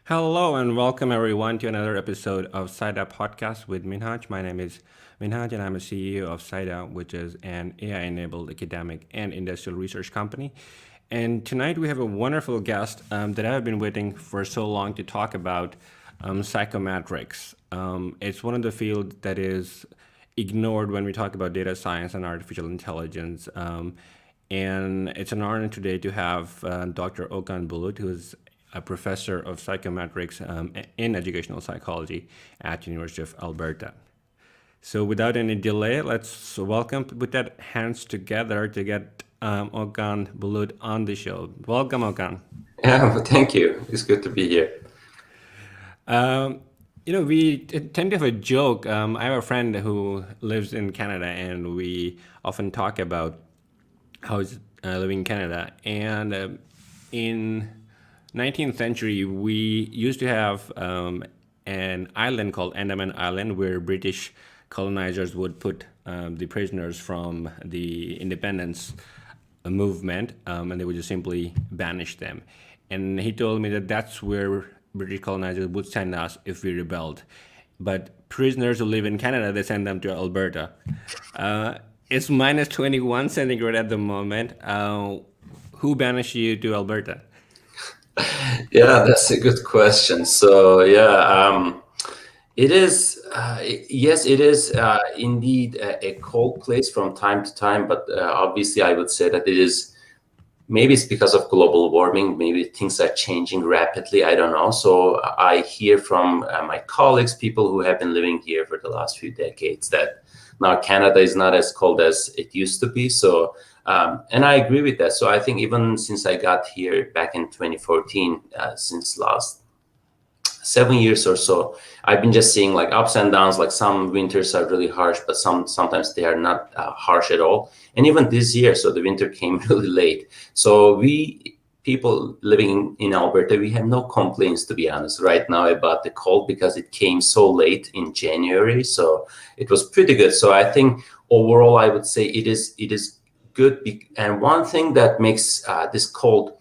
Hello and welcome everyone to another episode of SIDA podcast with Minhaj. My name is Minhaj and I'm a CEO of SIDA, which is an AI-enabled academic and industrial research company. And tonight we have a wonderful guest that I've been waiting for so long to talk about, psychometrics. It's one of the fields that is ignored when we talk about data science and artificial intelligence. And it's an honor today to have Dr. Okan Bulut, who is a professor of psychometrics in educational psychology at University of Alberta. So without any delay, let's put that hands together to get Okan Bulut on the show. Welcome, Okan. Yeah, thank you. It's good to be here. We tend to have a joke. I have a friend who lives in Canada, and we often talk about how he's living in Canada. And in 19th century, we used to have an island called Andaman Island where British colonizers would put the prisoners from the independence movement and they would just simply banish them. And he told me that that's where British colonizers would send us if we rebelled. But prisoners who live in Canada, they send them to Alberta. It's minus 21 centigrade at the moment. Who banished you to Alberta? Yeah, that's a good question. So yeah, it is. Yes, it is indeed a cold place from time to time. But obviously, I would say that it is. Maybe it's because of global warming. Maybe things are changing rapidly. I don't know. So I hear from my colleagues, people who have been living here for the last few decades, that now Canada is not as cold as it used to be. So, and I agree with that. So I think even since I got here back in 2014, since last 7 years or so, I've been just seeing like ups and downs. Like some winters are really harsh, but sometimes they are not harsh at all. And even this year, so the winter came really late. So we people living in Alberta, we have no complaints, to be honest, right now about the cold because it came so late in January. So it was pretty good. So I think overall, I would say it is good. And one thing that makes this cold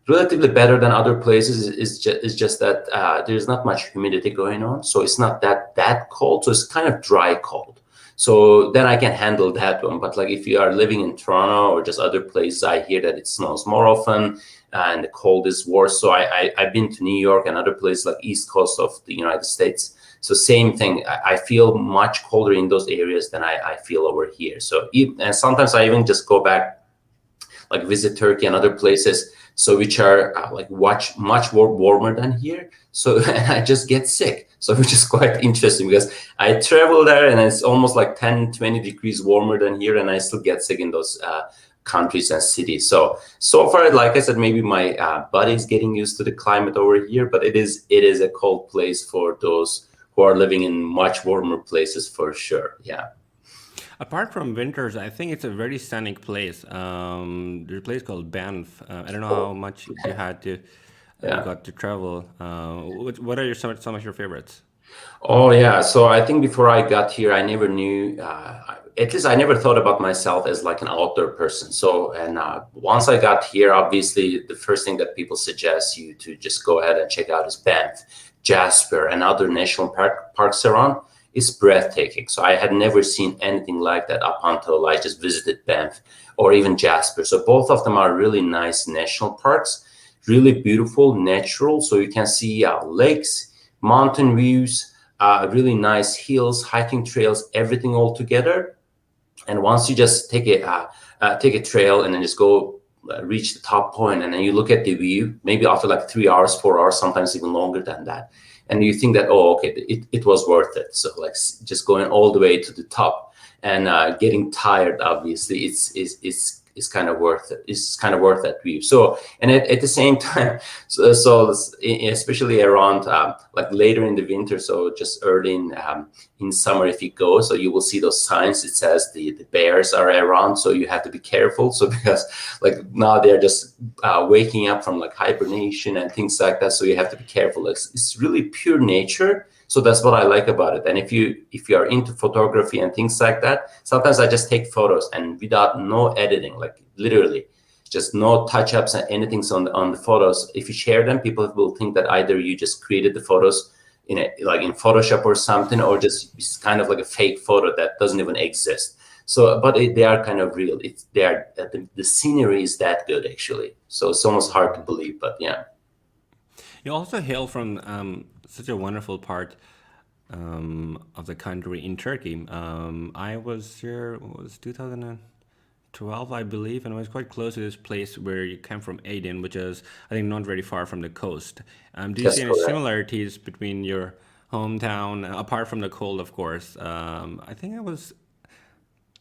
relatively better than other places is just that there's not much humidity going on, so it's not that cold. So it's kind of dry cold. So then I can handle that one. But like if you are living in Toronto or just other places, I hear that it snows more often and the cold is worse. So I've been to New York and other places like East Coast of the United States. So same thing. I feel much colder in those areas than I feel over here. So and sometimes I even just go back, like visit Turkey and other places, so which are like much more warmer than here. So and I just get sick. So which is quite interesting because I travel there and it's almost like 10, 20 degrees warmer than here, and I still get sick in those countries and cities. So far, like I said, maybe my body is getting used to the climate over here, but it is a cold place for those who are living in much warmer places for sure. Yeah. Apart from winters, I think it's a very scenic place. There's a place called Banff. I don't know how much you had to Yeah. got to travel. What are some of your favorites? Oh yeah. So I think before I got here, I never knew. At least I never thought about myself as like an outdoor person. So and once I got here, obviously the first thing that people suggest you to just go ahead and check out is Banff, Jasper, and other national parks around. Is breathtaking. So I had never seen anything like that up until I just visited Banff or even Jasper. So both of them are really nice national parks, really beautiful, natural. So you can see lakes, mountain views, really nice hills, hiking trails, everything all together. And once you just take a trail and then just go reach the top point, and then you look at the view, maybe after like 3 hours, 4 hours, sometimes even longer than that, and you think that, oh, okay, it was worth it. So like just going all the way to the top and getting tired, obviously it's kind of worth it. It's kind of worth that view. So and at the same time, so especially around like later in the winter, so just early in summer, if you go, so you will see those signs. It says the bears are around, so you have to be careful. So because like now they're just waking up from like hibernation and things like that, so you have to be careful. It's really pure nature. So that's what I like about it. And if you are into photography and things like that, sometimes I just take photos and without no editing, like literally just no touch-ups and anything's on the photos. If you share them, people will think that either you just created the photos in Photoshop or something, or just it's kind of like a fake photo that doesn't even exist. So, but they are kind of real. The scenery is that good actually. So it's almost hard to believe, but yeah. You also hail from such a wonderful part of the country in Turkey. I was here, it was 2012, I believe, and I was quite close to this place where you came from, Ayden, which is, I think, not very far from the coast. Do you That's see any correct. similarities between your hometown, apart from the cold, of course? I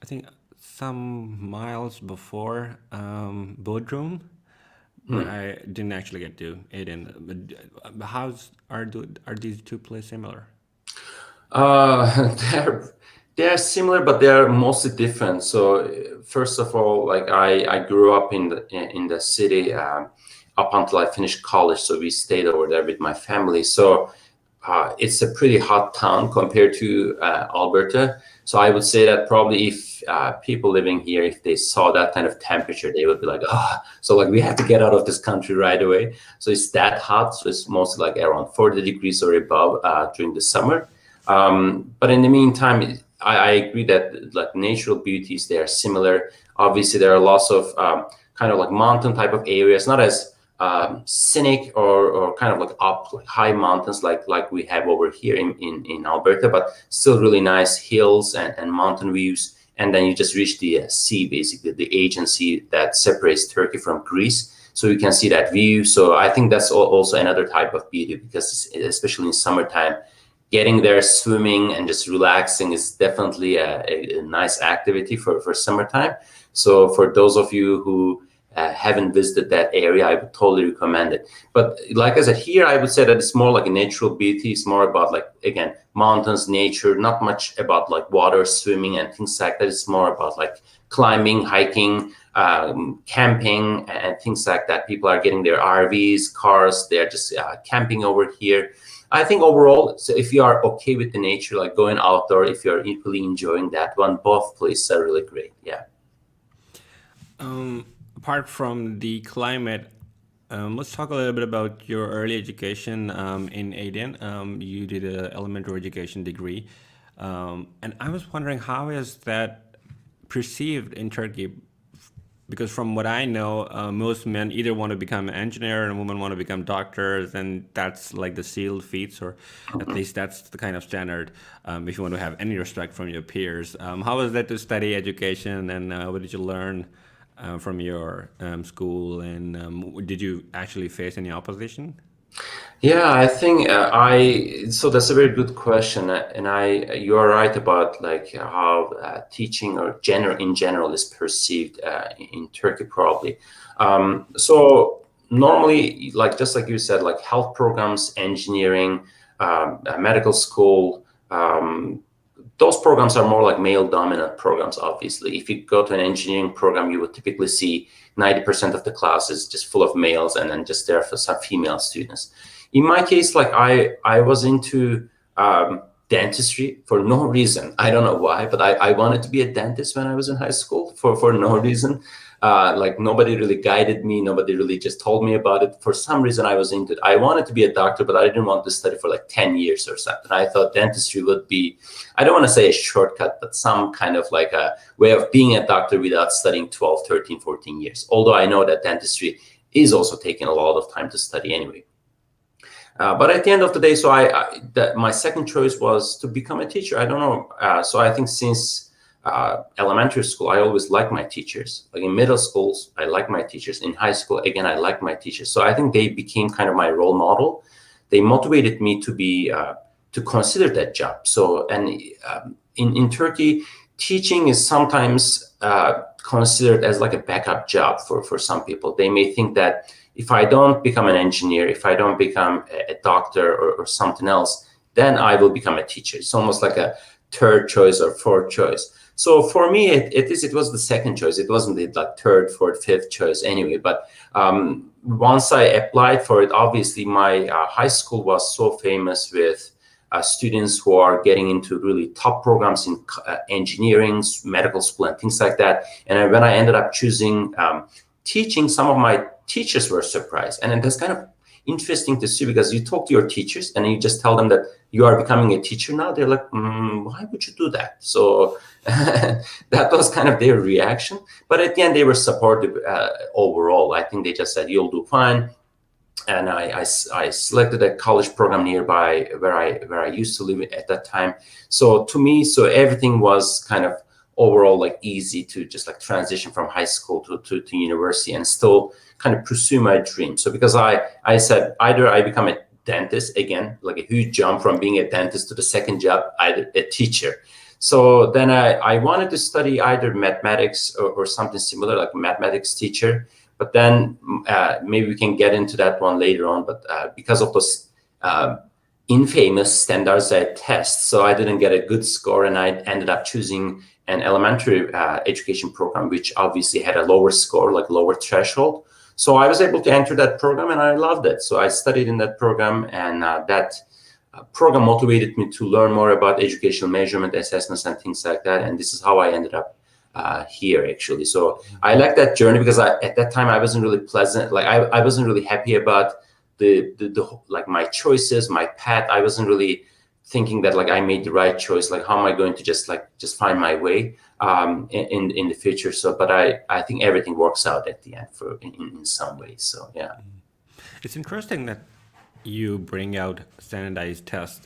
think some miles before Bodrum, but I didn't actually get to Aiden. But are these two places similar? They're similar, but they're mostly different. So first of all, like I grew up in the city up until I finished college. So we stayed over there with my family. So it's a pretty hot town compared to Alberta. So I would say that probably if people living here, if they saw that kind of temperature, they would be like, oh, so like we have to get out of this country right away. So it's that hot. So it's mostly like around 40 degrees or above during the summer. But in the meantime, I agree that like natural beauties, they are similar. Obviously, there are lots of kind of like mountain type of areas, not as scenic or kind of like up like high mountains like we have over here in Alberta, but still really nice hills and mountain views. And then you just reach the sea, basically the Aegean Sea that separates Turkey from Greece. So you can see that view. So I think that's also another type of beauty, because especially in summertime, getting there, swimming and just relaxing is definitely a nice activity for summertime. So for those of you who haven't visited that area, I would totally recommend it. But like I said, here I would say that it's more like a natural beauty. It's more about like, again, mountains, nature, not much about like water, swimming and things like that. It's more about like climbing, hiking, camping and things like that. People are getting their RVs, cars, they're just camping over here. I think overall, so if you are okay with the nature, like going outdoor, if you're equally enjoying that one, both places are really great. Yeah. Apart from the climate, let's talk a little bit about your early education in Aden. You did an elementary education degree. And I was wondering, how is that perceived in Turkey? Because from what I know, most men either want to become an engineer and women want to become doctors, and that's like the sealed feats, or at least that's the kind of standard if you want to have any respect from your peers. How was that to study education, and what did you learn from your school, and did you actually face any opposition? Yeah, I think so that's a very good question, and you are right about like how teaching or in general is perceived in Turkey probably. So normally, like just like you said, like health programs, engineering, medical school, those programs are more like male dominant programs. Obviously, if you go to an engineering program, you would typically see 90% of the class is just full of males, and then just there for some female students. In my case, like I was into dentistry for no reason. I don't know why, but I wanted to be a dentist when I was in high school for no reason. Like nobody really guided me. Nobody really just told me about it. For some reason, I was into it. I wanted to be a doctor, but I didn't want to study for like 10 years or something. I thought dentistry would be, I don't want to say a shortcut, but some kind of like a way of being a doctor without studying 12, 13, 14 years. Although I know that dentistry is also taking a lot of time to study anyway. But at the end of the day, so my second choice was to become a teacher. I don't know. So I think since elementary school, I always liked my teachers. Like in middle schools, I liked my teachers. In high school, again, I liked my teachers. So I think they became kind of my role model. They motivated me to be to consider that job. So and in Turkey, teaching is sometimes considered as like a backup job for some people. They may think that if I don't become an engineer, if I don't become a doctor or something else, then I will become a teacher. It's almost like a third choice or fourth choice. So for me, it was the second choice. It wasn't the like third, fourth, fifth choice anyway. But once I applied for it, obviously my high school was so famous with students who are getting into really top programs in engineering, medical school, and things like that. And when I ended up choosing teaching, some of my teachers were surprised. And that's kind of interesting to see, because you talk to your teachers and you just tell them that you are becoming a teacher now. They're like, why would you do that? So that was kind of their reaction. But at the end, they were supportive overall. I think they just said, you'll do fine. And I selected a college program nearby where I used to live at that time. So to me, so everything was kind of overall like easy to just like transition from high school to university and still kind of pursue my dream. So because I said either I become a dentist, again, like a huge jump from being a dentist to the second job, either a teacher. So then I wanted to study either mathematics or something similar, like a mathematics teacher. But then maybe we can get into that one later on. But because of those infamous standardized tests, so I didn't get a good score, and I ended up choosing an elementary education program, which obviously had a lower score, like lower threshold. So I was able to enter that program, and I loved it. So I studied in that program, and that program motivated me to learn more about educational measurement, assessments, and things like that. And this is how I ended up here, actually. So I like that journey because at that time I wasn't really pleasant. Like I wasn't really happy about the like my choices, my path. I wasn't really thinking that like I made the right choice. Like how am I going to just find my way in the future? So, but I think everything works out at the end for in some ways. So yeah, it's interesting that you bring out standardized test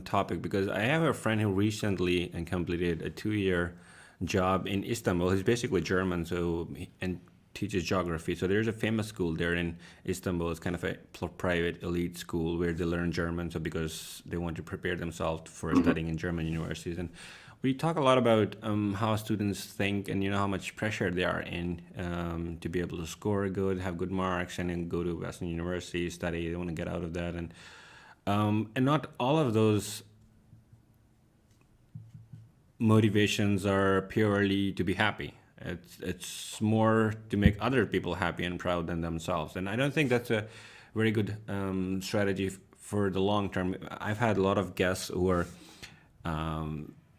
topic, because I have a friend who recently completed a 2-year job in Istanbul. He's basically German, and teaches geography. So there's a famous school there in Istanbul. It's kind of a private elite school where they learn German. So because they want to prepare themselves for studying in German universities. And we talk a lot about how students think and how much pressure they are in to be able to score good, have good marks, and then go to Western university, study. They want to get out of that, and not all of those motivations are purely to be happy. It's more to make other people happy and proud than themselves. And I don't think that's a very good strategy for the long term. I've had a lot of guests who are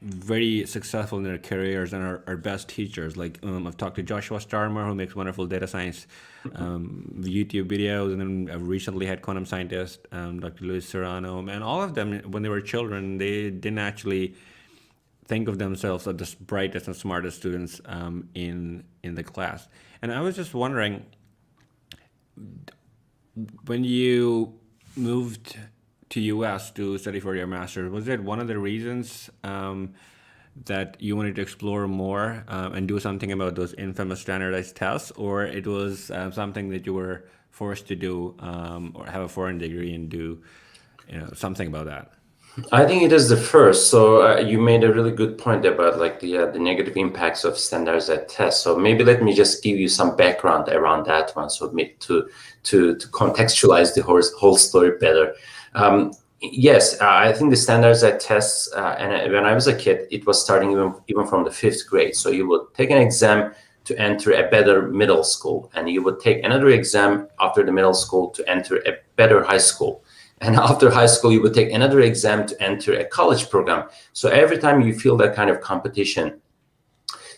very successful in their careers and are best teachers. Like I've talked to Joshua Starmer, who makes wonderful data science YouTube videos, and then I've recently had quantum scientist Dr. Luis Serrano, and all of them, when they were children, they didn't actually think of themselves as the brightest and smartest students in the class. And I was just wondering, when you moved to US to study for your master's, was it one of the reasons that you wanted to explore more and do something about those infamous standardized tests, or it was something that you were forced to do or have a foreign degree and do something about that? I think it is the first. So you made a really good point about like the negative impacts of standardized tests. So maybe let me just give you some background around that one, so to contextualize the whole story better. Yes, I think the standardized tests, and when I was a kid, it was starting even from the 5th grade. So you would take an exam to enter a better middle school, and you would take another exam after the middle school to enter a better high school. And after high school, you would take another exam to enter a college program. So every time you feel that kind of competition.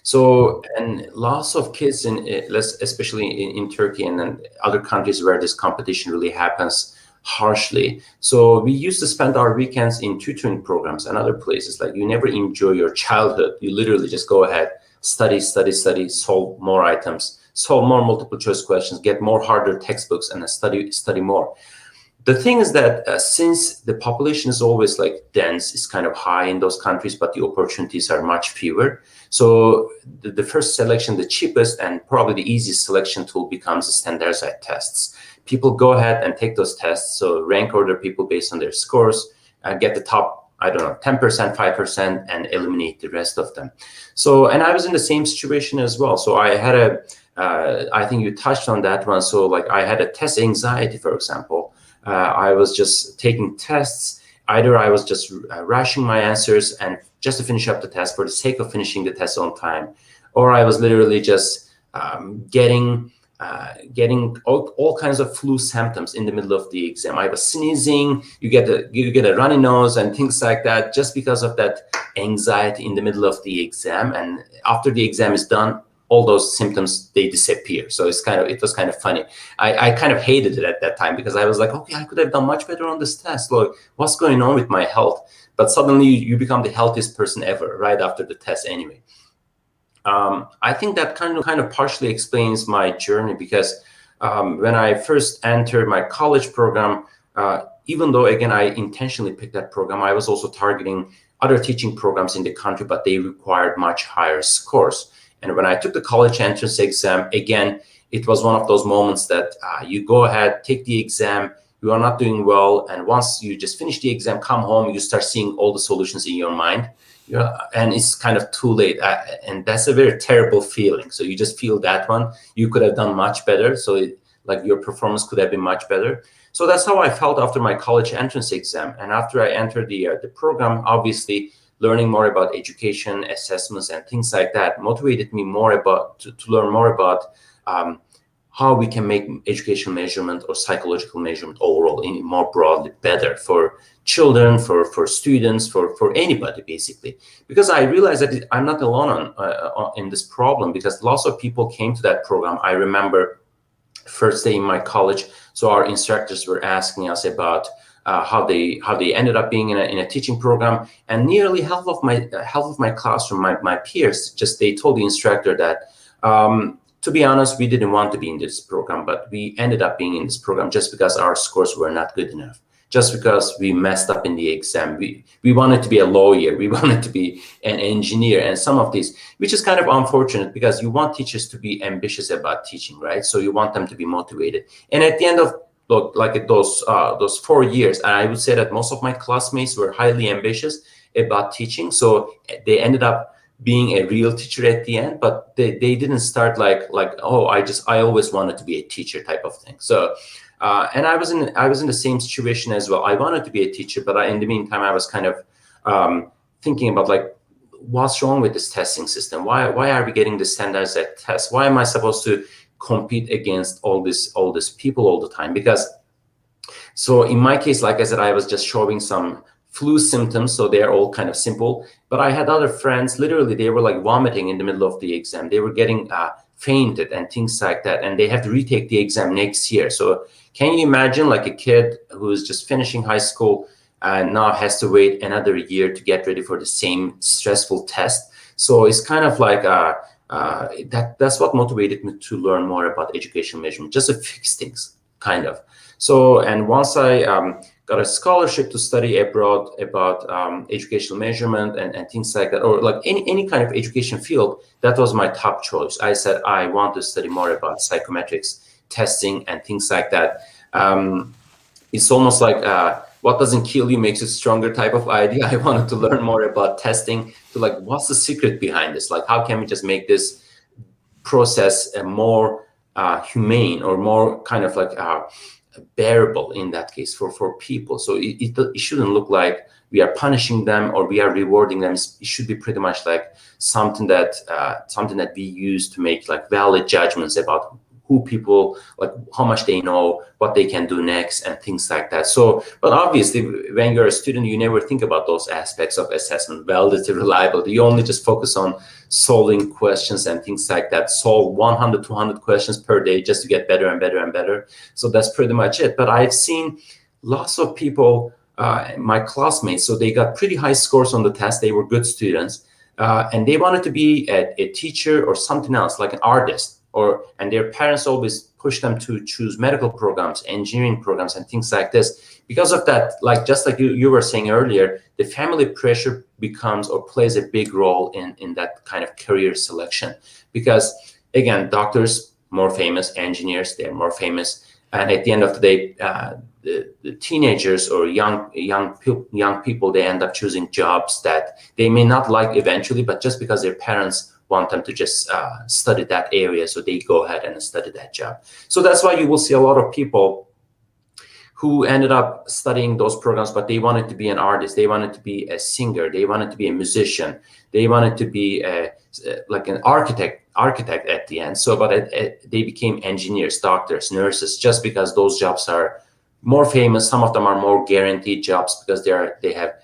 So, and lots of kids, especially in Turkey and then other countries where this competition really happens harshly. So we used to spend our weekends in tutoring programs and other places. Like you never enjoy your childhood. You literally just go ahead, study, solve more items, solve more multiple choice questions, get more harder textbooks, and study more. The thing is that since the population is always like dense, is kind of high in those countries, but the opportunities are much fewer. So the first selection, the cheapest and probably the easiest selection tool becomes the standardized tests. People go ahead and take those tests. So rank order people based on their scores, get the top, 10%, 5%, and eliminate the rest of them. So, and I was in the same situation as well. So I had I think you touched on that one. So like I had a test anxiety, for example. I was just taking tests. Either I was just rushing my answers and just to finish up the test for the sake of finishing the test on time, or I was literally just getting all kinds of flu symptoms in the middle of the exam. I was sneezing. You get a runny nose and things like that, just because of that anxiety in the middle of the exam. And after the exam is done, all those symptoms, they disappear. So it was kind of funny. I kind of hated it at that time because I was like, okay, I could have done much better on this test. Look, what's going on with my health? But suddenly you become the healthiest person ever right after the test anyway. I think that kind of partially explains my journey because when I first entered my college program, even though, again, I intentionally picked that program, I was also targeting other teaching programs in the country, but they required much higher scores. And when I took the college entrance exam, again, it was one of those moments that you go ahead, take the exam, you are not doing well, and once you just finish the exam, come home, you start seeing all the solutions in your mind. And it's kind of too late, and that's a very terrible feeling. So you just feel that one, you could have done much better. So like your performance could have been much better. So that's how I felt after my college entrance exam. And after I entered the program, obviously learning more about education, assessments, and things like that motivated me more to learn more about how we can make educational measurement or psychological measurement overall more broadly better for children, for students, for anybody, basically. Because I realized that I'm not alone in this problem, because lots of people came to that program. I remember first day in my college, so our instructors were asking us about how they ended up being in a teaching program, and nearly half of my classroom, my peers, they told the instructor that to be honest, we didn't want to be in this program, but we ended up being in this program just because our scores were not good enough, just because we messed up in the exam. We wanted to be a lawyer, we wanted to be an engineer, and some of these, which is kind of unfortunate because you want teachers to be ambitious about teaching, right? So you want them to be motivated. And at the end of those 4 years, and I would say that most of my classmates were highly ambitious about teaching, so they ended up being a real teacher at the end, but they didn't start like oh, I always wanted to be a teacher type of thing. So and I was in the same situation as well. I wanted to be a teacher, but in the meantime I was kind of thinking about like, what's wrong with this testing system? Why are we getting the standardized tests? Why am I supposed to compete against all these people all the time? Because so in my case, like I said, I was just showing some flu symptoms, so they're all kind of simple. But I had other friends, literally, they were like vomiting in the middle of the exam. They were getting fainted and things like that, and they have to retake the exam next year. So can you imagine like a kid who's just finishing high school and now has to wait another year to get ready for the same stressful test? So it's kind of like that's what motivated me to learn more about education measurement, just to fix things, kind of. So, and once I got a scholarship to study abroad about educational measurement and things like that, or like any kind of education field, that was my top choice. I said I want to study more about psychometrics, testing, and things like that. It's almost like what doesn't kill you makes you stronger type of idea. I wanted to learn more about testing, to like, what's the secret behind this? Like, how can we just make this process more humane, or more kind of like bearable in that case for people? So it shouldn't look like we are punishing them or we are rewarding them. It should be pretty much like something that we use to make like valid judgments about who people, like how much they know, what they can do next, and things like that. So, but obviously when you're a student, you never think about those aspects of assessment, validity, reliability. You only just focus on solving questions and things like that. Solve 100, 200 questions per day just to get better and better and better. So that's pretty much it. But I've seen lots of people, my classmates, so they got pretty high scores on the test. They were good students, and they wanted to be a teacher or something else, like an artist. And their parents always push them to choose medical programs, engineering programs, and things like this. Because of that, like just like you were saying earlier, the family pressure becomes or plays a big role in that kind of career selection. Because again, doctors more famous, engineers, they're more famous, and at the end of the day, the teenagers or young people, they end up choosing jobs that they may not like eventually, but just because their parents want them to just study that area, so they go ahead and study that job. So that's why you will see a lot of people who ended up studying those programs, but they wanted to be an artist, they wanted to be a singer, they wanted to be a musician, they wanted to be like an architect at the end. So, but they became engineers, doctors, nurses, just because those jobs are more famous. Some of them are more guaranteed jobs because they have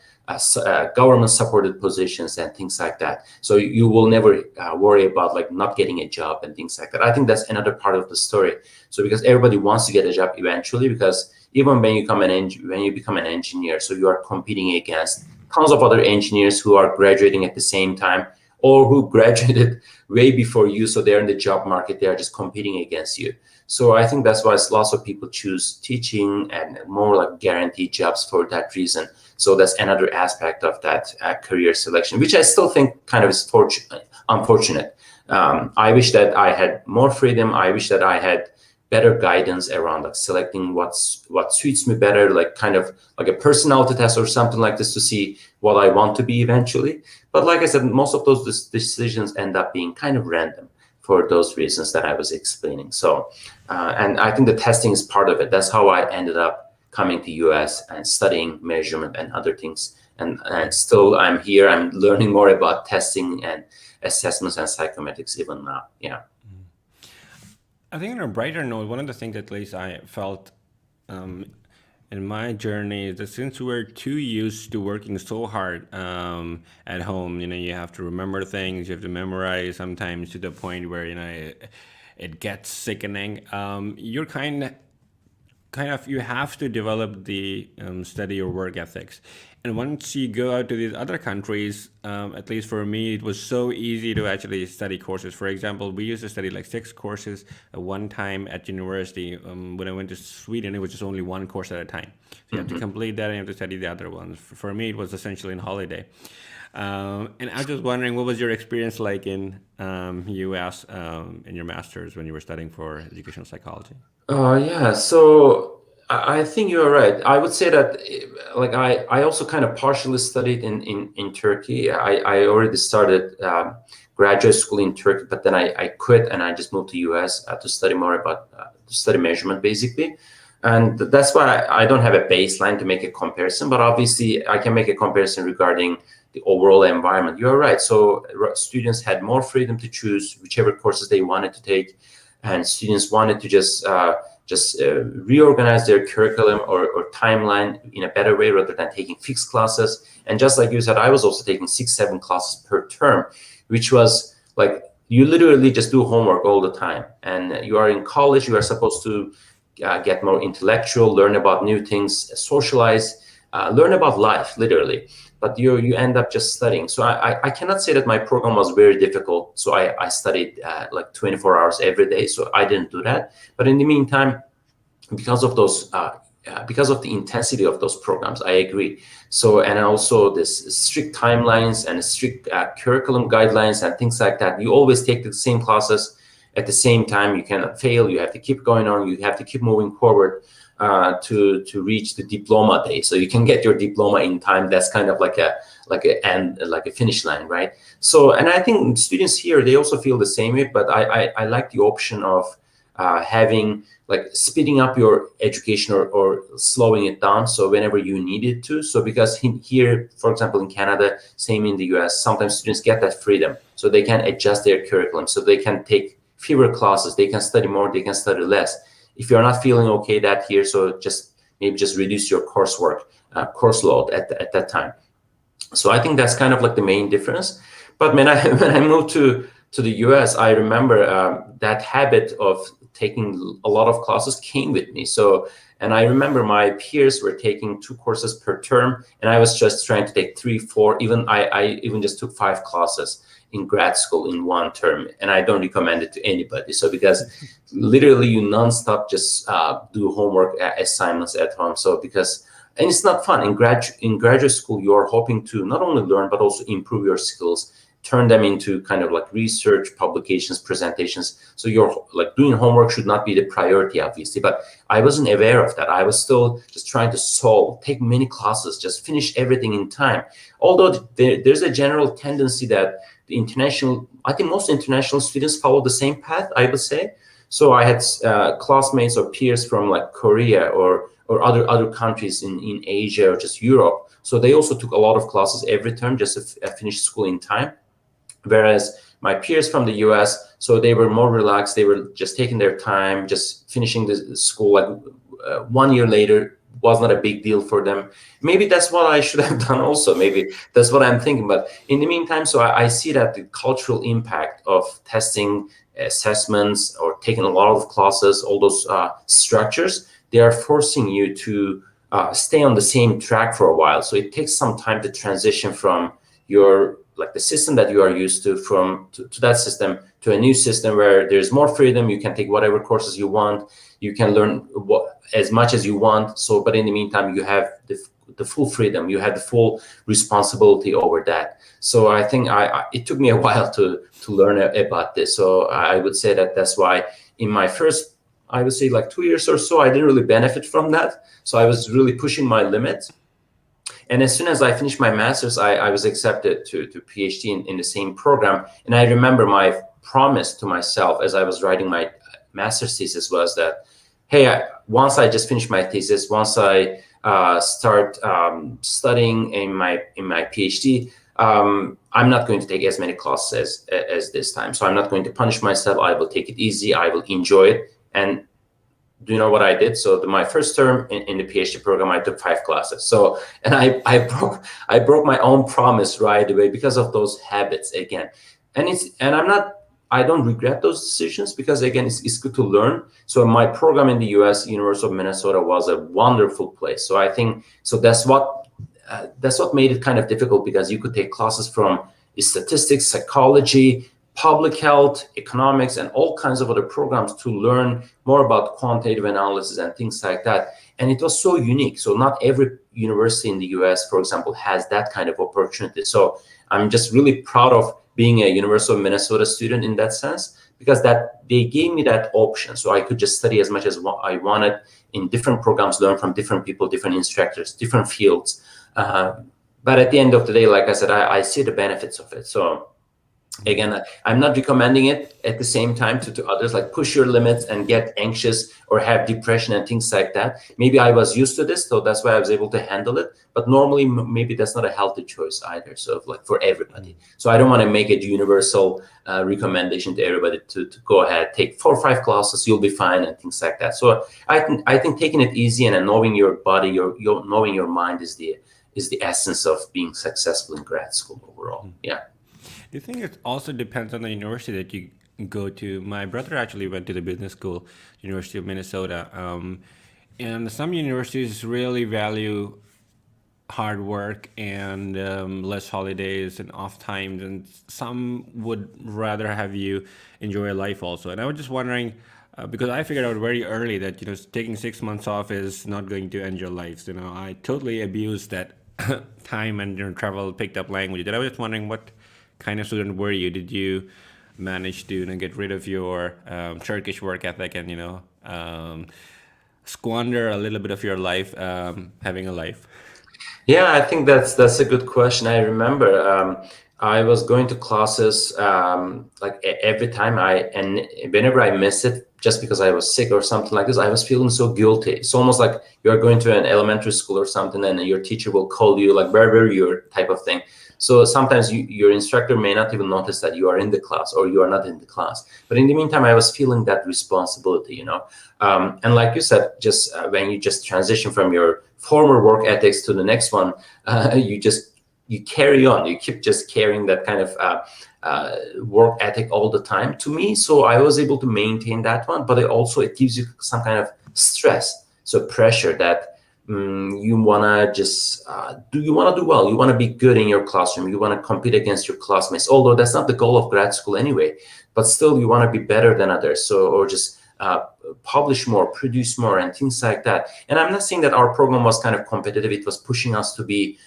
government-supported positions and things like that. So you will never worry about like not getting a job and things like that. I think that's another part of the story. So because everybody wants to get a job eventually, because even when you become an engineer, so you are competing against tons of other engineers who are graduating at the same time or who graduated way before you. So they're in the job market. They are just competing against you. So I think that's why lots of people choose teaching and more like guaranteed jobs for that reason. So that's another aspect of that career selection, which I still think kind of is unfortunate. I wish that I had more freedom. I wish that I had better guidance around like selecting what suits me better, like kind of like a personality test or something like this to see what I want to be eventually. But like I said, most of those decisions end up being kind of random for those reasons that I was explaining. So, and I think the testing is part of it. That's how I ended up coming to US and studying measurement and other things. And still I'm here, I'm learning more about testing and assessments and psychometrics even now, yeah. I think on a brighter note, one of the things at least I felt in my journey is that since we're too used to working so hard at home, you have to remember things, you have to memorize sometimes to the point where, it gets sickening. You're kind of, you have to develop the study or work ethics. And once you go out to these other countries, at least for me, it was so easy to actually study courses. For example, we used to study like 6 courses at one time at university. When I went to Sweden, it was just only 1 course at a time. So you have to complete that and you have to study the other ones. For me, it was essentially a holiday. And I was just wondering, what was your experience like in US in your master's when you were studying for educational psychology? Yeah, so I think you're right. I would say that like I also kind of partially studied in Turkey. I already started graduate school in Turkey, but then I quit and I just moved to US to study more about to study measurement basically. And that's why I don't have a baseline to make a comparison, but obviously I can make a comparison regarding the overall environment. You're right. So students had more freedom to choose whichever courses they wanted to take, and students wanted to just reorganize their curriculum or timeline in a better way rather than taking fixed classes. And just like you said, I was also taking 6-7 classes per term, which was like you literally just do homework all the time. And you are in college, you are supposed to get more intellectual, learn about new things, socialize, learn about life, literally. But you end up just studying. So I cannot say that my program was very difficult. So I studied like 24 hours every day. So I didn't do that. But in the meantime, because of those, because of the intensity of those programs, I agree. So, and also this strict timelines and strict curriculum guidelines and things like that, you always take the same classes at the same time. You cannot fail. You have to keep going on. You have to keep moving forward to reach the diploma day. So you can get your diploma in time. That's kind of like a finish line, right? So, and I think students here, they also feel the same way, but I like the option of having like speeding up your education or slowing it down. So whenever you need it to. So because here, for example, in Canada, same in the US, sometimes students get that freedom. So they can adjust their curriculum. So they can take fewer classes. They can study more. They can study less. If you're not feeling okay that here, so maybe just reduce your coursework, course load at that time. So I think that's kind of like the main difference. But when I moved to the US, I remember that habit of taking a lot of classes came with me. So, and I remember my peers were taking 2 courses per term, and I was just trying to take 3, 4, even I even just took 5 classes in grad school in 1 term, and I don't recommend it to anybody. So because literally you nonstop just do homework assignments at home. So and it's not fun. In graduate school, you're hoping to not only learn, but also improve your skills, turn them into kind of like research, publications, presentations. So you're like doing homework should not be the priority, obviously, but I wasn't aware of that. I was still just trying to take many classes, just finish everything in time. Although there's a general tendency that I think most international students follow the same path, I would say. So I had classmates or peers from like Korea or other countries in Asia or just Europe. So they also took a lot of classes every term just to finish school in time. Whereas my peers from the US, so they were more relaxed. They were just taking their time, just finishing the school like 1 year later, was not a big deal for them. Maybe that's what I should have done also. Maybe that's what I'm thinking. But in the meantime, so I see that the cultural impact of testing, assessments, or taking a lot of classes, all those structures, they are forcing you to stay on the same track for a while. So it takes some time to transition from your, like the system that you are used to, to that system, to a new system where there's more freedom. You can take whatever courses you want. You can learn as much as you want. So, but in the meantime, you have the full freedom. You have the full responsibility over that. So I think it took me a while to learn about this. So I would say that that's why in my first, I would say like 2 years or so, I didn't really benefit from that. So I was really pushing my limits. And as soon as I finished my master's, I was accepted to Ph.D. in the same program. And I remember my promise to myself as I was writing my master's thesis was that, hey, once I just finish my thesis, once I start studying in my PhD, I'm not going to take as many classes as this time. So I'm not going to punish myself. I will take it easy. I will enjoy it. And do you know what I did? So my first term in the PhD program, I took 5 classes. So, and I broke my own promise right away because of those habits again. And I don't regret those decisions because again, it's good to learn. So my program in the US, University of Minnesota, was a wonderful place. So I think, so that's what made it kind of difficult, because you could take classes from statistics, psychology, public health, economics, and all kinds of other programs to learn more about quantitative analysis and things like that. And it was so unique. So not every university in the US, for example, has that kind of opportunity. So I'm just really proud of being a University of Minnesota student in that sense, because that they gave me that option. So I could just study as much as I wanted in different programs, learn from different people, different instructors, different fields. But at the end of the day, like I said, I see the benefits of it. So again, I'm not recommending it at the same time to others, like push your limits and get anxious or have depression and things like that. Maybe I was used to this, so that's why I was able to handle it. But normally, maybe that's not a healthy choice either. So like for everybody. So I don't want to make it universal recommendation to everybody to go ahead, take 4 or 5 classes, you'll be fine and things like that. So I think taking it easy and knowing your body, knowing your mind is the essence of being successful in grad school overall. Yeah. Do you think it also depends on the university that you go to? My brother actually went to the business school, University of Minnesota, and some universities really value hard work and less holidays and off times, and some would rather have you enjoy life also. And I was just wondering, because I figured out very early that taking 6 months off is not going to end your life. I totally abused that time and travel, picked up language. And I was just wondering, what kind of student were you? Did you manage to get rid of your Turkish work ethic and squander a little bit of your life having a life? Yeah, I think that's a good question. I remember I was going to classes like every time and whenever I missed it, just because I was sick or something like this, I was feeling so guilty. It's almost like you're going to an elementary school or something, and your teacher will call you like, where were you, type of thing. So sometimes your instructor may not even notice that you are in the class or you are not in the class. But in the meantime, I was feeling that responsibility, and like you said, just when you just transition from your former work ethics to the next one, you carry on. You keep just carrying that kind of work ethic all the time. To me, so I was able to maintain that one, but it gives you some kind of stress, so pressure that you wanna just you wanna do well. You wanna be good in your classroom. You wanna compete against your classmates. Although that's not the goal of grad school anyway, but still you wanna be better than others. So or just publish more, produce more, and things like that. And I'm not saying that our program was kind of competitive. It was pushing us to be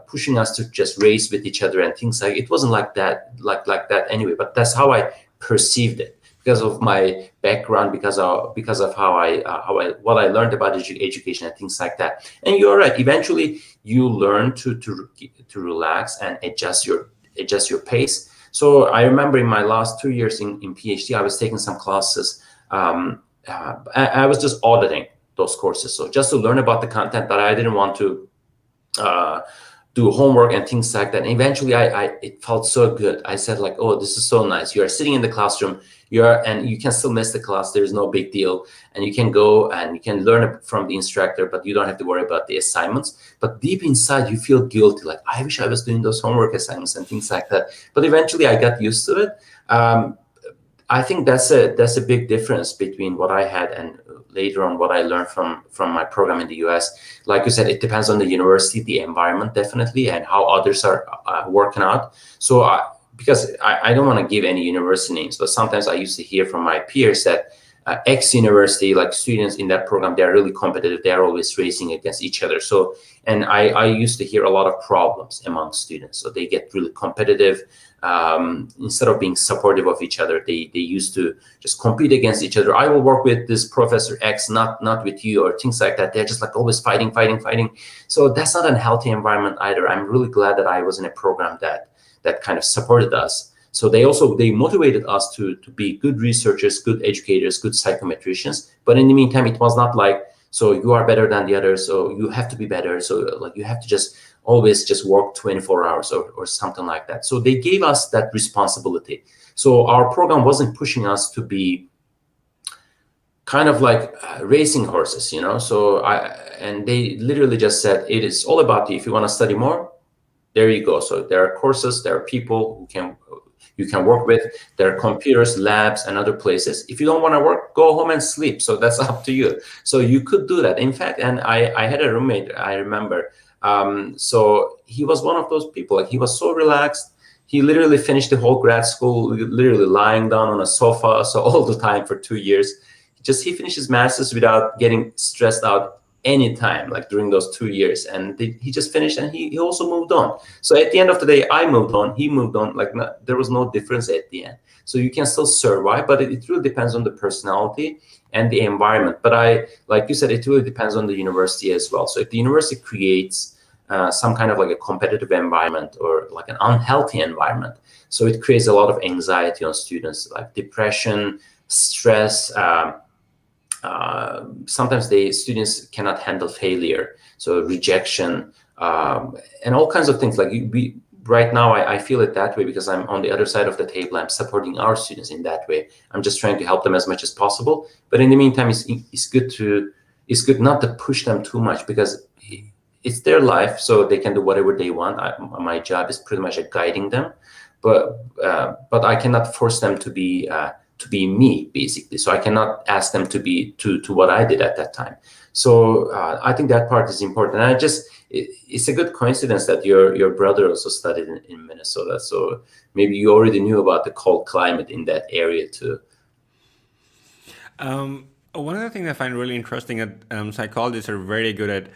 pushing us to just race with each other and things like. It wasn't like that, like that anyway. But that's how I perceived it, because of my background, because of how what I learned about education and things like that. And you're right. Eventually, you learn to relax and adjust your pace. So I remember in my last 2 years in PhD, I was taking some classes. I was just auditing those courses, so just to learn about the content, but I didn't want to do homework and things like that. And eventually it felt so good. I said like, oh, this is so nice. You are sitting in the classroom, and you can still miss the class. There's no big deal. And you can go and you can learn from the instructor, but you don't have to worry about the assignments. But deep inside, you feel guilty. Like, I wish I was doing those homework assignments and things like that. But eventually I got used to it. I think that's a big difference between what I had and later on what I learned from my program in the US. Like you said, it depends on the university, the environment definitely, and how others are working out. So because I don't want to give any university names, but sometimes I used to hear from my peers that X university, like students in that program, they're really competitive. They're always racing against each other. So, and I used to hear a lot of problems among students. So they get really competitive. Instead of being supportive of each other, they used to just compete against each other. I will work with this Professor X, not with you, or things like that. They're just like always fighting. So that's not a healthy environment either. I'm really glad that I was in a program that kind of supported us. So they motivated us to be good researchers, good educators, good psychometricians. But in the meantime, it was not like, so you are better than the others, so you have to be better. So like you have to just always just work 24 hours or something like that. So they gave us that responsibility. So our program wasn't pushing us to be kind of like racing horses, So and they literally just said, it is all about you. If you want to study more, there you go. So there are courses, there are people you can work with, there are computers, labs, and other places. If you don't want to work, go home and sleep. So that's up to you. So you could do that. In fact, and I had a roommate, I remember. So he was one of those people, like he was so relaxed. He literally finished the whole grad school, literally lying down on a sofa. So all the time for 2 years, he finished his master's without getting stressed out anytime, like during those 2 years. And he just finished, and he also moved on. So at the end of the day, I moved on, he moved on, like there was no difference at the end. So you can still survive, but it really depends on the personality and the environment. But like you said, it really depends on the university as well. So if the university creates some kind of like a competitive environment or like an unhealthy environment, so it creates a lot of anxiety on students, like depression, stress. Sometimes students cannot handle failure, so rejection, and all kinds of things. Like right now, I feel it that way because I'm on the other side of the table. I'm supporting our students in that way. I'm just trying to help them as much as possible. But in the meantime, it's good not to push them too much, because it's their life, so they can do whatever they want. My job is pretty much guiding them, but I cannot force them to be me, basically. So I cannot ask them to be to what I did at that time. So I think that part is important. And it's a good coincidence that your brother also studied in Minnesota. So maybe you already knew about the cold climate in that area too. One of the things I find really interesting that psychologists are very good at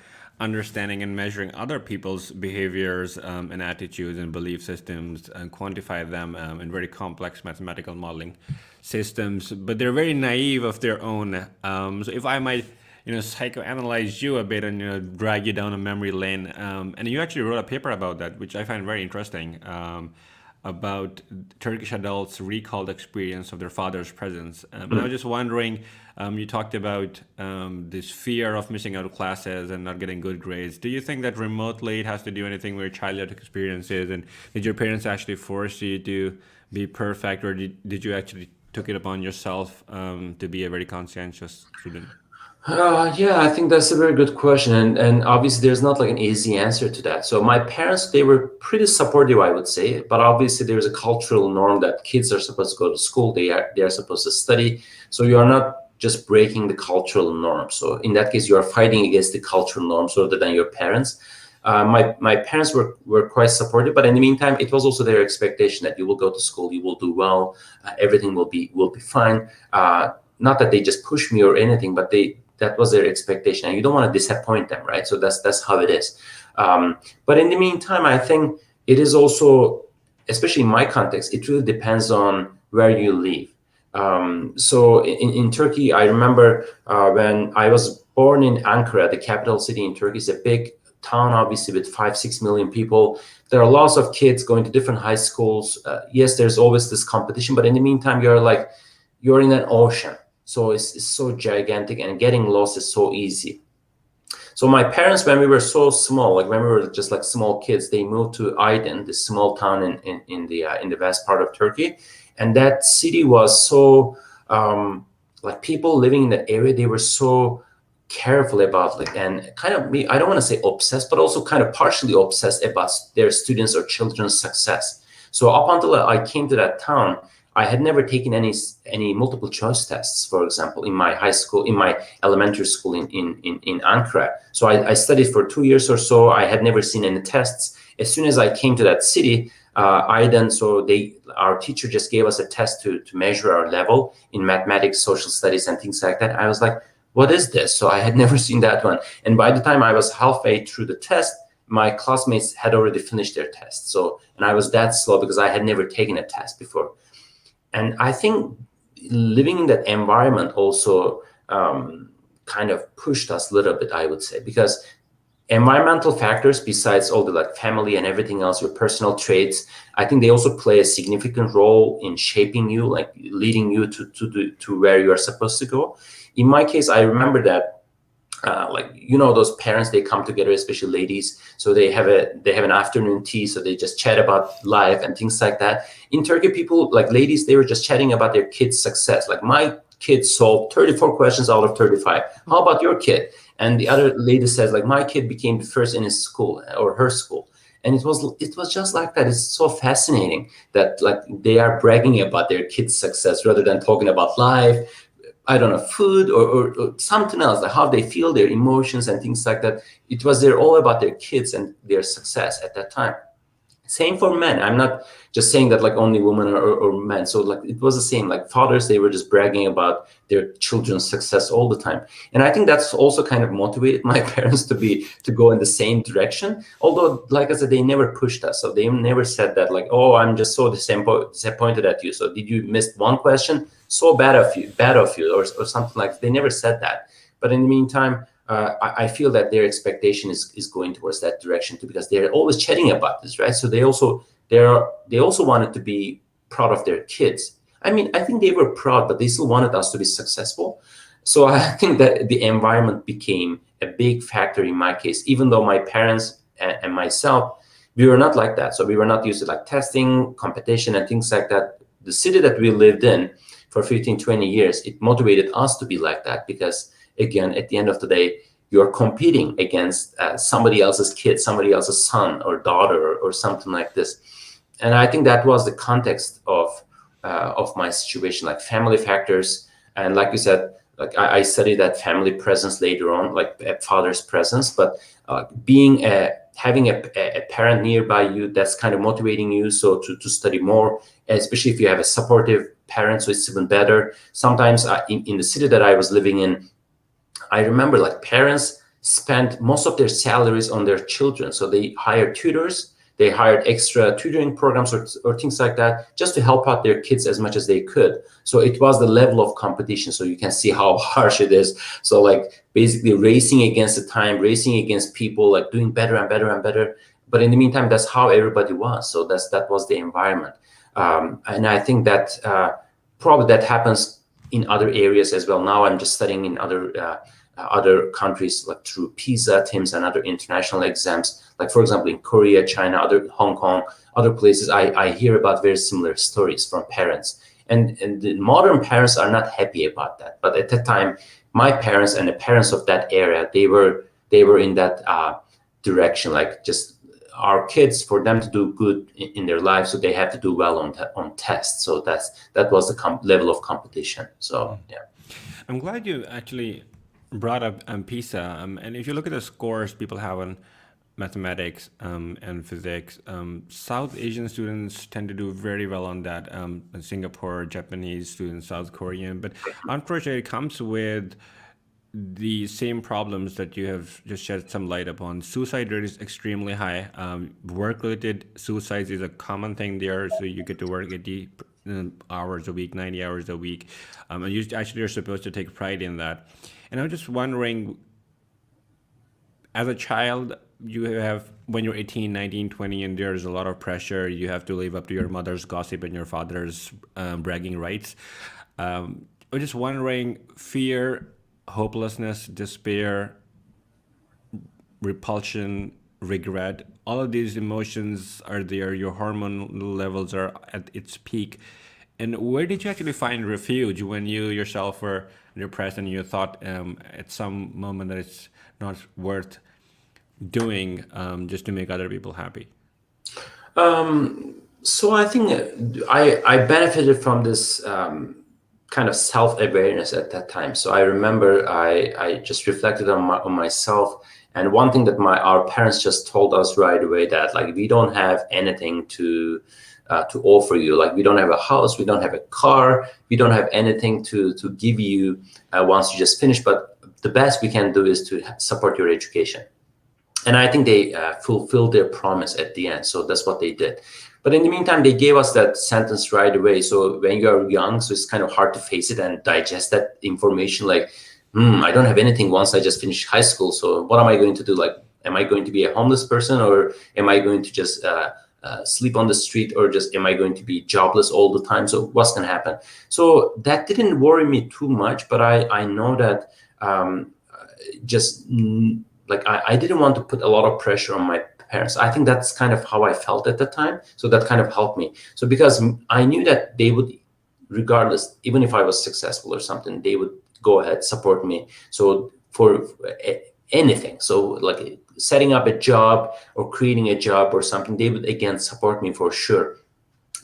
understanding and measuring other people's behaviors and attitudes and belief systems and quantify them in very complex mathematical modeling systems, but they're very naive of their own. So if I might, psychoanalyze you a bit and drag you down a memory lane, and you actually wrote a paper about that, which I find very interesting, about Turkish adults' recalled experience of their father's presence. And I was just wondering, you talked about this fear of missing out of classes and not getting good grades. Do you think that remotely it has to do anything with your childhood experiences? And did your parents actually force you to be perfect, or did you actually took it upon yourself to be a very conscientious student? Yeah, I think that's a very good question. And obviously there's not like an easy answer to that. So my parents, they were pretty supportive, I would say, but obviously there's a cultural norm that kids are supposed to go to school. They are supposed to study. So you are not just breaking the cultural norm. So in that case, you are fighting against the cultural norms rather than your parents. My parents were quite supportive, but in the meantime, it was also their expectation that you will go to school, you will do well, everything will be fine. Not that they just push me or anything, but that was their expectation, and you don't want to disappoint them, right? So that's how it is. But in the meantime, I think it is also, especially in my context, it really depends on where you live. So in Turkey, I remember when I was born in Ankara, the capital city in Turkey. Is a big town, obviously, with 5-6 million people. There are lots of kids going to different high schools. Yes, there's always this competition, but in the meantime, you're in an ocean. So it's so gigantic, and getting lost is so easy. So my parents, when we were so small, like when we were just like small kids, they moved to Ayden, this small town in the west part of Turkey, and that city was so like people living in that area, they were so careful about like, and kind of me, I don't want to say obsessed, but also kind of partially obsessed about their students or children's success. So up until I came to that town, I had never taken any multiple choice tests, for example, in my high school, in my elementary school in Ankara. So I studied for 2 years or so. I had never seen any tests. As soon as I came to that city, our teacher just gave us a test to measure our level in mathematics, social studies, and things like that. I was like, what is this? So I had never seen that one. And by the time I was halfway through the test, my classmates had already finished their test. So, and I was that slow because I had never taken a test before. And I think living in that environment also kind of pushed us a little bit, I would say, because environmental factors, besides all the like family and everything else, your personal traits, I think they also play a significant role in shaping you, like leading you to where you are supposed to go. In my case, I remember that like, you know, those parents, they come together, especially ladies, so they have an afternoon tea, so they just chat about life and things like that. In Turkey, people, like ladies, they were just chatting about their kids' success. Like, my kid solved 34 questions out of 35. How about your kid? And the other lady says, like, my kid became the first in his school or her school. And it was just like that. It's so fascinating that like they are bragging about their kids' success rather than talking about life, I don't know, food or something else, like how they feel, their emotions and things like that. It was all about their kids and their success at that time. Same for men. I'm not just saying that like only women or men. So like it was the same, like fathers, they were just bragging about their children's success all the time. And I think that's also kind of motivated my parents to go in the same direction. Although, like I said, they never pushed us. So they never said that like, oh, I'm just so disappointed at you. So did you miss one question? So bad of you, or something like that. They never said that. But in the meantime, I feel that their expectation is going towards that direction too, because they're always chatting about this, right? So they also wanted to be proud of their kids. I mean, I think they were proud, but they still wanted us to be successful. So I think that the environment became a big factor in my case, even though my parents and myself, we were not like that. So we were not used to like testing, competition, and things like that. The city that we lived in for 15, 20 years, it motivated us to be like that because, again, at the end of the day, you're competing against somebody else's kid, somebody else's son or daughter or something like this. And I think that was the context of my situation, like family factors. And like you said, like I studied that family presence later on, like a father's presence, but having a parent nearby you, that's kind of motivating you. So to study more, especially if you have a supportive parent, so it's even better. Sometimes in the city that I was living in, I remember like parents spent most of their salaries on their children. So they hired tutors, they hired extra tutoring programs or things like that, just to help out their kids as much as they could. So it was the level of competition. So you can see how harsh it is. So like basically racing against the time, racing against people, like doing better and better and better. But in the meantime, that's how everybody was. So that was the environment. And I think that probably that happens in other areas as well. Now I'm just studying in other countries, like through PISA, TIMSS, and other international exams. Like for example, in Korea, China, Hong Kong, other places, I hear about very similar stories from parents. And the modern parents are not happy about that. But at that time, my parents and the parents of that area, they were in that direction, like just our kids, for them to do good in their lives, so they have to do well on tests. So that was the level of competition. So yeah. I'm glad you actually brought up PISA. And if you look at the scores people have on mathematics and physics, South Asian students tend to do very well on that. Singapore, Japanese students, South Korean. But unfortunately, it comes with the same problems that you have just shed some light upon. Suicide rate is extremely high. Work-related suicides is a common thing there. So you get to work 80 hours a week, 90 hours a week. And you actually are supposed to take pride in that. And I'm just wondering, as a child, you have, when you're 18, 19, 20, and there's a lot of pressure, you have to live up to your mother's gossip and your father's bragging rights. I'm just wondering, fear, hopelessness, despair, repulsion, regret, all of these emotions are there. Your hormone levels are at its peak. And where did you actually find refuge when you yourself were depressed and you thought at some moment that it's not worth doing just to make other people happy? So I think I benefited from this kind of self-awareness at that time. So I remember I just reflected on myself, and one thing that our parents just told us right away, that like we don't have anything to offer you. Like we don't have a house, we don't have a car, we don't have anything to give you once you just finish. But the best we can do is to support your education. And I think they fulfilled their promise at the end. So that's what they did. But in the meantime, they gave us that sentence right away. So when you are young, so it's kind of hard to face it and digest that information. Like, I don't have anything once I just finished high school. So what am I going to do? Like, am I going to be a homeless person, or am I going to just sleep on the street, or just am I going to be jobless all the time? So what's going to happen? So that didn't worry me too much. But I know that I didn't want to put a lot of pressure on my parents. I think that's kind of how I felt at the time. So that kind of helped me. So because I knew that they would, regardless, even if I was successful or something, they would go ahead, support me. So for anything, so like setting up a job or creating a job or something, they would again support me for sure.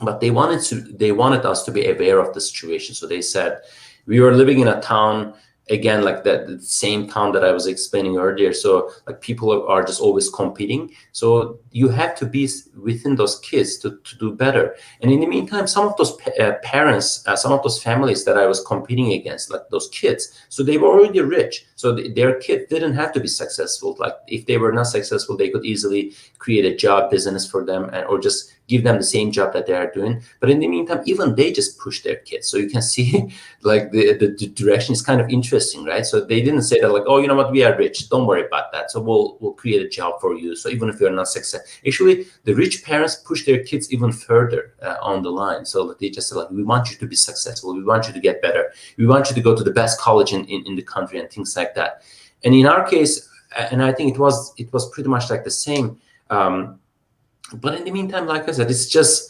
But they wanted us to be aware of the situation. So they said, we were living in a town, again, like the same town that I was explaining earlier. So like people are just always competing. So you have to be within those kids to do better. And in the meantime, some of those parents, some of those families that I was competing against, like those kids, so they were already rich. So their kid didn't have to be successful. Like if they were not successful, they could easily create a job business for them, or just give them the same job that they are doing. But in the meantime, even they just push their kids. So you can see like the direction is kind of interesting, right? So they didn't say that like, oh, you know what, we are rich, don't worry about that. So we'll create a job for you. So even if you're not successful, actually the rich parents push their kids even further on the line. So they just say like, we want you to be successful, we want you to get better, we want you to go to the best college in the country, and things like that. And in our case, and I think it was pretty much like the same. But in the meantime, like I said, it's just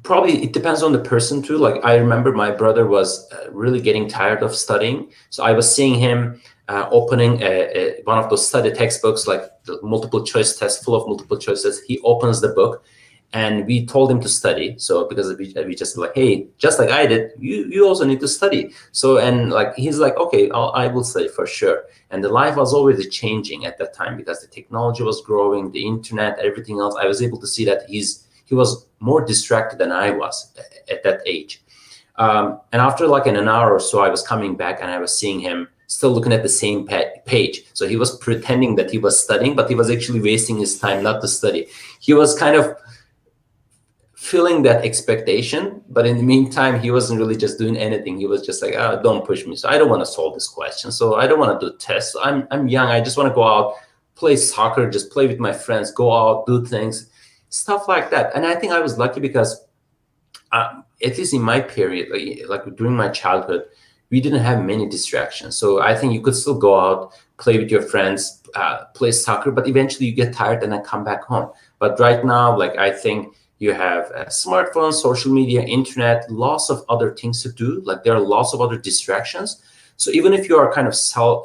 probably it depends on the person too. Like I remember my brother was really getting tired of studying. So I was seeing him opening one of those study textbooks, like the multiple choice test, full of multiple choices. He opens the book, and we told him to study. So because we just like, hey, just like I did, you also need to study. So, and like he's like, okay, I will study for sure. And the life was already changing at that time because the technology was growing, the internet, everything else. I was able to see that he was more distracted than I was at that age. And after like an hour or so, I was coming back and I was seeing him still looking at the same page. So he was pretending that he was studying, but he was actually wasting his time not to study. He was kind of feeling that expectation, but in the meantime, he wasn't really just doing anything. He was just like, oh, don't push me. So I don't want to solve this question. So I don't want to do tests. I'm young. I just want to go out, play soccer, just play with my friends, go out, do things, stuff like that. And I think I was lucky because at least in my period, like during my childhood, we didn't have many distractions. So I think you could still go out, play with your friends, play soccer, but eventually you get tired and then come back home. But right now, like I think you have smartphones, social media, internet, lots of other things to do. Like there are lots of other distractions. So even if you are kind of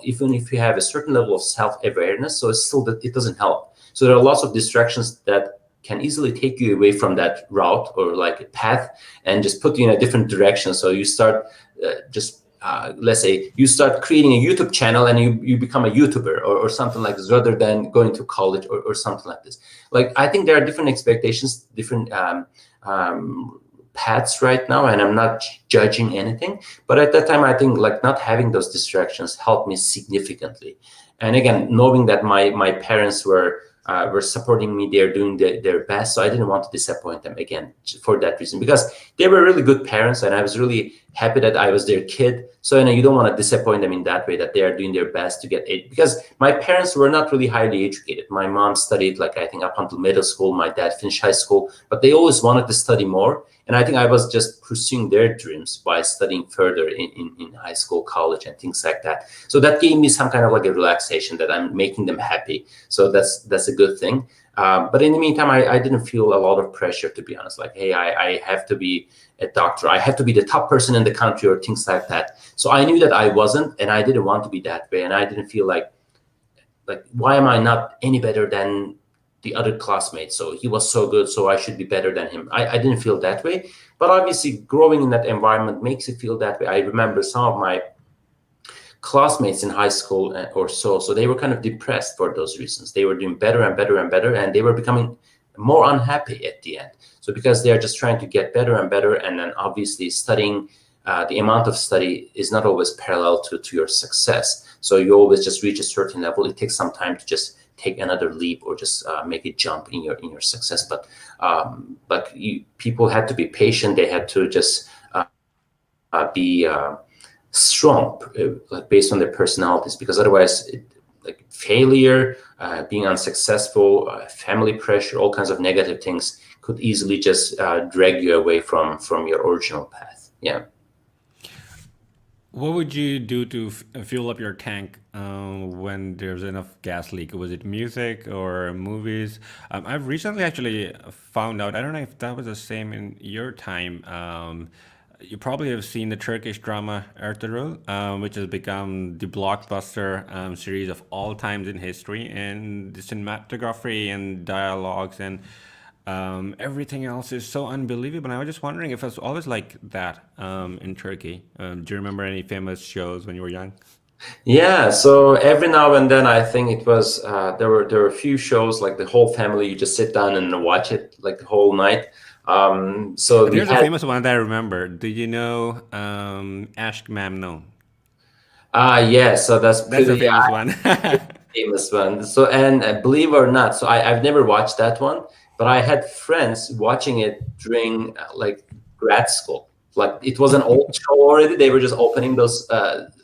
even if you have a certain level of self-awareness, so it's still that it doesn't help. So there are lots of distractions that can easily take you away from that route or like a path and just put you in a different direction. So you start let's say you start creating a YouTube channel and you become a YouTuber or something like this, rather than going to college or something like this. Like, I think there are different expectations, different paths right now, and I'm not judging anything. But at that time, I think like not having those distractions helped me significantly. And again, knowing that my parents were were supporting me. They're doing their best. So I didn't want to disappoint them again for that reason, because they were really good parents and I was really happy that I was their kid. So you don't want to disappoint them in that way, that they are doing their best to get it. Because my parents were not really highly educated. My mom studied, like, I think up until middle school. My dad finished high school, but they always wanted to study more. And I think I was just pursuing their dreams by studying further in high school, college, and things like that. So that gave me some kind of like a relaxation, that I'm making them happy. So that's a good thing. But in the meantime, I didn't feel a lot of pressure, to be honest. Like, hey, I have to be a doctor. I have to be the top person in the country, or things like that. So I knew that I wasn't, and I didn't want to be that way. And I didn't feel like why am I not any better than the other classmates? So he was so good, so I should be better than him. I didn't feel that way. But obviously, growing in that environment makes you feel that way. I remember some of my classmates in high school or so they were kind of depressed for those reasons. They were doing better and better and better, and they were becoming more unhappy at the end. So because they are just trying to get better and better, and then obviously studying, the amount of study is not always parallel to your success. So you always just reach a certain level. It takes some time to just take another leap, or just make a jump in your success. But people had to be patient. They had to just be strong, like based on their personalities, because otherwise, like failure, being unsuccessful, family pressure, all kinds of negative things could easily just drag you away from your original path. Yeah. What would you do to fuel up your tank when there's enough gas leak? Was it music or movies? I've recently actually found out, I don't know if that was the same in your time. You probably have seen the Turkish drama Ertugrul, which has become the blockbuster series of all times in history, and the cinematography and dialogues and everything else is so unbelievable. And I was just wondering if it's always like that in Turkey. Do you remember any famous shows when you were young? Yeah, so every now and then, I think it was there were a few shows, like the whole family, you just sit down and watch it like the whole night. So we There's a had famous one that I remember. Do you know Ishq Memnun? yeah, so that's That's a pretty famous one. famous one. So, and believe it or not, so I've never watched that one, but I had friends watching it during like grad school. Like, it was an old show already. They were just opening those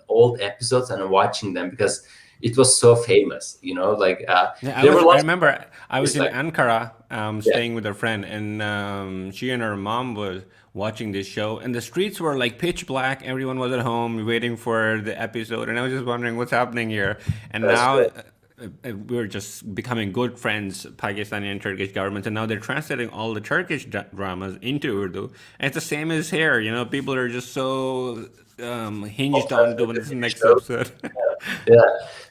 old episodes and watching them because it was so famous. Like Yeah, there were I lots of remember I was it's in like Ankara, yeah, staying with a friend, and she and her mom was watching this show, and the streets were like pitch black. Everyone was at home waiting for the episode, and I was just wondering what's happening here. And that's now right. we're just becoming good friends, Pakistani and Turkish governments, and now they're translating all the Turkish dramas into Urdu. And it's the same as here. People are just so hinged on Obsessed with doing the this TV next shows. episode. Yeah.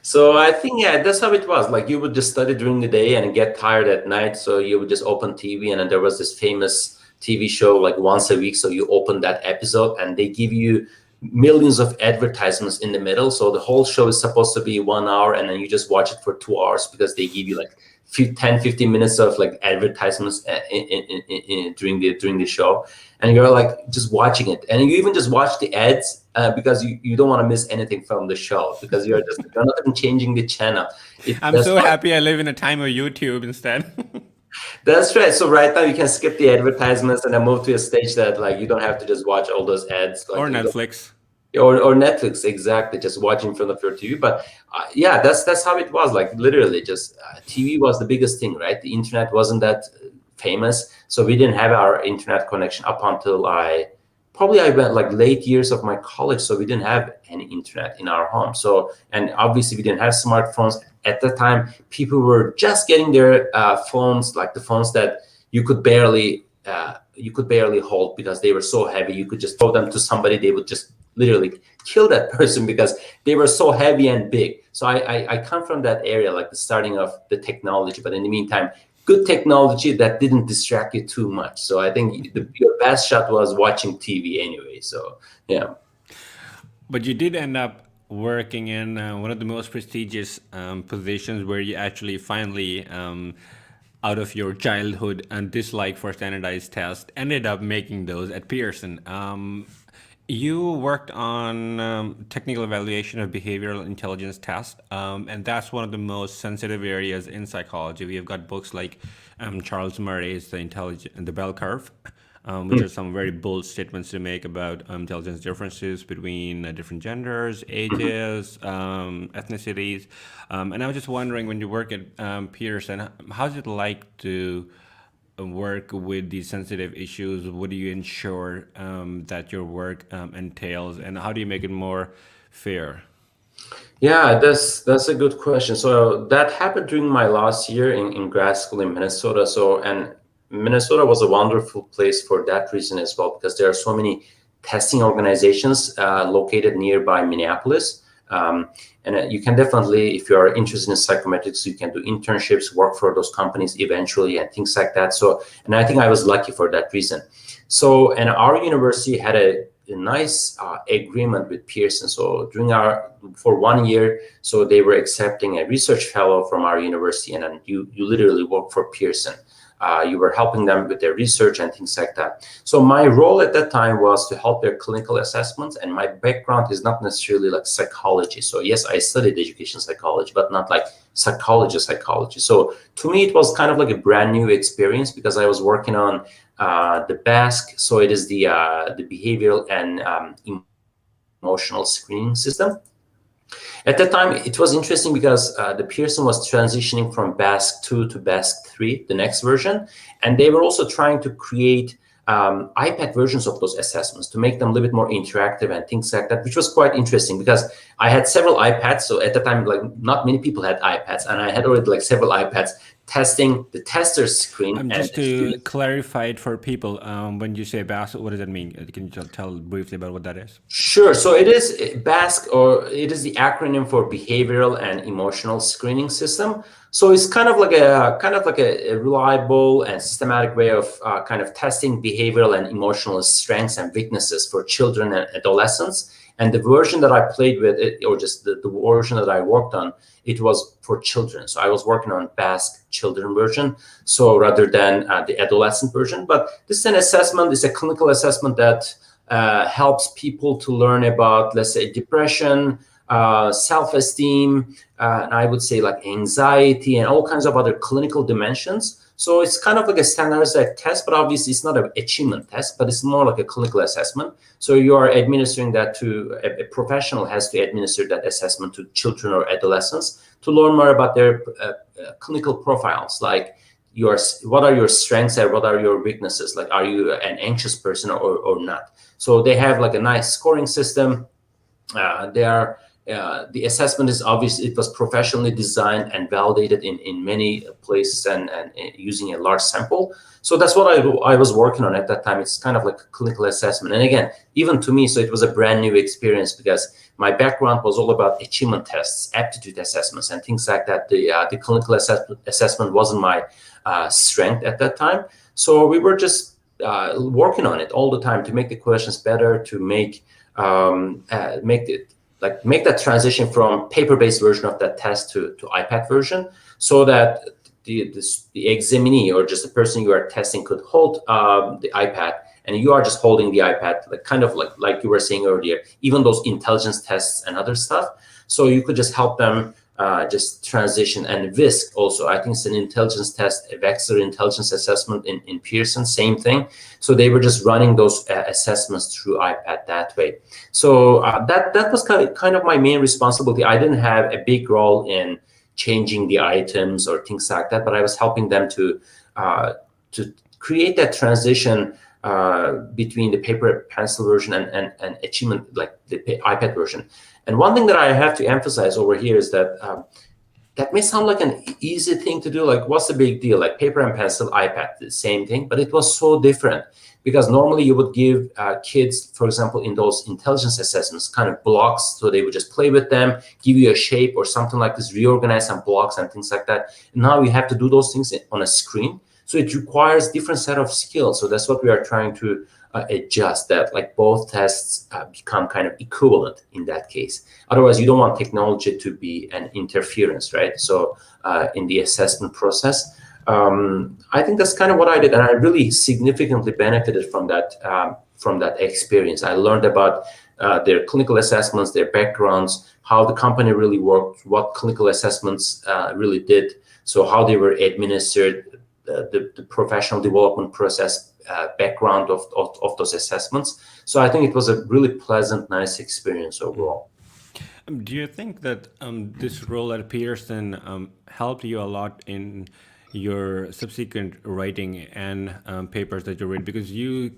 So I think, yeah, that's how it was. Like, you would just study during the day and get tired at night. So you would just open TV, and then there was this famous TV show like once a week. So you open that episode and they give you millions of advertisements in the middle. So the whole show is supposed to be 1 hour, and then you just watch it for 2 hours because they give you like 10, 15 minutes of like advertisements during the show. And you're like just watching it. And you even just watch the ads because you don't want to miss anything from the show, because you're not even changing the channel. I'm That's so why. happy I live in a time of YouTube instead. That's right. So right now you can skip the advertisements and then move to a stage that, like, you don't have to just watch all those ads, like Or you don't, Netflix. or Netflix, exactly, just watch in front of your TV. But yeah, that's how it was. Like, literally, just TV was the biggest thing, right? The internet wasn't that famous, so we didn't have our internet connection up until I went like late years of my college. So we didn't have any internet in our home. So, and obviously we didn't have smartphones at the time. People were just getting their phones, like the phones that you could barely hold because they were so heavy. You could just throw them to somebody, they would just literally kill that person because they were so heavy and big. So I come from that area, like the starting of the technology. But in the meantime, good technology that didn't distract you too much. So I think your best shot was watching TV anyway. So yeah. But you did end up working in one of the most prestigious positions where you actually finally, out of your childhood and dislike for standardized tests, ended up making those at Pearson. You worked on technical evaluation of behavioral intelligence tests, and that's one of the most sensitive areas in psychology. We have got books like Charles Murray's The Bell Curve, which are some very bold statements to make about intelligence differences between different genders, ages, ethnicities. And I was just wondering, when you work at Pearson, how's it like to work with these sensitive issues? What do you ensure that your work entails, and how do you make it more fair? Yeah, that's a good question. So that happened during my last year in grad school in Minnesota. And Minnesota was a wonderful place for that reason as well, because there are so many testing organizations located nearby Minneapolis. And you can definitely, if you are interested in psychometrics, you can do internships, work for those companies eventually, and things like that. So, and I think I was lucky for that reason. So, and our university had a nice agreement with Pearson. So for 1 year, so they were accepting a research fellow from our university, and then you literally work for Pearson. You were helping them with their research and things like that. So my role at that time was to help their clinical assessments, and my background is not necessarily like psychology. So yes, I studied education psychology, but not like psychology. So to me, it was kind of like a brand new experience, because I was working on the BASC. So it is the behavioral and emotional screening system. At that time, it was interesting because the Pearson was transitioning from BASC 2 to BASC 3, the next version, and they were also trying to create iPad versions of those assessments to make them a little bit more interactive and things like that, which was quite interesting, because I had several iPads. So at the time, like, not many people had iPads, and I had already like several iPads testing the tester's screen. And Just to clarify it for people, when you say BAS, what does that mean? Can you tell briefly about what that is? Sure. So it is BASC, or it is the acronym for Behavioral and Emotional Screening System. So it's kind of like a reliable and systematic way of kind of testing behavioral and emotional strengths and weaknesses for children and adolescents. And the version that I played with, or just the version that I worked on, it was for children. So I was working on BASC children version, so rather than the adolescent version. But this is an assessment, it's a clinical assessment that helps people to learn about, let's say, depression, self-esteem, and I would say like anxiety and all kinds of other clinical dimensions. So it's kind of like a standardized test, but obviously it's not an achievement test, but it's more like a clinical assessment. So you are administering that to a professional, has to administer that assessment to children or adolescents to learn more about their clinical profiles, like what are your strengths and what are your weaknesses? Like, are you an anxious person or not? So they have like a nice scoring system. The assessment is obviously, it was professionally designed and validated in many places and using a large sample. So that's what I was working on at that time. It's kind of like a clinical assessment. And again, even to me, so it was a brand new experience, because my background was all about achievement tests, aptitude assessments, and things like that. The clinical assessment wasn't my strength at that time. So we were just working on it all the time to make the questions better, to make that transition from paper-based version of that test to iPad version, so that the examinee, or just the person you are testing, could hold the iPad, and you are just holding the iPad, like kind of like you were saying earlier, even those intelligence tests and other stuff. So you could just help them just transition. And VISC also, I think it's an intelligence test, a Wechsler intelligence assessment in Pearson, same thing. So they were just running those assessments through iPad that way. So that was kind of my main responsibility. I didn't have a big role in changing the items or things like that, but I was helping them to create that transition between the paper pencil version and achievement, like the iPad version. And one thing that I have to emphasize over here is that that may sound like an easy thing to do. Like, what's the big deal? Like paper and pencil, iPad, the same thing. But it was so different, because normally you would give kids, for example, in those intelligence assessments, kind of blocks. So they would just play with them, give you a shape or something like this, reorganize some blocks and things like that. And now you have to do those things on a screen. So it requires different set of skills. So that's what we are trying to adjust, that like both tests become kind of equivalent in that case. Otherwise, you don't want technology to be an interference, right? So in the assessment process. I think that's kind of what I did, and I really significantly benefited from that experience. I learned about their clinical assessments, their backgrounds, how the company really worked, what clinical assessments really did, so how they were administered, the professional development process, background of those assessments. So I think it was a really pleasant, nice experience overall. Do you think that this role at Pearson helped you a lot in your subsequent writing and papers that you read? Because you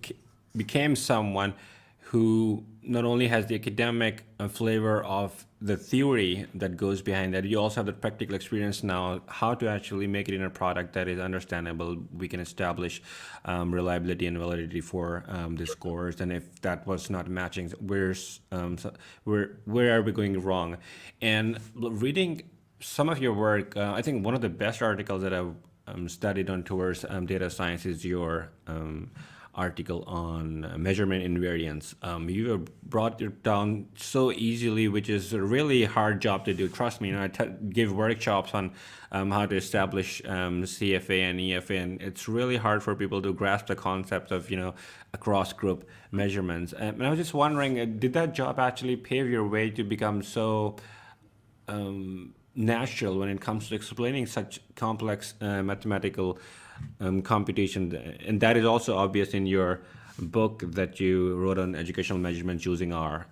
became someone who not only has the academic flavor of the theory that goes behind that, you also have the practical experience now, how to actually make it in a product that is understandable. We can establish reliability and validity for the scores. And if that was not matching, where are we going wrong? And reading some of your work, I think one of the best articles that I've studied on towards data science is your article on measurement invariance. You have brought it down so easily, which is a really hard job to do. Trust me, I give workshops on how to establish CFA and EFA, and it's really hard for people to grasp the concept of across group measurements. And I was just wondering, did that job actually pave your way to become so natural when it comes to explaining such complex mathematical computation? And that is also obvious in your book that you wrote on educational measurements using R.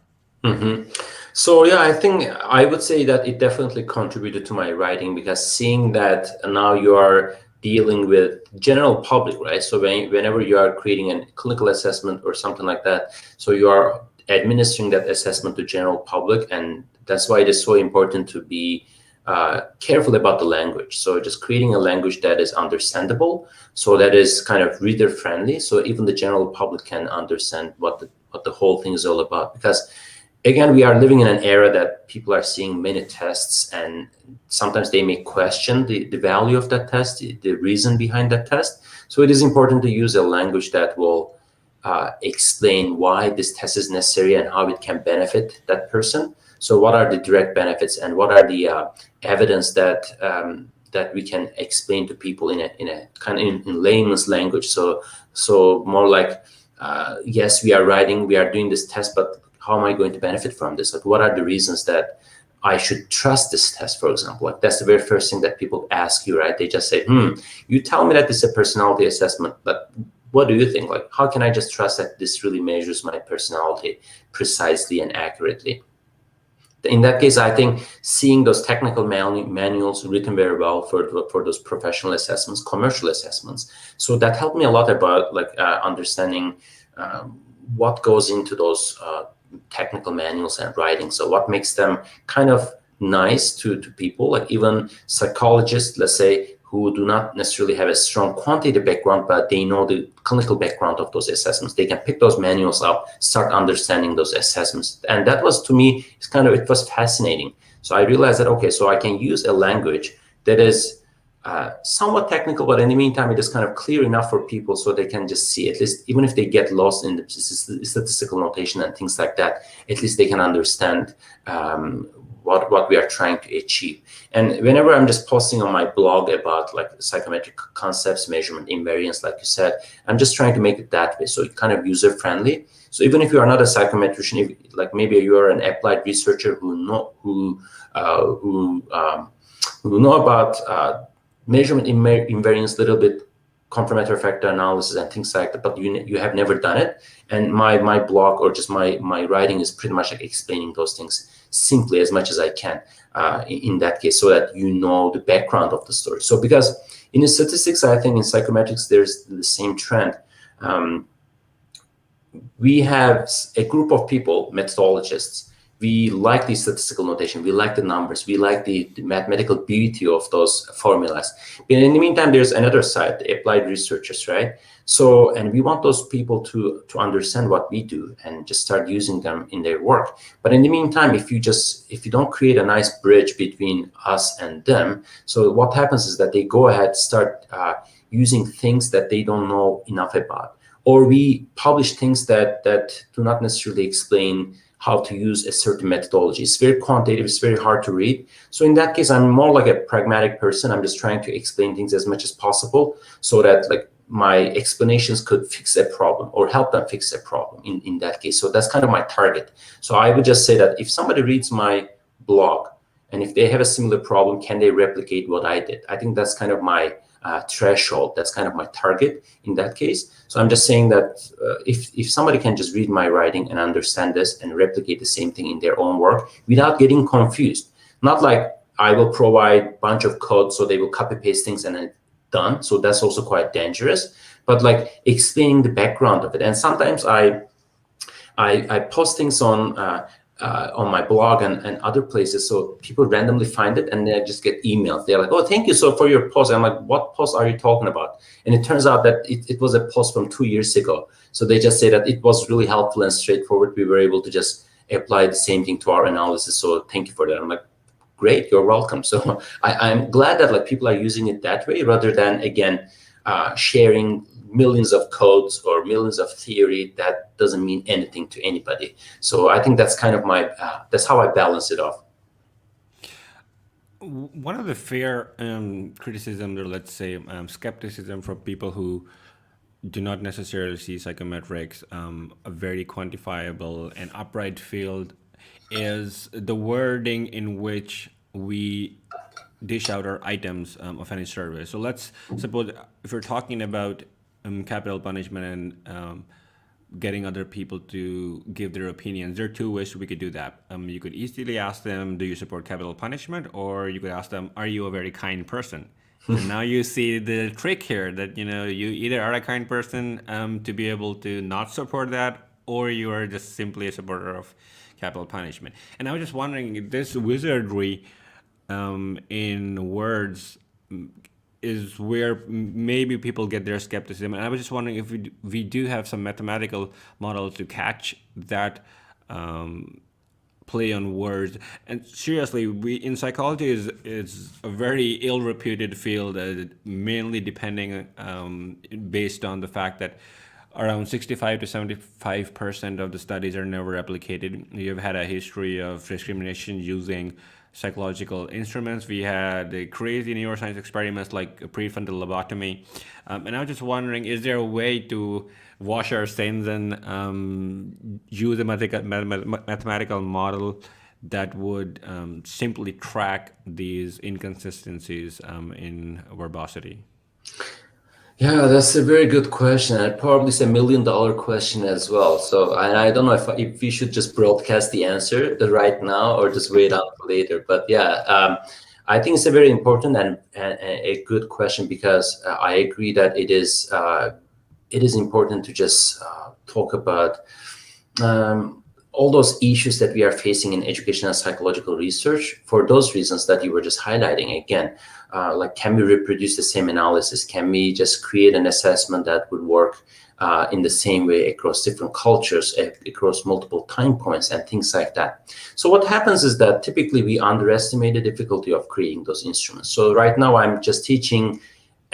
So yeah, I think I would say that it definitely contributed to my writing, because seeing that now you are dealing with general public, right? So whenever you are creating a clinical assessment or something like that, so you are administering that assessment to general public, and that's why it is so important to be careful about the language. So just creating a language that is understandable, so that is kind of reader friendly, so even the general public can understand what the whole thing is all about. Because again, we are living in an era that people are seeing many tests, and sometimes they may question the value of that test, the reason behind that test. So it is important to use a language that will explain why this test is necessary and how it can benefit that person. So what are the direct benefits, and what are the evidence that we can explain to people in a kind of in layman's language? So more like, yes, we are doing this test, but how am I going to benefit from this? Like, what are the reasons that I should trust this test, for example? Like, that's the very first thing that people ask you, right? They just say, you tell me that this is a personality assessment, but what do you think? Like, how can I just trust that this really measures my personality precisely and accurately? In that case, I think seeing those technical manuals written very well for those professional assessments, commercial assessments, so that helped me a lot about understanding what goes into those technical manuals and writing. So what makes them kind of nice to people, like even psychologists, let's say, who do not necessarily have a strong quantitative background, but they know the clinical background of those assessments. They can pick those manuals up, start understanding those assessments. And that was, to me, it was fascinating. So I realized that, okay, so I can use a language that is somewhat technical, but in the meantime, it is kind of clear enough for people so they can just see, at least, even if they get lost in the statistical notation and things like that, at least they can understand what we are trying to achieve. And whenever I'm just posting on my blog about like psychometric concepts, measurement invariance, like you said, I'm just trying to make it that way, so it's kind of user friendly. So even if you are not a psychometrician, like maybe you are an applied researcher who know about measurement invariance, little bit confirmatory factor analysis and things like that, but you have never done it. And my blog or just my writing is pretty much like explaining those things simply as much as I can in that case, so that you know the background of the story. So because in the statistics, I think in psychometrics, there's the same trend. We have a group of people, methodologists. We like the statistical notation, we like the numbers, we like the mathematical beauty of those formulas. But in the meantime, there's another side, the applied researchers, right? So, and we want those people to understand what we do and just start using them in their work. But in the meantime, if you don't create a nice bridge between us and them, so what happens is that they go ahead, start using things that they don't know enough about, or we publish things that do not necessarily explain how to use a certain methodology. It's very quantitative, it's very hard to read. So in that case, I'm more like a pragmatic person. I'm just trying to explain things as much as possible so that like my explanations could fix a problem or help them fix a problem in that case. So that's kind of my target. So I would just say that if somebody reads my blog and if they have a similar problem, can they replicate what I did? I think that's kind of my threshold. That's kind of my target in that case. So I'm just saying that if somebody can just read my writing and understand this and replicate the same thing in their own work without getting confused, not like I will provide a bunch of code so they will copy paste things and then done. So that's also quite dangerous, but like explaining the background of it. And sometimes I post things on my blog and other places, so people randomly find it and they just get emails. They're like, "Oh, thank you so for your post." I'm like, "What post are you talking about?" And it turns out that it was a post from 2 years ago. So they just say that it was really helpful and straightforward. We were able to just apply the same thing to our analysis. So thank you for that. I'm like, great, you're welcome. So I'm glad that like people are using it that way rather than, again, sharing millions of codes or millions of theory that doesn't mean anything to anybody. So I think that's kind of my, that's how I balance it off. One of the fair criticism, or let's say skepticism from people who do not necessarily see psychometrics a very quantifiable and upright field is the wording in which we dish out our items of any survey. So let's suppose if we're talking about capital punishment and getting other people to give their opinions, there are two ways we could do that. You could easily ask them, do you support capital punishment? Or you could ask them, are you a very kind person? And now you see the trick here that, you either are a kind person to be able to not support that, or you are just simply a supporter of capital punishment. And I was just wondering, this wizardry in words is where maybe people get their skepticism. And I was just wondering if we do have some mathematical models to catch that play on words. And seriously, in psychology is a very ill-reputed field, mainly depending based on the fact that around 65 to 75% of the studies are never replicated. You've had a history of discrimination using psychological instruments. We had the crazy neuroscience experiments like prefrontal lobotomy. And I was just wondering, is there a way to wash our sins and use a mathematical model that would simply track these inconsistencies in verbosity? Yeah, that's a very good question, and probably it's $1 million question as well. So I don't know if we should just broadcast the answer right now or just wait out for later. But yeah, I think it's a very important and a good question because I agree that it is important to just talk about all those issues that we are facing in educational psychological research for those reasons that you were just highlighting. Again, like, can we reproduce the same analysis? Can we just create an assessment that would work in the same way across different cultures, across multiple time points and things like that? So what happens is that typically we underestimate the difficulty of creating those instruments. So right now I'm just teaching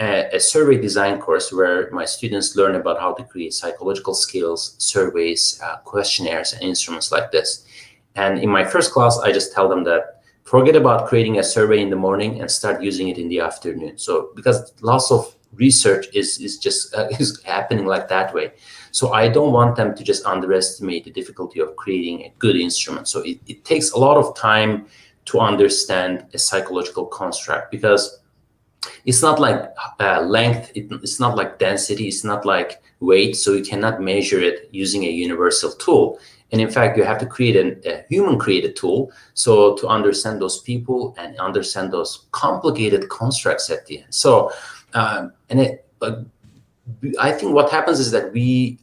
a survey design course where my students learn about how to create psychological skills, surveys, questionnaires, and instruments like this. And in my first class, I just tell them that forget about creating a survey in the morning and start using it in the afternoon. So because lots of research is just is happening like that way. So I don't want them to just underestimate the difficulty of creating a good instrument. So it takes a lot of time to understand a psychological construct because it's not like length, it's not like density, it's not like weight, so you cannot measure it using a universal tool. And in fact, you have to create a human-created tool so to understand those people and understand those complicated constructs at the end. So, I think what happens is that we,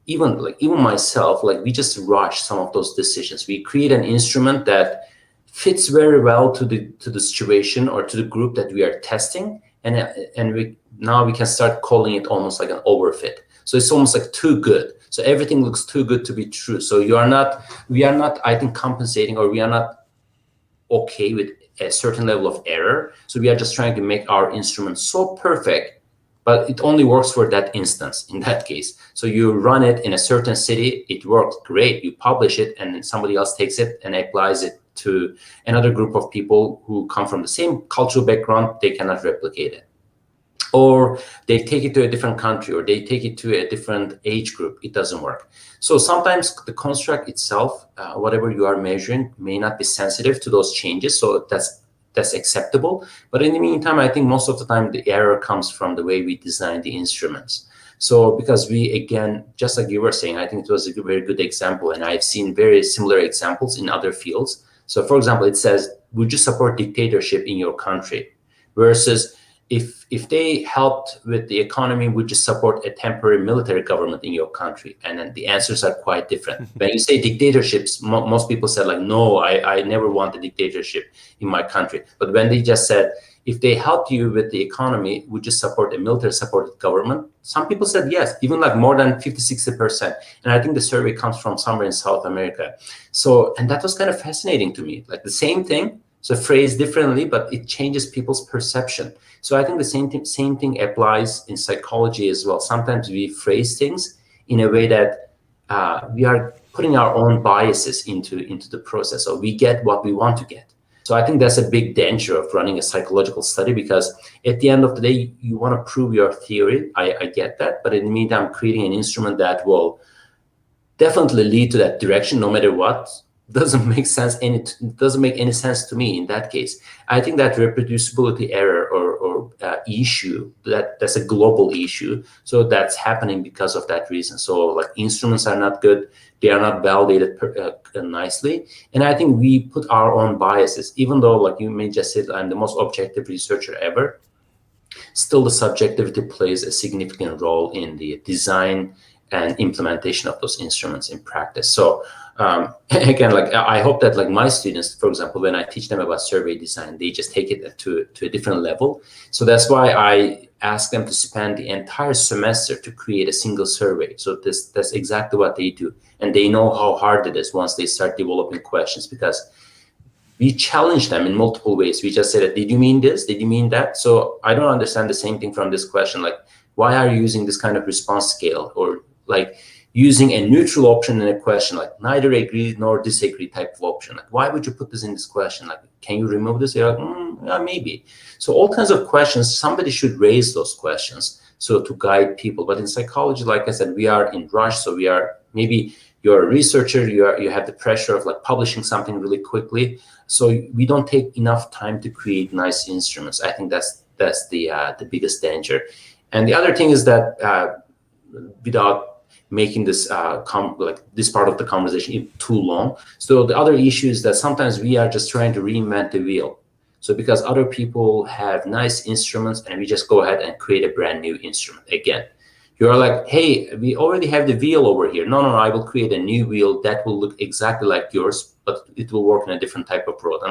even myself, like we just rush some of those decisions. We create an instrument that fits very well to the situation or to the group that we are testing, and we can start calling it almost like an overfit. So it's almost like too good. So everything looks too good to be true. So we are not, I think, compensating, or we are not okay with a certain level of error. So we are just trying to make our instrument so perfect but it only works for that instance in that case. So you run it in a certain city, it works great. You publish it, and then somebody else takes it and applies it to another group of people who come from the same cultural background. They cannot replicate it. Or they take it to a different country, or they take it to a different age group. It doesn't work. So sometimes the construct itself, whatever you are measuring, may not be sensitive to those changes. So that's acceptable. But in the meantime, I think most of the time the error comes from the way we design the instruments. So because we, again, just like you were saying, I think it was a very good example, and I've seen very similar examples in other fields. So for example, it says, would you support dictatorship in your country? Versus if they helped with the economy, would you support a temporary military government in your country? And then the answers are quite different. When you say dictatorships, most people said like, no, I never want a dictatorship in my country. But when they just said, if they helped you with the economy, would you support a military supported government? Some people said yes, even like more than 50, 60%. And I think the survey comes from somewhere in South America. So, and that was kind of fascinating to me, like the same thing, so phrased differently, but it changes people's perception. So I think the same thing applies in psychology as well. Sometimes we phrase things in a way that we are putting our own biases into the process, or we get what we want to get. So I think that's a big danger of running a psychological study, because at the end of the day, you want to prove your theory. I get that. But in the meantime, creating an instrument that will definitely lead to that direction no matter what doesn't make sense. And it doesn't make any sense to me in that case. I think that reproducibility error or issue, that's a global issue. So that's happening because of that reason. So like instruments are not good. They are not validated nicely. And I think we put our own biases, even though like you may just say, I'm the most objective researcher ever, still the subjectivity plays a significant role in the design and implementation of those instruments in practice. So again, like I hope that like my students, for example, when I teach them about survey design, they just take it to a different level. So that's why I ask them to spend the entire semester to create a single survey. So that's exactly what they do. And they know how hard it is once they start developing questions, because we challenge them in multiple ways. We just say that, did you mean this? Did you mean that? So I don't understand the same thing from this question. Like, why are you using this kind of response scale? Or like using a neutral option in a question, like neither agree nor disagree type of option. Like, why would you put this in this question? Like, can you remove this? You're like, yeah, maybe. So all kinds of questions, somebody should raise those questions so to guide people. But in psychology, like I said, we are in rush. So we are, maybe you're a researcher, you have the pressure of like publishing something really quickly. So we don't take enough time to create nice instruments. I think that's the biggest danger. And the other thing is that without making this this part of the conversation too long. So the other issue is that sometimes we are just trying to reinvent the wheel. So because other people have nice instruments and we just go ahead and create a brand new instrument again. You're like, hey, we already have the wheel over here. No, I will create a new wheel that will look exactly like yours, but it will work in a different type of road.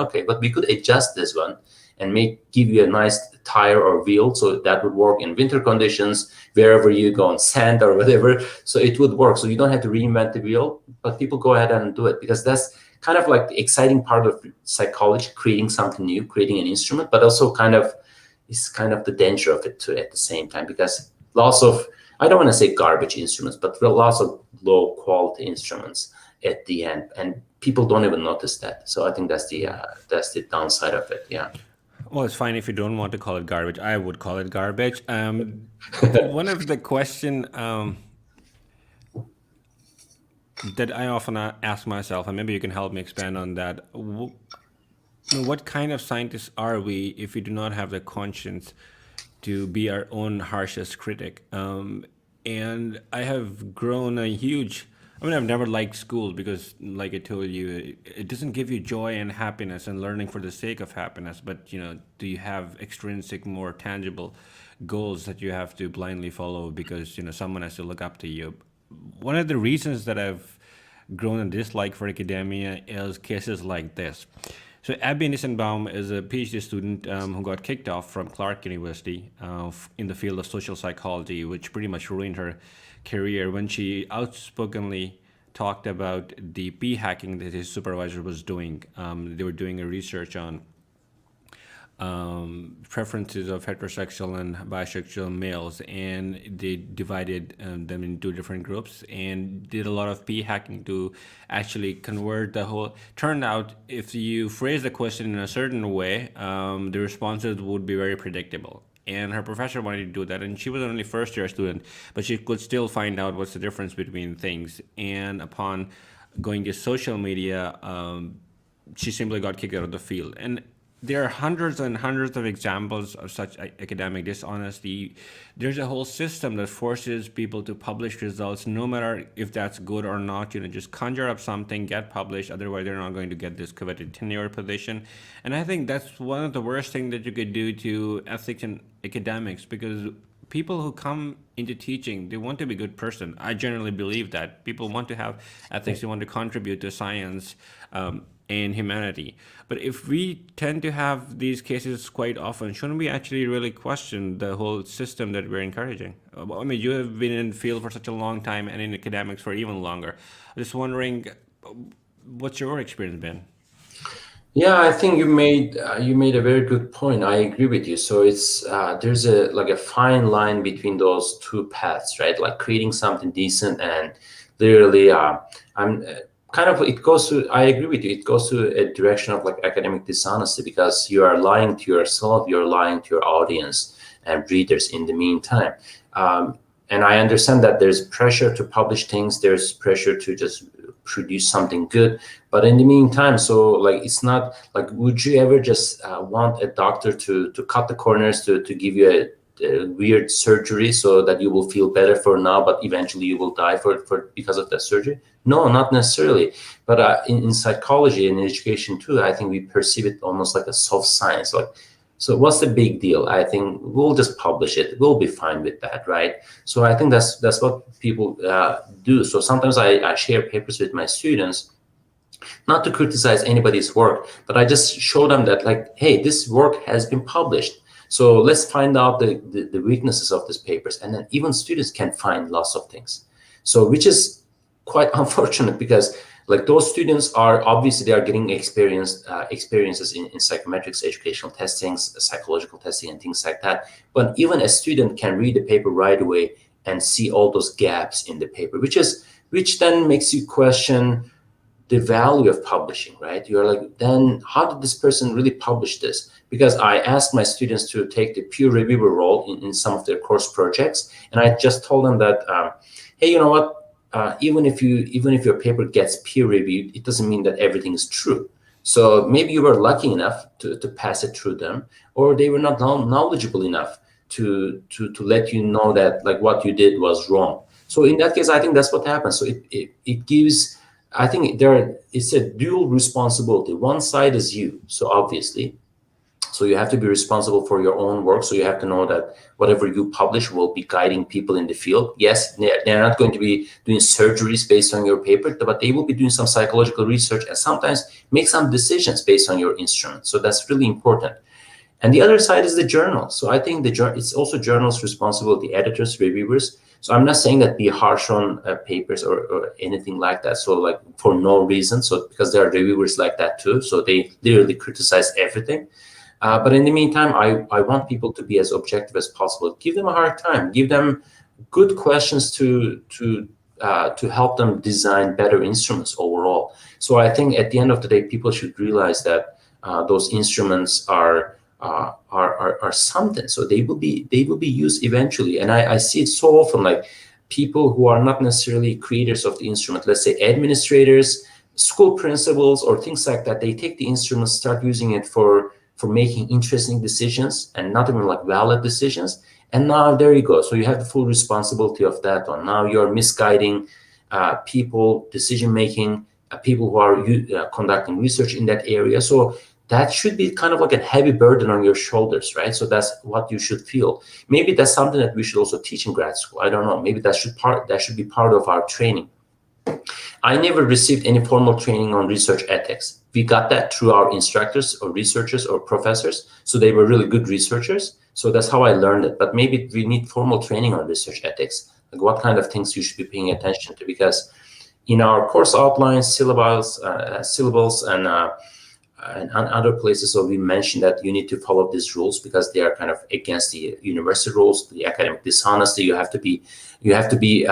Okay, but we could adjust this one and give you a nice tire or wheel, so that would work in winter conditions, wherever you go, on sand or whatever. So it would work. So you don't have to reinvent the wheel, but people go ahead and do it, because that's kind of like the exciting part of psychology, creating something new, creating an instrument, but also is kind of the danger of it too at the same time, because lots of, I don't want to say garbage instruments, but lots of low quality instruments at the end, and people don't even notice that. So I think that's the downside of it. Yeah. Well, it's fine if you don't want to call it garbage. I would call it garbage. One of the question that I often ask myself, and maybe you can help me expand on that. What kind of scientists are we if we do not have the conscience to be our own harshest critic? And I have grown I've never liked school because, like I told you, it doesn't give you joy and happiness and learning for the sake of happiness. But, do you have extrinsic, more tangible goals that you have to blindly follow because, someone has to look up to you? One of the reasons that I've grown a dislike for academia is cases like this. So Abby Nissenbaum is a PhD student who got kicked off from Clark University in the field of social psychology, which pretty much ruined her career when she outspokenly talked about the p-hacking that his supervisor was doing. They were doing a research on preferences of heterosexual and bisexual males, and they divided them into different groups and did a lot of p-hacking to actually convert the whole. Turned out if you phrase the question in a certain way, the responses would be very predictable. And her professor wanted to do that, and she was an only first year student, but she could still find out what's the difference between things. And upon going to social media, she simply got kicked out of the field. And there are hundreds and hundreds of examples of such academic dishonesty. There's a whole system that forces people to publish results, no matter if that's good or not. Just conjure up something, get published. Otherwise, they're not going to get this coveted tenure position. And I think that's one of the worst things that you could do to ethics and academics, because people who come into teaching, they want to be a good person. I generally believe that people want to have ethics, they want to contribute to science and humanity. But if we tend to have these cases quite often, shouldn't we actually really question the whole system that we're encouraging? I mean, you have been in the field for such a long time and in academics for even longer. Just wondering, what's your experience been? Yeah, I think you made a very good point. I agree with you. So it's there's a fine line between those two paths, right? Like creating something decent and literally, I'm kind of it goes to. I agree with you. It goes to a direction of like academic dishonesty, because you are lying to yourself, you're lying to your audience and readers in the meantime. And I understand that there's pressure to publish things. There's pressure to just produce something good, but in the meantime, so like it's not like, would you ever just want a doctor to cut the corners to give you a weird surgery so that you will feel better for now, but eventually you will die for because of that surgery? No, not necessarily. But in psychology and in education too, I think we perceive it almost like a soft science. Like, so what's the big deal? I think we'll just publish it. We'll be fine with that, right? So I think that's what people do. So sometimes I share papers with my students, not to criticize anybody's work, but I just show them that, like, hey, this work has been published. So let's find out the weaknesses of these papers. And then even students can find lots of things. So which is quite unfortunate, because like those students are obviously, they are getting experiences in psychometrics, educational testings, psychological testing, and things like that. But even a student can read the paper right away and see all those gaps in the paper, which then makes you question the value of publishing, right? You're like, then how did this person really publish this? Because I asked my students to take the peer reviewer role in some of their course projects, and I just told them that, hey, you know what? Even if your paper gets peer reviewed, it doesn't mean that everything is true. So maybe you were lucky enough to pass it through them, or they were not knowledgeable enough to let you know that like what you did was wrong. So in that case, I think that's what happens. So it gives, I think it's a dual responsibility. One side is you, so obviously. So you have to be responsible for your own work. So you have to know that whatever you publish will be guiding people in the field. Yes, they're not going to be doing surgeries based on your paper, but they will be doing some psychological research and sometimes make some decisions based on your instrument. So that's really important. And the other side is the journal. So I think it's also journals' responsibility, editors, reviewers. So I'm not saying that be harsh on papers or anything like that. So like for no reason. So because there are reviewers like that too. So they literally criticize everything. But in the meantime, I want people to be as objective as possible. Give them a hard time. Give them good questions to help them design better instruments overall. So I think at the end of the day, people should realize that those instruments are something. So they will be used eventually. And I see it so often, like people who are not necessarily creators of the instrument, let's say administrators, school principals, or things like that. They take the instrument, start using it for making interesting decisions, and not even like valid decisions. And now there you go. So you have the full responsibility of that one. Now you're misguiding people, decision-making, people who are conducting research in that area. So that should be kind of like a heavy burden on your shoulders, right? So that's what you should feel. Maybe that's something that we should also teach in grad school. I don't know. Maybe that should be part of our training. I never received any formal training on research ethics. We got that through our instructors or researchers or professors. So they were really good researchers. So that's how I learned it. But maybe we need formal training on research ethics, like what kind of things you should be paying attention to. Because in our course outlines, syllables, and and other places. So we mentioned that you need to follow these rules because they are kind of against the university rules, the academic dishonesty. You have to be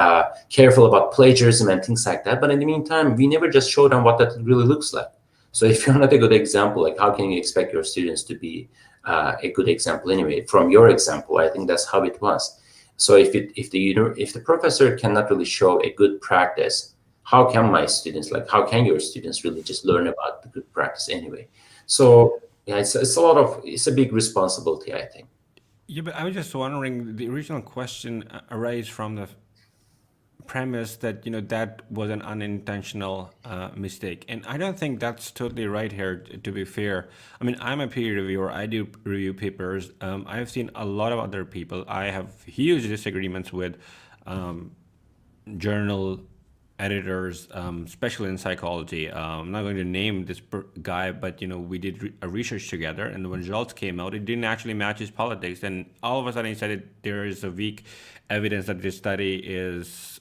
careful about plagiarism and things like that. But in the meantime, we never just show them what that really looks like. So if you're not a good example, like how can you expect your students to be a good example anyway? From your example, I think that's how it was. So if the professor cannot really show a good practice, how can your students really just learn about the good practice anyway? So yeah, it's a big responsibility, I think. Yeah, but I was just wondering, the original question arose from the premise that that was an unintentional mistake, and I don't think that's totally right here. To be fair, I mean, I'm a peer reviewer. I do review papers. I've seen a lot of other people. I have huge disagreements with journal editors, especially in psychology. I'm not going to name this guy, but we did a research together, and when results came out, it didn't actually match his politics. And all of a sudden, he said there is a weak evidence that this study is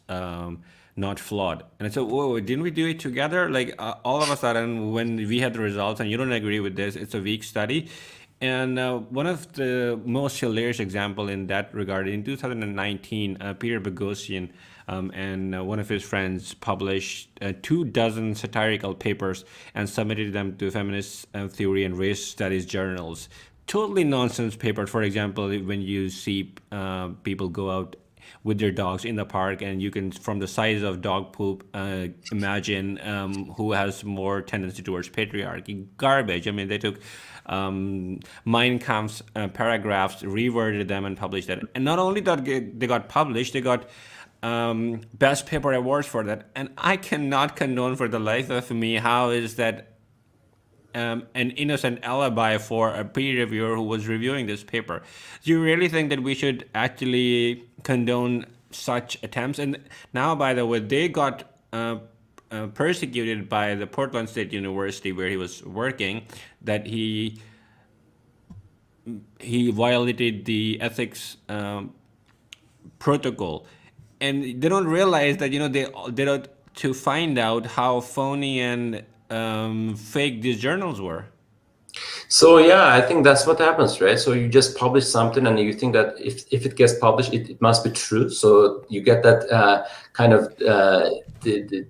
not flawed. And I said, "Whoa, didn't we do it together?" Like all of a sudden, when we had the results, and you don't agree with this, it's a weak study. And one of the most hilarious example in that regard, in 2019, Peter Boghossian and one of his friends published 24 satirical papers and submitted them to feminist theory and race studies journals. Totally nonsense papers. For example, when you see people go out with their dogs in the park, and you can, from the size of dog poop, imagine who has more tendency towards patriarchy. Garbage. I mean, they took Mein Kampf's paragraphs, reworded them, and published that. And not only that they got published, they got best paper awards for that. And I cannot condone for the life of me how is that an innocent alibi for a peer reviewer who was reviewing this paper. Do you really think that we should actually condone such attempts? And now, by the way, they got persecuted by the Portland State University where he was working, that he violated the ethics protocol. And they don't realize that they don't, to find out how phony and fake these journals were. So yeah, I think that's what happens, right? So you just publish something and you think that if it gets published, it must be true. So you get that kind of the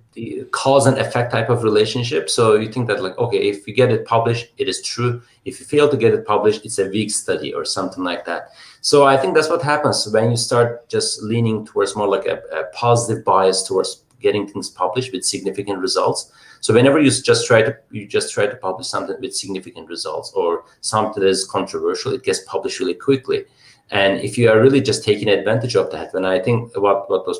cause and effect type of relationship. So you think that, like, okay, if you get it published, it is true. If you fail to get it published, it's a weak study or something like that. So I think that's what happens when you start just leaning towards more like a positive bias towards getting things published with significant results. So whenever you just try to publish something with significant results or something that is controversial, it gets published really quickly. And if you are really just taking advantage of that, then I think what those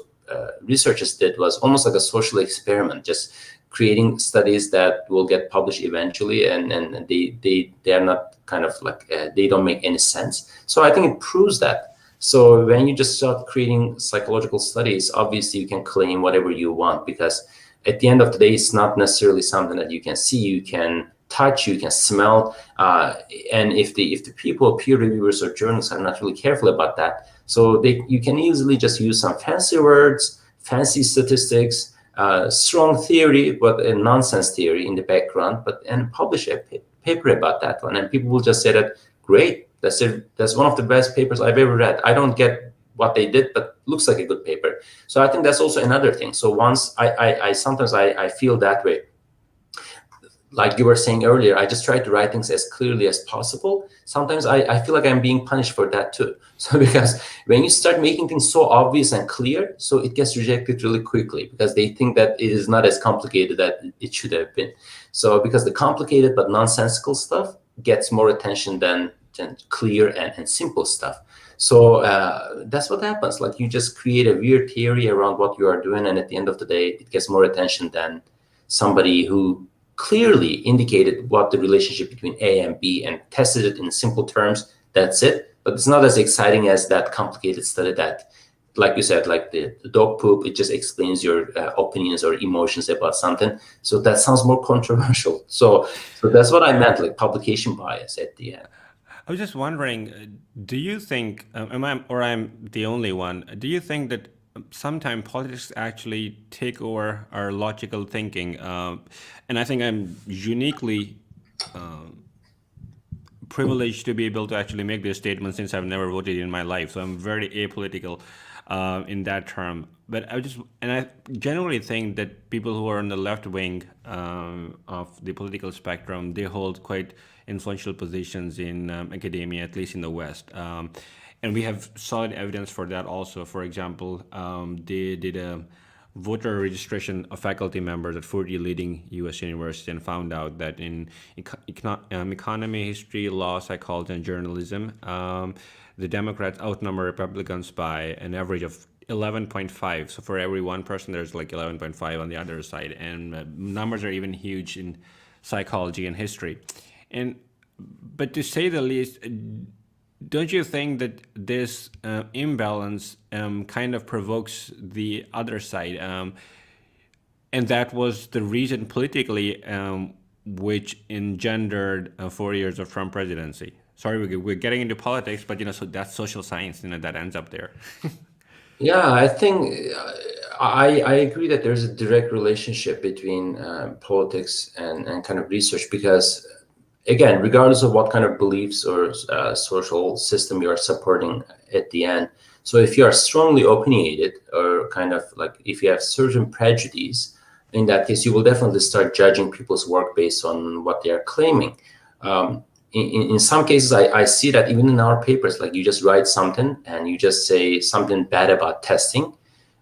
researchers did was almost like a social experiment, just creating studies that will get published eventually, and they are not kind of like they don't make any sense. So I think it proves that. So when you just start creating psychological studies, obviously you can claim whatever you want, because at the end of the day, it's not necessarily something that you can see, you can touch, you can smell. And if the people, peer reviewers or journalists, are not really careful about that, so you can easily just use some fancy words, fancy statistics, strong theory, but a nonsense theory in the background, and publish a paper about that one. And people will just say that, great, that's one of the best papers I've ever read. I don't get what they did, but looks like a good paper. So I think that's also another thing. So once I sometimes feel that way. Like you were saying earlier, I just try to write things as clearly as possible. Sometimes I feel like I'm being punished for that too. So because when you start making things so obvious and clear, so it gets rejected really quickly because they think that it is not as complicated that it should have been. So because the complicated but nonsensical stuff gets more attention than clear and simple stuff. So that's what happens. Like you just create a weird theory around what you are doing, and at the end of the day, it gets more attention than somebody who clearly indicated what the relationship between A and B and tested it in simple terms. That's it. But it's not as exciting as that complicated study that, like you said, like the dog poop, it just explains your opinions or emotions about something. So that sounds more controversial. So that's what I meant, like publication bias at the end. I was just wondering, do you think, I'm the only one, do you think that sometimes politics actually take over our logical thinking? And I think I'm uniquely privileged to be able to actually make this statement since I've never voted in my life. So I'm very apolitical in that term. But I generally think that people who are on the left wing of the political spectrum, they hold quite influential positions in academia, at least in the West. And we have solid evidence for that also. For example, they did a voter registration of faculty members at 40 leading U.S. universities and found out that in economy, history, law, psychology, and journalism, the Democrats outnumber Republicans by an average of 11.5. So for every one person, there's like 11.5 on the other side. And numbers are even huge in psychology and history. But to say the least, don't you think that this imbalance kind of provokes the other side? And that was the reason politically which engendered 4 years of Trump presidency. Sorry, we're getting into politics, but so that's social science, that ends up there. Yeah, I think I agree that there's a direct relationship between politics and kind of research, because again, regardless of what kind of beliefs or social system you are supporting at the end, so if you are strongly opinionated or kind of like if you have certain prejudice, in that case, you will definitely start judging people's work based on what they are claiming. In some cases, I see that even in our papers, like you just write something and you just say something bad about testing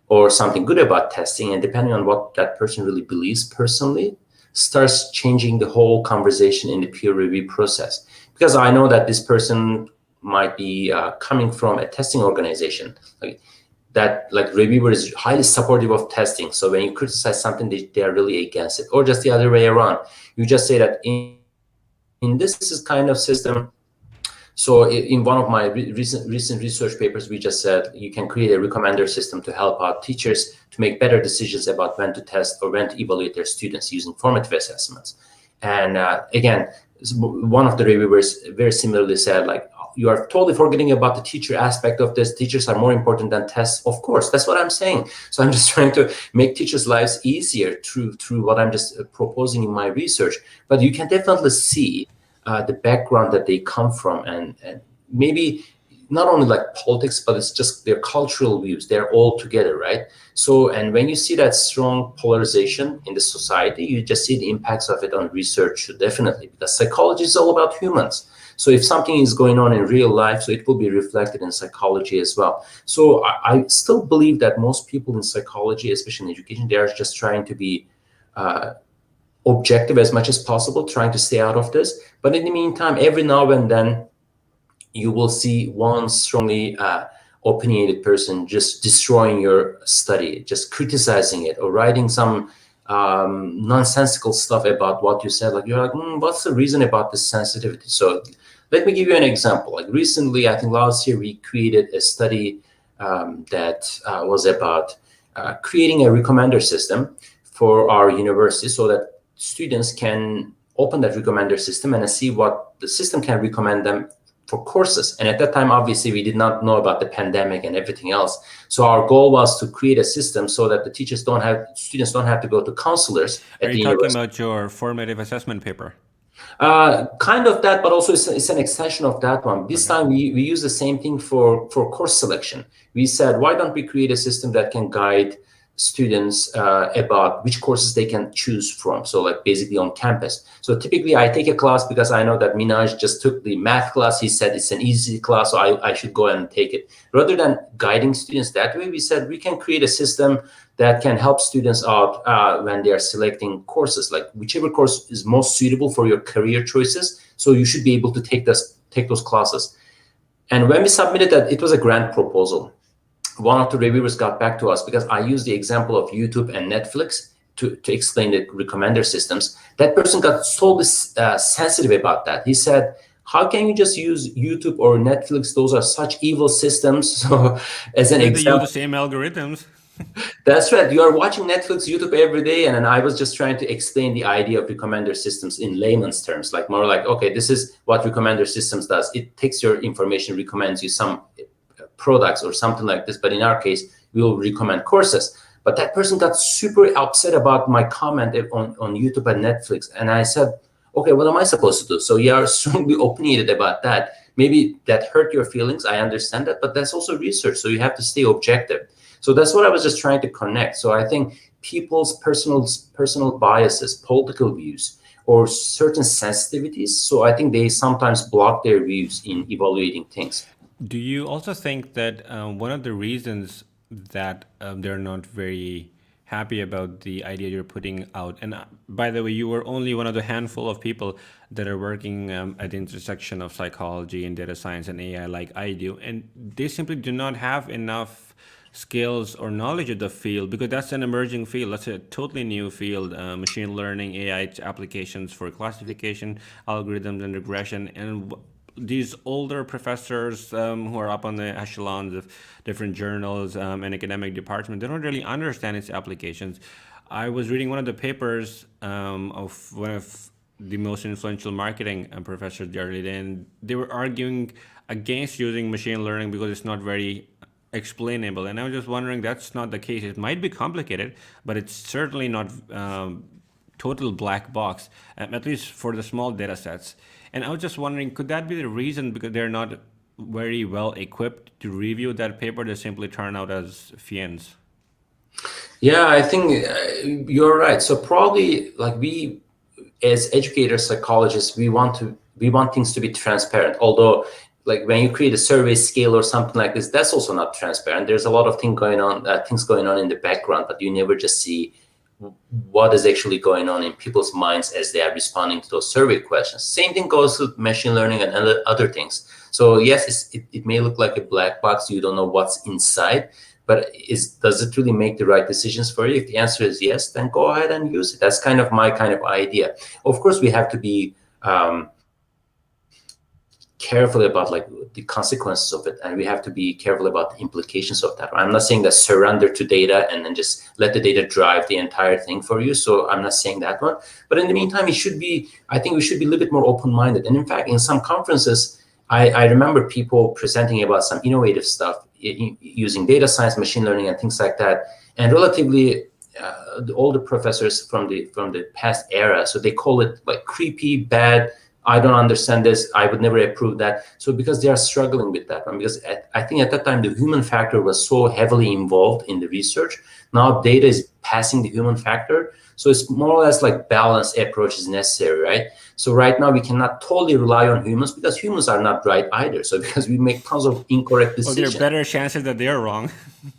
or something good about testing, and depending on what that person really believes personally, starts changing the whole conversation in the peer review process. Because I know that this person might be coming from a testing organization, like reviewer is highly supportive of testing. So when you criticize something, they are really against it. Or just the other way around, you just say that in this kind of system. So in one of my recent research papers, we just said you can create a recommender system to help out teachers to make better decisions about when to test or when to evaluate their students using formative assessments. And again, one of the reviewers very similarly said, like, you are totally forgetting about the teacher aspect of this. Teachers are more important than tests. Of course, that's what I'm saying. So I'm just trying to make teachers' lives easier through what I'm just proposing in my research. But you can definitely see the background that they come from, and maybe not only like politics, but it's just their cultural views. They're all together, right? So, and when you see that strong polarization in the society, you just see the impacts of it on research, definitely, because psychology is all about humans. So if something is going on in real life, so it will be reflected in psychology as well. So I still believe that most people in psychology, especially in education, they are just trying to be objective as much as possible, trying to stay out of this. But in the meantime, every now and then, you will see one strongly opinionated person just destroying your study, just criticizing it, or writing some nonsensical stuff about what you said. Like, you're like, what's the reason about this sensitivity? So let me give you an example. Like recently, I think last year, we created a study that was about creating a recommender system for our university so that students can open that recommender system and see what the system can recommend them for courses. And at that time, obviously, we did not know about the pandemic and everything else. So our goal was to create a system so that the students don't have to go to counselors at the university. Are you talking about your formative assessment paper? Kind of that, but also it's an extension of that one. This time we use the same thing for course selection. We said, why don't we create a system that can guide students about which courses they can choose from, so like basically on campus. So typically I take a class because I know that Minaj just took the math class. He said it's an easy class, so I should go and take it. Rather than guiding students that way, we said we can create a system that can help students out when they are selecting courses, like whichever course is most suitable for your career choices. So you should be able to take those classes. And when we submitted that, it was a grant proposal. One of the reviewers got back to us because I used the example of YouTube and Netflix to explain the recommender systems. That person got so sensitive about that. He said, how can you just use YouTube or Netflix? Those are such evil systems. So as an example, they use the same algorithms. That's right. You are watching Netflix, YouTube every day. And then I was just trying to explain the idea of recommender systems in layman's terms, like more like, okay, this is what recommender systems does. It takes your information, recommends you some products or something like this. But in our case, we will recommend courses. But that person got super upset about my comment on YouTube and Netflix. And I said, Okay, what am I supposed to do? So you are strongly opinionated about that. Maybe that hurt your feelings. I understand that, but that's also research. So you have to stay objective. So that's what I was just trying to connect. So I think people's personal biases, political views, or certain sensitivities. So I think they sometimes block their views in evaluating things. Do you also think that one of the reasons that they're not very happy about the idea you're putting out, and by the way, you were only one of the handful of people that are working at the intersection of psychology and data science and AI like I do, and they simply do not have enough skills or knowledge of the field because that's an emerging field. That's a totally new field, machine learning, AI applications for classification, algorithms, and regression. And these older professors who are up on the echelons of different journals and academic departments, they don't really understand its applications. I was reading one of the papers of one of the most influential marketing professors the other day, and they were arguing against using machine learning because it's not very explainable. And I was just wondering, that's not the case. It might be complicated, but it's certainly not total black box, at least for the small data sets. And I was just wondering, could that be the reason because they're not very well equipped to review that paper? They simply turn out as fiends. Yeah, I think you're right. So probably like we, as educators, psychologists, we want things to be transparent. Although, like when you create a survey scale or something like this, that's also not transparent. There's a lot of things going on in the background, but you never just see what is actually going on in people's minds as they are responding to those survey questions. Same thing goes with machine learning and other things. So yes, it may look like a black box. You don't know what's inside, but does it really make the right decisions for you? If the answer is yes, then go ahead and use it. That's kind of my kind of idea. Of course, we have to be careful about like the consequences of it, and we have to be careful about the implications of that. I'm not saying that surrender to data and then just let the data drive the entire thing for you. So I'm not saying that one. But in the meantime, I think we should be a little bit more open-minded. And in fact, in some conferences, I remember people presenting about some innovative stuff using data science, machine learning, and things like that. And relatively, the older professors from the past era, so they call it like creepy, bad. I don't understand this. I would never approve that. So because they are struggling with that one, because I think at that time the human factor was so heavily involved in the research. Now data is passing the human factor. So it's more or less like balanced approach is necessary, right? So right now we cannot totally rely on humans because humans are not right either. So because we make tons of incorrect decisions. Well, there are better chances that they're wrong.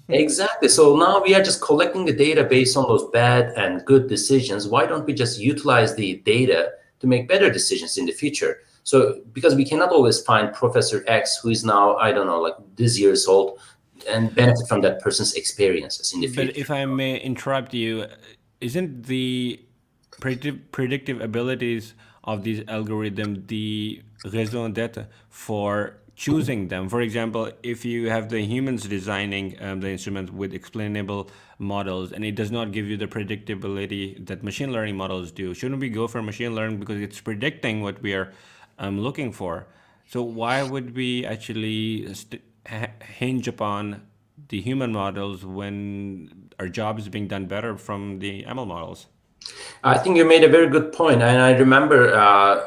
Exactly. So now we are just collecting the data based on those bad and good decisions. Why don't we just utilize the data to make better decisions in the future? So because we cannot always find Professor X who is now, I don't know, like this years old and benefit from that person's experiences in the future. But if I may interrupt you, isn't the predictive abilities of these algorithms the raison d'etre for choosing them? For example, if you have the humans designing the instruments with explainable models and it does not give you the predictability that machine learning models do, shouldn't we go for machine learning because it's predicting what we are looking for? So why would we actually hinge upon the human models when our job is being done better from the ML models? I think you made a very good point. And I remember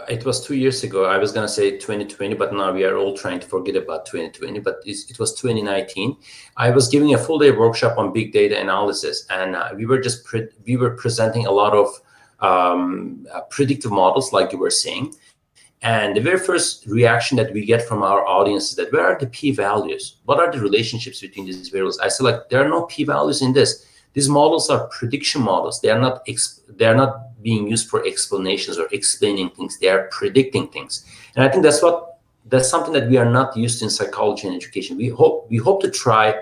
it was 2 years ago. I was going to say 2020, but now we are all trying to forget about 2020. But it was 2019. I was giving a full day workshop on big data analysis. And we were presenting a lot of predictive models, like you were saying. And the very first reaction that we get from our audience is that where are the p-values? What are the relationships between these variables? I said, like, there are no p-values in this. These models are prediction models. They are not being used for explanations or explaining things. They are predicting things. And I think that's something that we are not used to in psychology and education. We hope to try.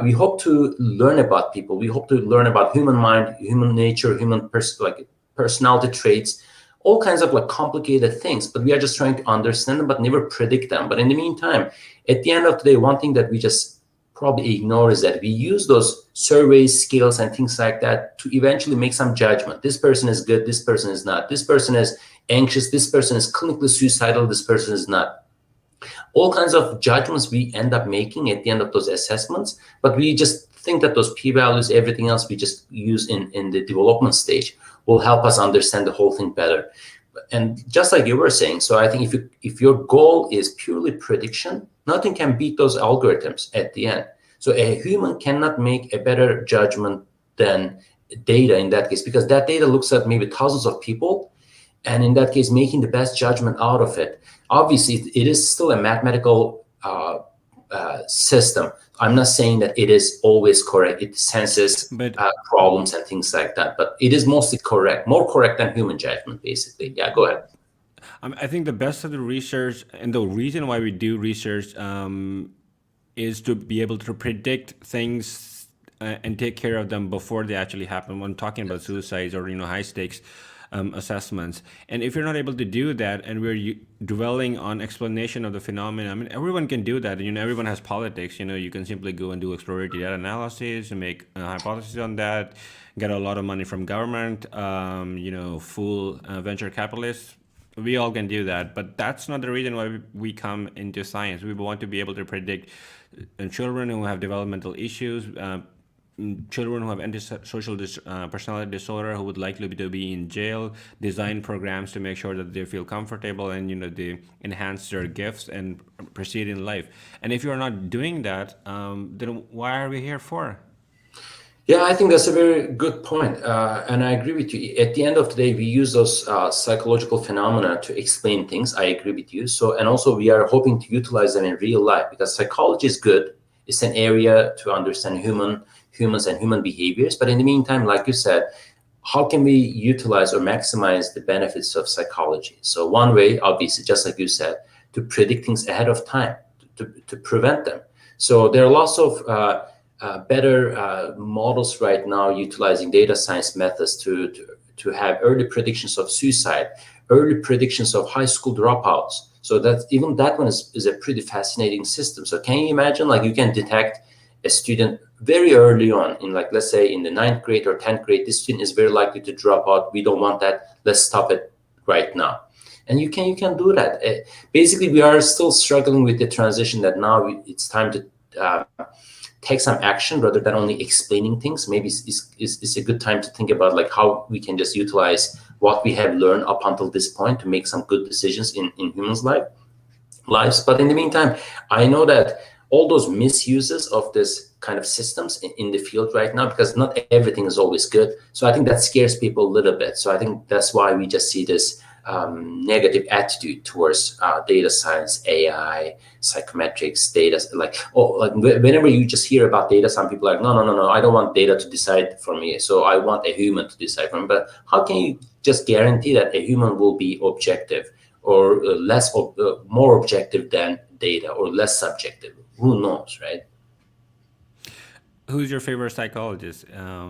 We hope to learn about people. We hope to learn about human mind, human nature, human personality traits, all kinds of like complicated things. But we are just trying to understand them, but never predict them. But in the meantime, at the end of the day, one thing that we just probably ignore is that we use those surveys, scales, and things like that to eventually make some judgment. This person is good, this person is not. This person is anxious, this person is clinically suicidal, this person is not. All kinds of judgments we end up making at the end of those assessments, but we just think that those p-values, everything else we just use in the development stage will help us understand the whole thing better. and just like you were saying, so I think if your goal is purely prediction, nothing can beat those algorithms at the end. So a human cannot make a better judgment than data in that case, because that data looks at maybe thousands of people, and in that case, making the best judgment out of it. Obviously, it is still a mathematical system. I'm not saying that it is always correct. It senses problems and things like that, but it is mostly correct, more correct than human judgment, basically. Yeah, go ahead. I think the best of the research, and the reason why we do research, is to be able to predict things and take care of them before they actually happen. When talking about suicides or high stakes assessments, and if you're not able to do that, and we're dwelling on explanation of the phenomena, I mean, everyone can do that. Everyone has politics. You can simply go and do exploratory data analysis and make a hypothesis on that, get a lot of money from government, fool venture capitalists. We all can do that, but that's not the reason why we come into science. We want to be able to predict children who have developmental issues, children who have antisocial personality disorder, who would likely to be in jail, design programs to make sure that they feel comfortable and they enhance their gifts and proceed in life. And if you're not doing that, then why are we here for? Yeah, I think that's a very good point. And I agree with you. At the end of the day, we use those psychological phenomena to explain things. I agree with you. And also we are hoping to utilize them in real life, because psychology is good. It's an area to understand humans and human behaviors. But in the meantime, like you said, how can we utilize or maximize the benefits of psychology? So one way, obviously, just like you said, to predict things ahead of time, to prevent them. So there are lots of better models right now utilizing data science methods to have early predictions of suicide, early predictions of high school dropouts. So that even that one is a pretty fascinating system. So can you imagine, like, you can detect a student very early on in, like, let's say in the 9th grade or 10th grade, this student is very likely to drop out. We don't want that. Let's stop it right now. And you can do that. Basically, we are still struggling with the transition that now it's time to take some action rather than only explaining things. Maybe it's a good time to think about, like, how we can just utilize what we have learned up until this point to make some good decisions in humans' lives. But in the meantime, I know that all those misuses of this kind of systems in the field right now, because not everything is always good. So I think that scares people a little bit. So I think that's why we just see this negative attitude towards data science, AI, psychometrics, data. Like whenever you just hear about data, some people are like, no, I don't want data to decide for me. So I want a human to decide for me. But how can you just guarantee that a human will be objective, or more objective than data, or less subjective? Who knows, right? Who's your favorite psychologist,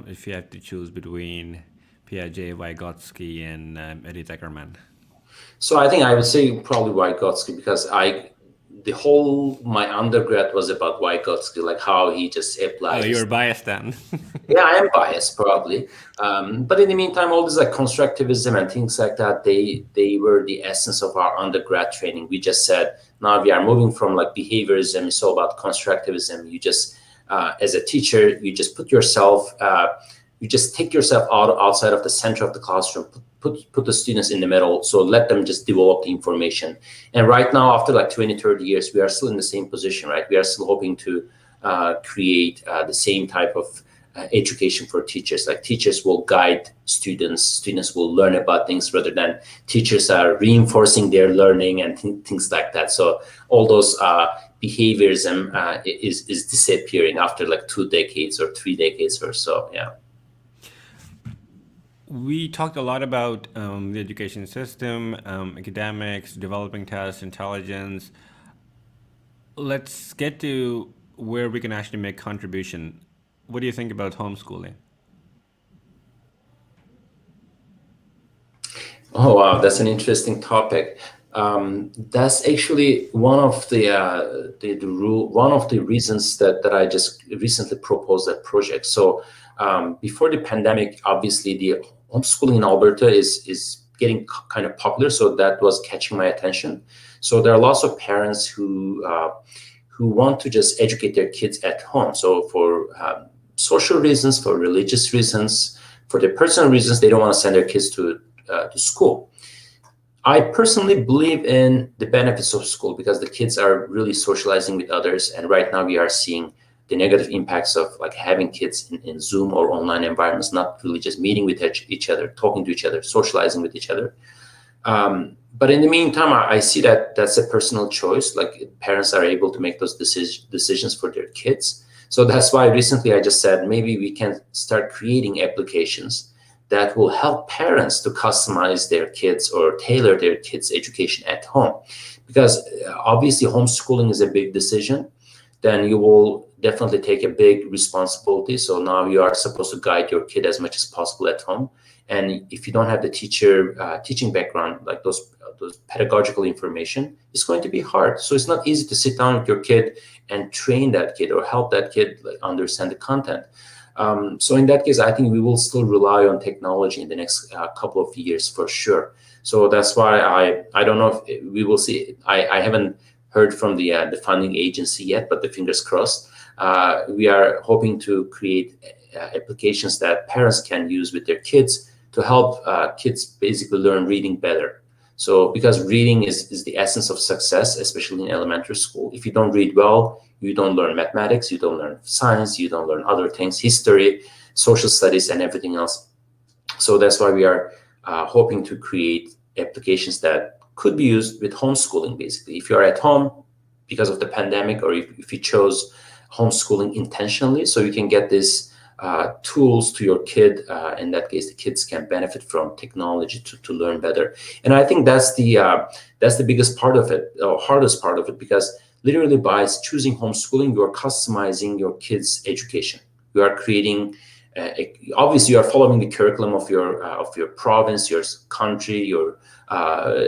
if you have to choose between Piaget, Vygotsky, and Eddie Teckerman? So I think I would say probably Vygotsky, because my undergrad was about Vygotsky, like how he just applies. Oh, you're biased then. Yeah, I am biased probably. But in the meantime, all this like constructivism and things like that, they were the essence of our undergrad training. We just said, now we are moving from like behaviorism. It's all about constructivism. You just, as a teacher, you just put yourself, you just take yourself outside of the center of the classroom, put the students in the middle, so let them just develop the information. And right now, after like 20, 30 years, we are still in the same position, right? We are still hoping to create the same type of education for teachers. Like teachers will guide students, students will learn about things rather than teachers are reinforcing their learning and things like that. So all those behaviorism is disappearing after like 2 decades or 3 decades or so, yeah. We talked a lot about the education system, academics, developing tests, intelligence. Let's get to where we can actually make contribution. What do you think about homeschooling? Oh wow, that's an interesting topic. That's actually one of the reasons that I just recently proposed that project. So before the pandemic, obviously the homeschooling in Alberta is getting kind of popular, so that was catching my attention. So there are lots of parents who want to just educate their kids at home. So for social reasons, for religious reasons, for their personal reasons, they don't want to send their kids to school. I personally believe in the benefits of school because the kids are really socializing with others. And right now we are seeing the negative impacts of like having kids in Zoom or online environments, not really just meeting with each other, talking to each other, socializing with each other. But in the meantime, I see that that's a personal choice. Like parents are able to make those decisions for their kids. So that's why recently I just said maybe we can start creating applications that will help parents to customize their kids or tailor their kids' education at home. Because obviously homeschooling is a big decision. Then you will definitely take a big responsibility. So now you are supposed to guide your kid as much as possible at home. And if you don't have the teaching background, like those pedagogical information, it's going to be hard. So it's not easy to sit down with your kid and train that kid or help that kid like, understand the content. So in that case, I think we will still rely on technology in the next couple of years for sure. So that's why I don't know if we will see. I haven't heard from the funding agency yet, but the fingers crossed. We are hoping to create applications that parents can use with their kids to help kids basically learn reading better. So because reading is the essence of success, especially in elementary school. If you don't read well, you don't learn mathematics, you don't learn science, you don't learn other things, history, social studies, and everything else. So that's why we are hoping to create applications that could be used with homeschooling, basically. If you're at home because of the pandemic, or if you chose homeschooling intentionally, so you can get these tools to your kid. In that case, the kids can benefit from technology to learn better. And I think that's the biggest part of it, or hardest part of it, because literally by choosing homeschooling, you are customizing your kids' education. You are creating obviously you are following the curriculum of your province, your country, your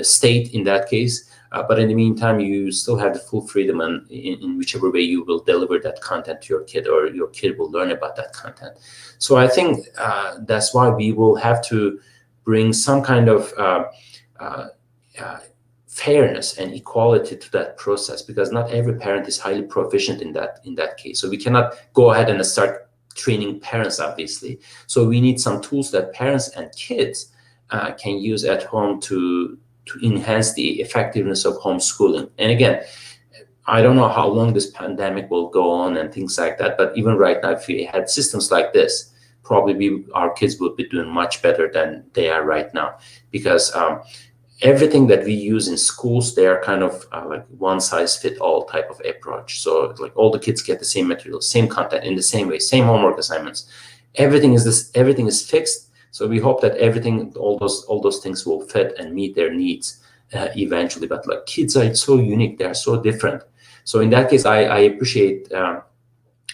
state in that case. But in the meantime, you still have the full freedom in whichever way you will deliver that content to your kid, or your kid will learn about that content. So I think that's why we will have to bring some kind of fairness and equality to that process, because not every parent is highly proficient in that case. So we cannot go ahead and start training parents, obviously. So we need some tools that parents and kids can use at home to enhance the effectiveness of homeschooling. And again, I don't know how long this pandemic will go on and things like that, but even right now, if we had systems like this, probably our kids would be doing much better than they are right now, because everything that we use in schools, they are kind of like one size fit all type of approach. So like all the kids get the same material, same content in the same way, same homework assignments. Everything is fixed. So we hope that all those things will fit and meet their needs eventually. But like kids are so unique, they are so different. So in that case, I appreciate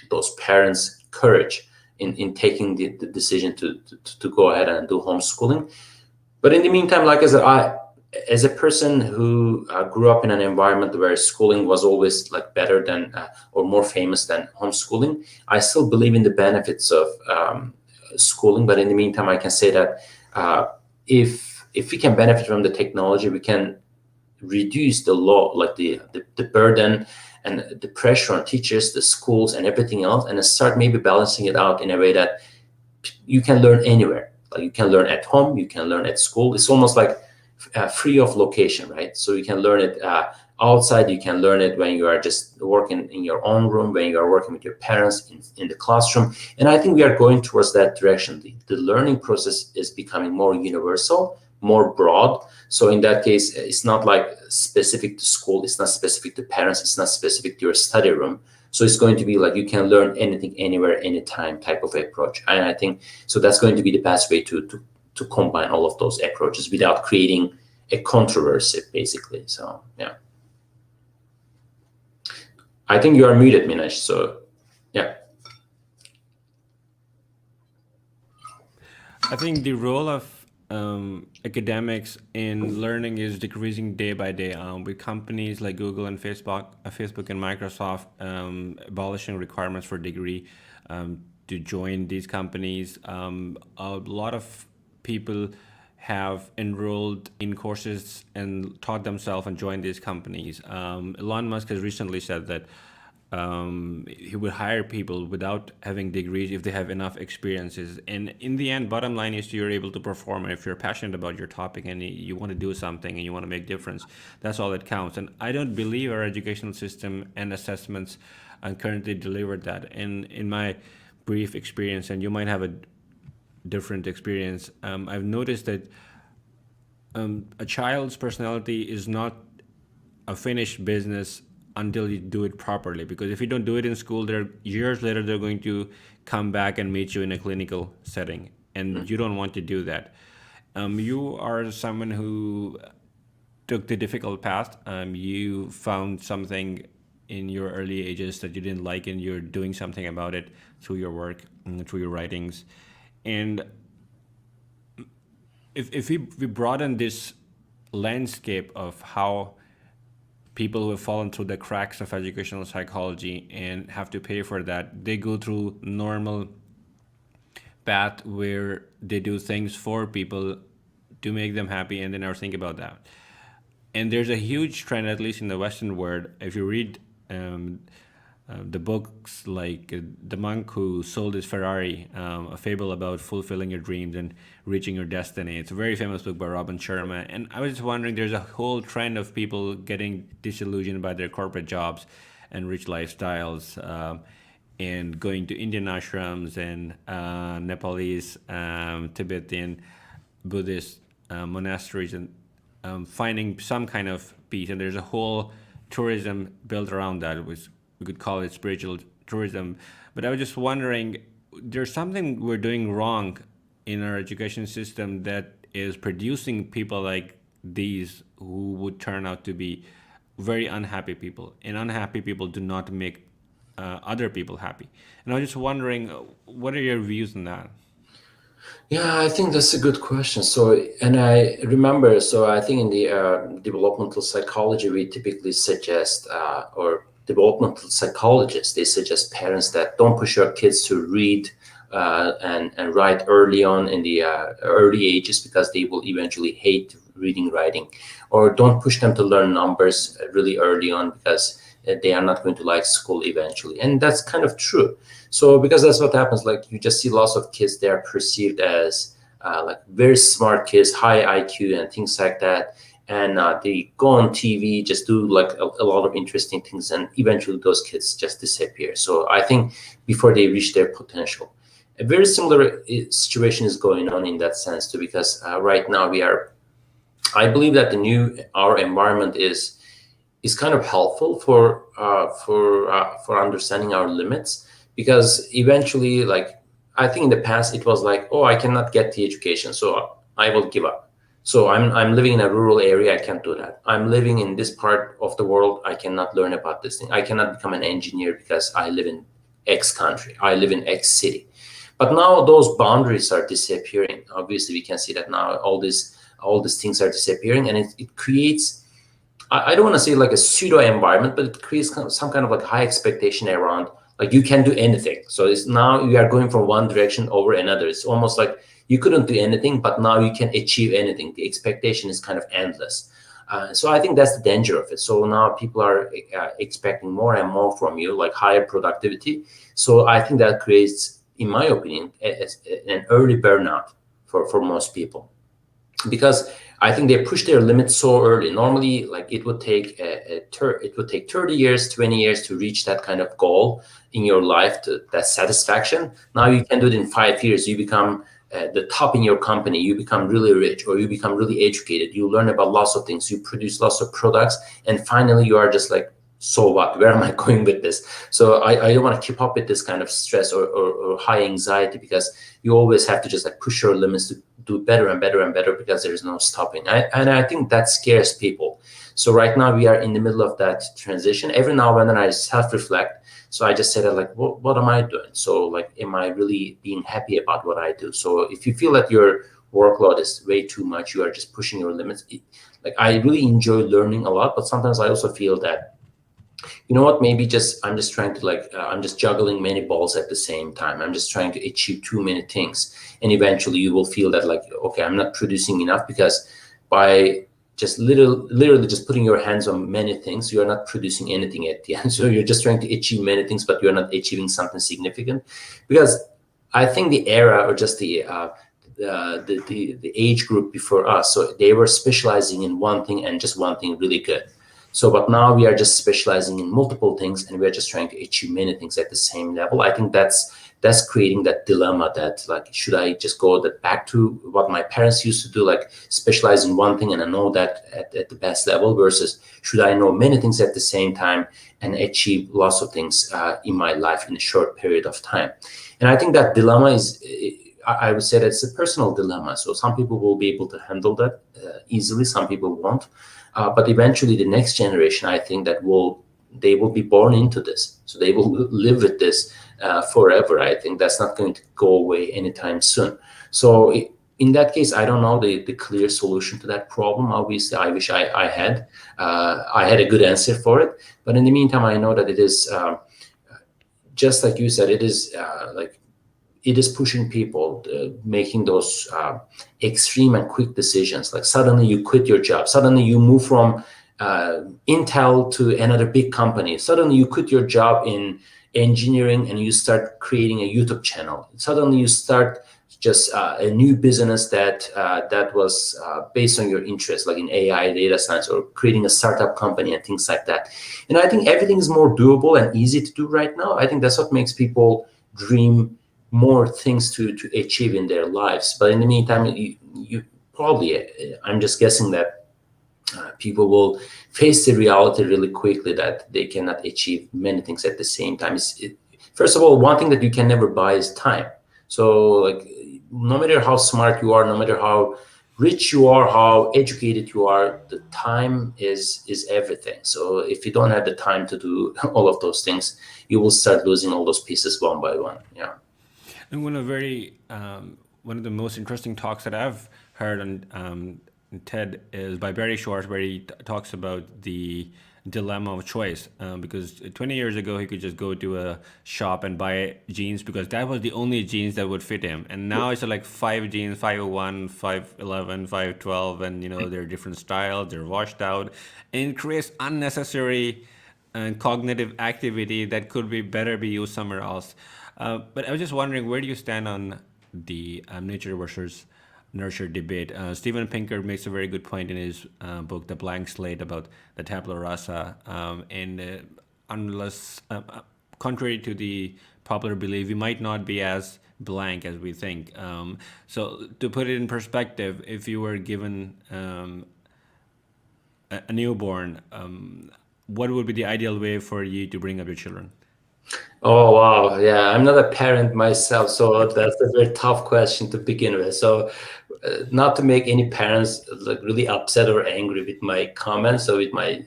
those parents' courage in taking the decision to go ahead and do homeschooling. But in the meantime, like I said, as a person who grew up in an environment where schooling was always like better than or more famous than homeschooling, I still believe in the benefits of schooling. But in the meantime, I can say that if we can benefit from the technology, we can reduce the burden and the pressure on teachers, the schools, and everything else, and start maybe balancing it out in a way that you can learn anywhere. Like you can learn at home, you can learn at school. It's almost like free of location, right? So you can learn it outside, you can learn it when you are just working in your own room, when you are working with your parents in the classroom. And I think we are going towards that direction. The learning process is becoming more universal, more broad. So in that case, it's not like specific to school, it's not specific to parents, it's not specific to your study room. So it's going to be like you can learn anything, anywhere, anytime type of approach. And I think so that's going to be the best way to combine all of those approaches without creating a controversy, basically. So yeah. I think you are muted, Minaj. So yeah. I think the role of academics in learning is decreasing day by day, with companies like Google and Facebook and Microsoft abolishing requirements for degree to join these companies. A lot of people have enrolled in courses and taught themselves and joined these companies. Elon Musk has recently said that he would hire people without having degrees if they have enough experiences. And in the end, bottom line is you're able to perform. And if you're passionate about your topic and you want to do something and you want to make difference, that's all that counts. And I don't believe our educational system and assessments currently deliver that. And in my brief experience, and you might have a different experience, I've noticed that a child's personality is not a finished business until you do it properly. Because if you don't do it in school, they're years later they're going to come back and meet you in a clinical setting, and you don't want to do that. You are someone who took the difficult path. You found something in your early ages that you didn't like, and you're doing something about it through your work, through your writings. And if we broaden this landscape of how people who have fallen through the cracks of educational psychology and have to pay for that, they go through normal path where they do things for people to make them happy, and they never think about that. And there's a huge trend, at least in the Western world. If you read the books like The Monk Who Sold His Ferrari, a fable about fulfilling your dreams and reaching your destiny. It's a very famous book by Robin Sharma. And I was just wondering, there's a whole trend of people getting disillusioned by their corporate jobs and rich lifestyles, and going to Indian ashrams and Nepalese, Tibetan, Buddhist monasteries, and finding some kind of peace. And there's a whole tourism built around that, which we could call it spiritual tourism. But I was just wondering, there's something we're doing wrong in our education system that is producing people like these who would turn out to be very unhappy people. And unhappy people do not make other people happy. And I was just wondering, what are your views on that? Yeah, I think that's a good question. So, and I remember, so I think in the developmental psychology, we typically suggest, or developmental psychologists, they suggest parents that don't push your kids to read and write early on in the early ages, because they will eventually hate reading, writing, or don't push them to learn numbers really early on, because they are not going to like school eventually. And that's kind of true. So because that's what happens, like you just see lots of kids, they are perceived as like very smart kids, high IQ and things like that. And they go on TV, just do like a lot of interesting things, and eventually those kids just disappear. So I think before they reach their potential. A very similar situation is going on in that sense too, because right now I believe that our environment is kind of helpful for understanding our limits, because eventually, like I think in the past it was like, oh, I cannot get the education, so I will give up. So I'm living in a rural area, I can't do that. I'm living in this part of the world, I cannot learn about this thing. I cannot become an engineer because I live in X country, I live in X city. But now those boundaries are disappearing. Obviously, we can see that now all these things are disappearing, and it creates, I don't want to say like a pseudo environment, but it creates some kind of like high expectation around, like you can do anything. So it's now you are going from one direction over another. It's almost like you couldn't do anything, but now you can achieve anything. The expectation is kind of endless. So I think that's the danger of it. So now people are expecting more and more from you, like higher productivity. So I think that creates, in my opinion, an early burnout for most people, because I think they push their limits so early. Normally, like it would take 30 years, 20 years to reach that kind of goal in your life, that satisfaction. Now you can do it in 5 years. You become the top in your company. You become really rich, or you become really educated. You learn about lots of things. You produce lots of products, and finally you are just like, so what? Where am I going with this? So I don't want to keep up with this kind of stress or high anxiety, because you always have to just like push your limits to do better and better and better, because there is no stopping. And I think that scares people. So right now we are in the middle of that transition. Every now and then I self-reflect. So I just say that, like, what am I doing? So like, am I really being happy about what I do? So if you feel that your workload is way too much, you are just pushing your limits. Like I really enjoy learning a lot, but sometimes I also feel that, you know what, maybe I'm just trying to like, I'm just juggling many balls at the same time. I'm just trying to achieve too many things. And eventually you will feel that like, okay, I'm not producing enough, because by just literally just putting your hands on many things, you're not producing anything at the end. So you're just trying to achieve many things, but you're not achieving something significant. Because I think the era, or just the age group before us, so they were specializing in one thing and just one thing really good. So, but now we are just specializing in multiple things, and we're just trying to achieve many things at the same level. I think that's creating that dilemma that, like, should I just go back to what my parents used to do, like specialize in one thing and I know that at the best level, versus should I know many things at the same time and achieve lots of things in my life in a short period of time. And I think that dilemma is, I would say, that's a personal dilemma. So some people will be able to handle that easily, some people won't. But eventually the next generation, I think that they will be born into this. So they will live with this forever. I think that's not going to go away anytime soon. So in that case, I don't know the clear solution to that problem. Obviously, I wish I had a good answer for it. But in the meantime, I know that it is, just like you said, it is it is pushing people, making those extreme and quick decisions. Like suddenly you quit your job. Suddenly you move from Intel to another big company. Suddenly you quit your job in engineering and you start creating a YouTube channel. Suddenly you start just a new business that was based on your interest, like in AI, data science, or creating a startup company and things like that. And I think everything is more doable and easy to do right now. I think that's what makes people dream more things to achieve in their lives. But in the meantime, you probably, I'm just guessing that people will face the reality really quickly that they cannot achieve many things at the same time. First of all, one thing that you can never buy is time. So like, no matter how smart you are, no matter how rich you are, how educated you are, the time is everything. So if you don't have the time to do all of those things, you will start losing all those pieces one by one. Yeah. And one of the most interesting talks that I've heard on TED is by Barry Schwartz, where he talks about the dilemma of choice. Because 20 years ago, he could just go to a shop and buy jeans because that was the only jeans that would fit him. And now it's like 5 jeans, 501, 511, 512, and they're different styles, they're washed out, and it creates unnecessary cognitive activity that could be used somewhere else. But I was just wondering, where do you stand on the nature versus nurture debate? Steven Pinker makes a very good point in his book, The Blank Slate, about the tabula rasa. And unless, contrary to the popular belief, we might not be as blank as we think. So to put it in perspective, if you were given a newborn, what would be the ideal way for you to bring up your children? Oh, wow. Yeah, I'm not a parent myself, so that's a very tough question to begin with. So not to make any parents like really upset or angry with my comments, so with my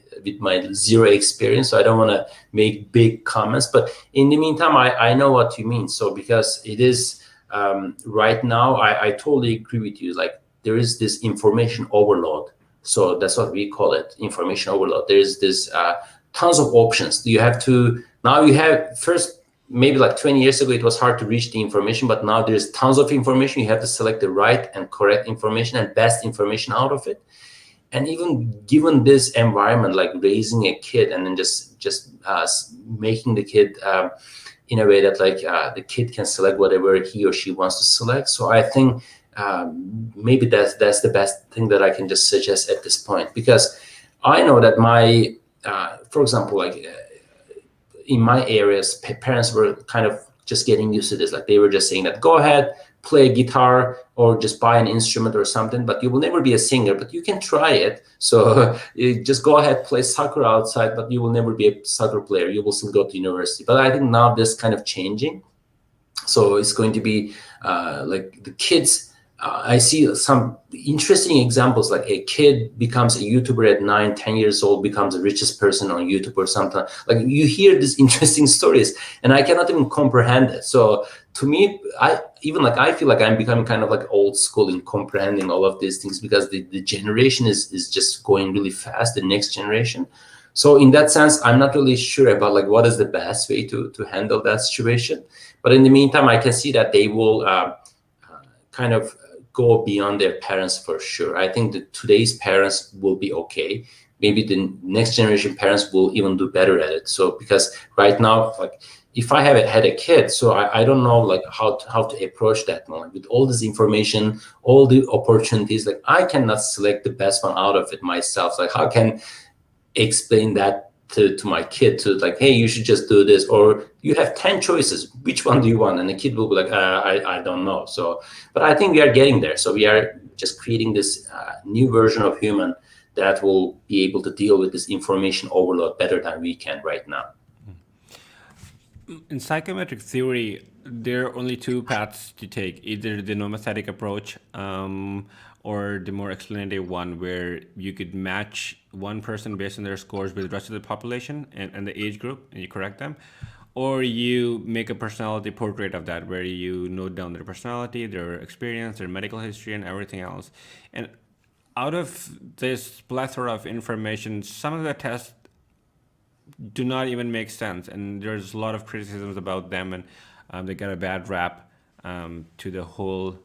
zero experience, so I don't want to make big comments. But in the meantime, I know what you mean. So because it is right now, I totally agree with you. Like there is this information overload. So that's what we call it, information overload. There is this tons of options. You have first, maybe like 20 years ago, it was hard to reach the information, but now there's tons of information. You have to select the right and correct information and best information out of it. And even given this environment, like raising a kid and then just making the kid in a way that like the kid can select whatever he or she wants to select. So I think maybe that's the best thing that I can just suggest at this point, because I know that for example, like in my areas, parents were kind of just getting used to this. Like they were just saying that, go ahead, play a guitar or just buy an instrument or something, but you will never be a singer, but you can try it. So you just go ahead, play soccer outside, but you will never be a soccer player. You will still go to university. But I think now this kind of changing. So it's going to be like the kids. I see some interesting examples, like a kid becomes a YouTuber at 9, 10 years old, becomes the richest person on YouTube or something. Like you hear these interesting stories and I cannot even comprehend it. So to me, I feel like I'm becoming kind of like old school in comprehending all of these things, because the generation is just going really fast, the next generation. So in that sense, I'm not really sure about like what is the best way to handle that situation. But in the meantime, I can see that they will kind of go beyond their parents for sure. I think that today's parents will be okay. Maybe the next generation parents will even do better at it. So because right now, like if I had a kid, so I don't know like how to approach that moment with all this information, all the opportunities. Like I cannot select the best one out of it myself. Like how can explain that to my kid to like, hey, you should just do this, or you have 10 choices, which one do you want? And the kid will be like, I don't know. So, but I think we are getting there. So we are just creating this new version of human that will be able to deal with this information overload better than we can right now. In psychometric theory, there are only two paths to take: either the nomothetic approach or the more explanative one, where you could match one person based on their scores with the rest of the population and the age group, and you correct them, or you make a personality portrait of that, where you note down their personality, their experience, their medical history, and everything else. And out of this plethora of information, some of the tests do not even make sense, and there's a lot of criticisms about them, and they get a bad rap to the whole,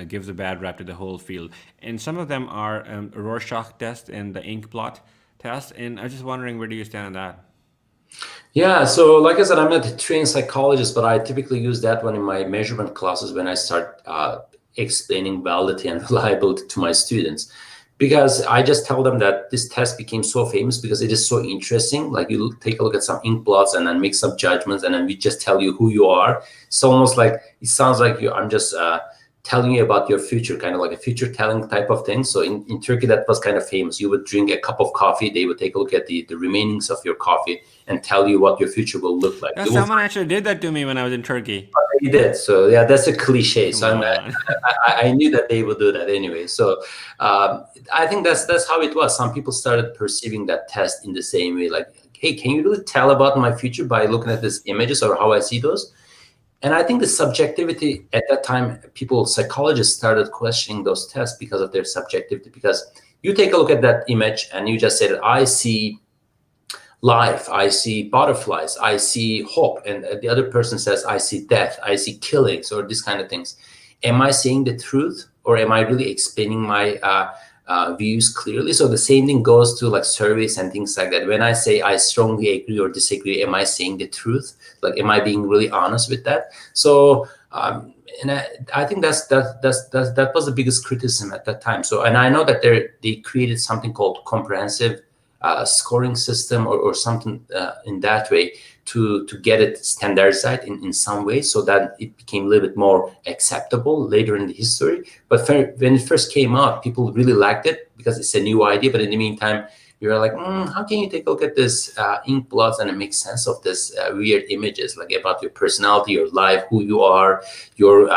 gives a bad rap to the whole field. And some of them are Rorschach test and the ink blot test, and I was just wondering, where do you stand on that? Yeah, so like I said, I'm not a trained psychologist, but I typically use that one in my measurement classes when I start explaining validity and reliability to my students. Because I just tell them that this test became so famous because it is so interesting. Like you take a look at some ink blots and then make some judgments, and then we just tell you who you are. It's almost like, it sounds like I'm just telling you about your future, kind of like a future telling type of thing. So in Turkey, that was kind of famous. You would drink a cup of coffee, they would take a look at the remainings of your coffee and tell you what your future will look like. Yeah, someone actually did that to me when I was in Turkey. He did. So yeah, that's a cliche. So Come on. I knew that they would do that anyway. So I think that's how it was. Some people started perceiving that test in the same way, like, hey, can you really tell about my future by looking at these images or how I see those? And I think the subjectivity at that time, psychologists started questioning those tests because of their subjectivity. Because you take a look at that image and you just said, I see life, I see butterflies, I see hope, and the other person says, I see death, I see killings, or these kind of things. Am I saying the truth, or am I really explaining my views clearly? So the same thing goes to like surveys and things like that. When I say I strongly agree or disagree, am I saying the truth? Like, am I being really honest with that? So and I think that was the biggest criticism at that time. So, and I know that they created something called comprehensive scoring system or something in that way to get it standardized in some way, so that it became a little bit more acceptable later in the history. But when it first came out, people really liked it because it's a new idea. But in the meantime, you're like, how can you take a look at this ink blots and make sense of this weird images, like about your personality, your life, who you are, your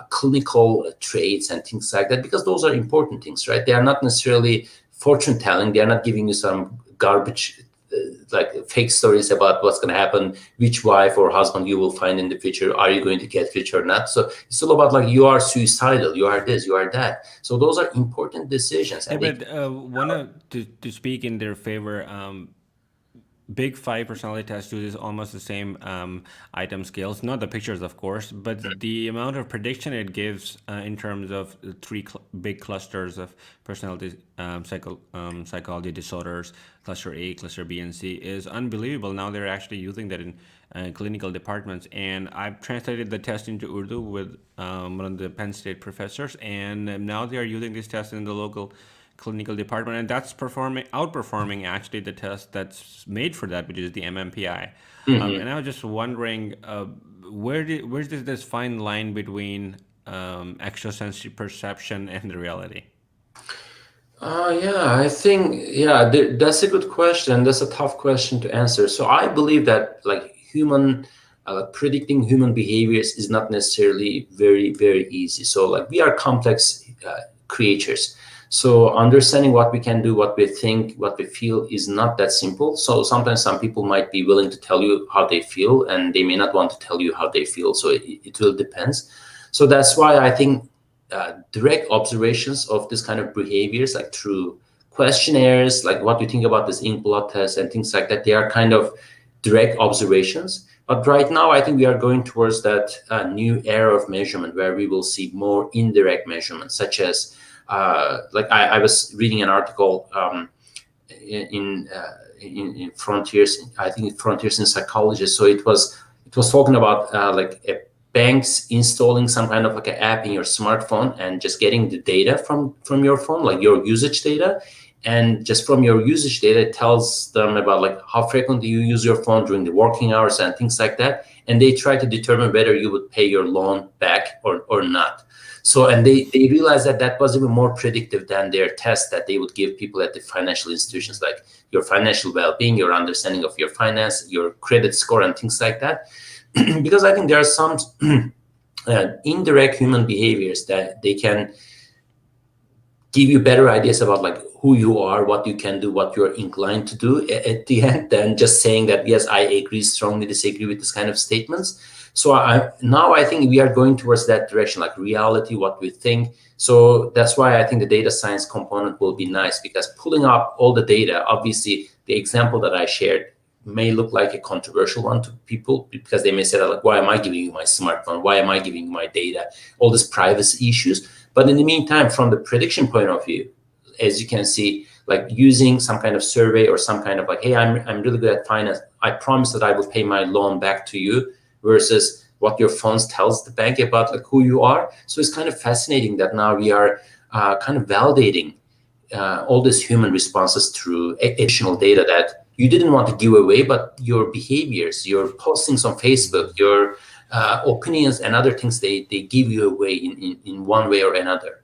clinical traits and things like that? Because those are important things, right? They are not necessarily fortune telling. They are not giving you some garbage like fake stories about what's going to happen, which wife or husband you will find in the future, are you going to get rich or not. So it's all about like, you are suicidal, you are this, you are that. So those are important decisions. Yeah, but to speak in their favor, Big Five personality test uses almost the same item scales, not the pictures, of course, but the amount of prediction it gives in terms of the three big clusters of personality psychology disorders, cluster A, cluster B, and C, is unbelievable. Now they're actually using that in clinical departments, and I've translated the test into Urdu with one of the Penn State professors, and now they are using this test in the local clinical department, and that's outperforming actually the test that's made for that, which is the MMPI. And I was just wondering, where's this fine line between extrasensory perception and the reality? Yeah, I think, that's a good question. That's a tough question to answer. So I believe that like predicting human behaviors is not necessarily very, very easy. So like, we are complex creatures. So understanding what we can do, what we think, what we feel is not that simple. So sometimes some people might be willing to tell you how they feel, and they may not want to tell you how they feel. So it will depends. So that's why I think direct observations of this kind of behaviors, like through questionnaires, like what you think about this ink blot test and things like that, they are kind of direct observations. But right now, I think we are going towards that new era of measurement where we will see more indirect measurements, such as, like I was reading an article in Frontiers, I think Frontiers in Psychology. So it was talking about like banks installing some kind of like an app in your smartphone and just getting the data from your phone, like your usage data. And just from your usage data, it tells them about like how frequently you use your phone during the working hours and things like that. And they try to determine whether you would pay your loan back or not. So, and they realized that was even more predictive than their test that they would give people at the financial institutions, like your financial well-being, your understanding of your finance, your credit score, and things like that. Because I think there are some indirect human behaviors that they can give you better ideas about like who you are, what you can do, what you're inclined to do at the end, than just saying that, yes, I agree, strongly disagree with this kind of statements. So now I think we are going towards that direction, like reality, what we think. So that's why I think the data science component will be nice, because pulling up all the data, obviously the example that I shared may look like a controversial one to people, because they may say like, why am I giving you my smartphone? Why am I giving you my data? All these privacy issues. But in the meantime, from the prediction point of view, as you can see, like using some kind of survey or some kind of like, hey, I'm really good at finance, I promise that I will pay my loan back to you, versus what your phones tells the bank about like who you are. So it's kind of fascinating that now we are kind of validating all these human responses through additional data that you didn't want to give away, but your behaviors, your postings on Facebook, your opinions and other things, they give you away in one way or another.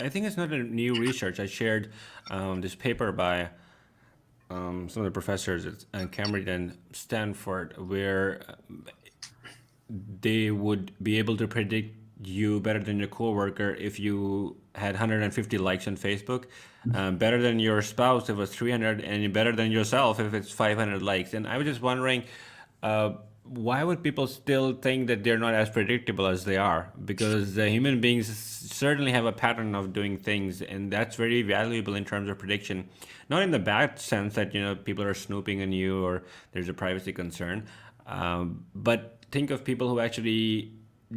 I think it's not a new research. I shared this paper by some of the professors at Cambridge and Stanford, where they would be able to predict you better than your coworker if you had 150 likes on Facebook, better than your spouse if it was 300, and better than yourself if it's 500 likes. And I was just wondering, why would people still think that they're not as predictable as they are? Because human beings certainly have a pattern of doing things, and that's very valuable in terms of prediction. Not in the bad sense that people are snooping on you or there's a privacy concern, but think of people who actually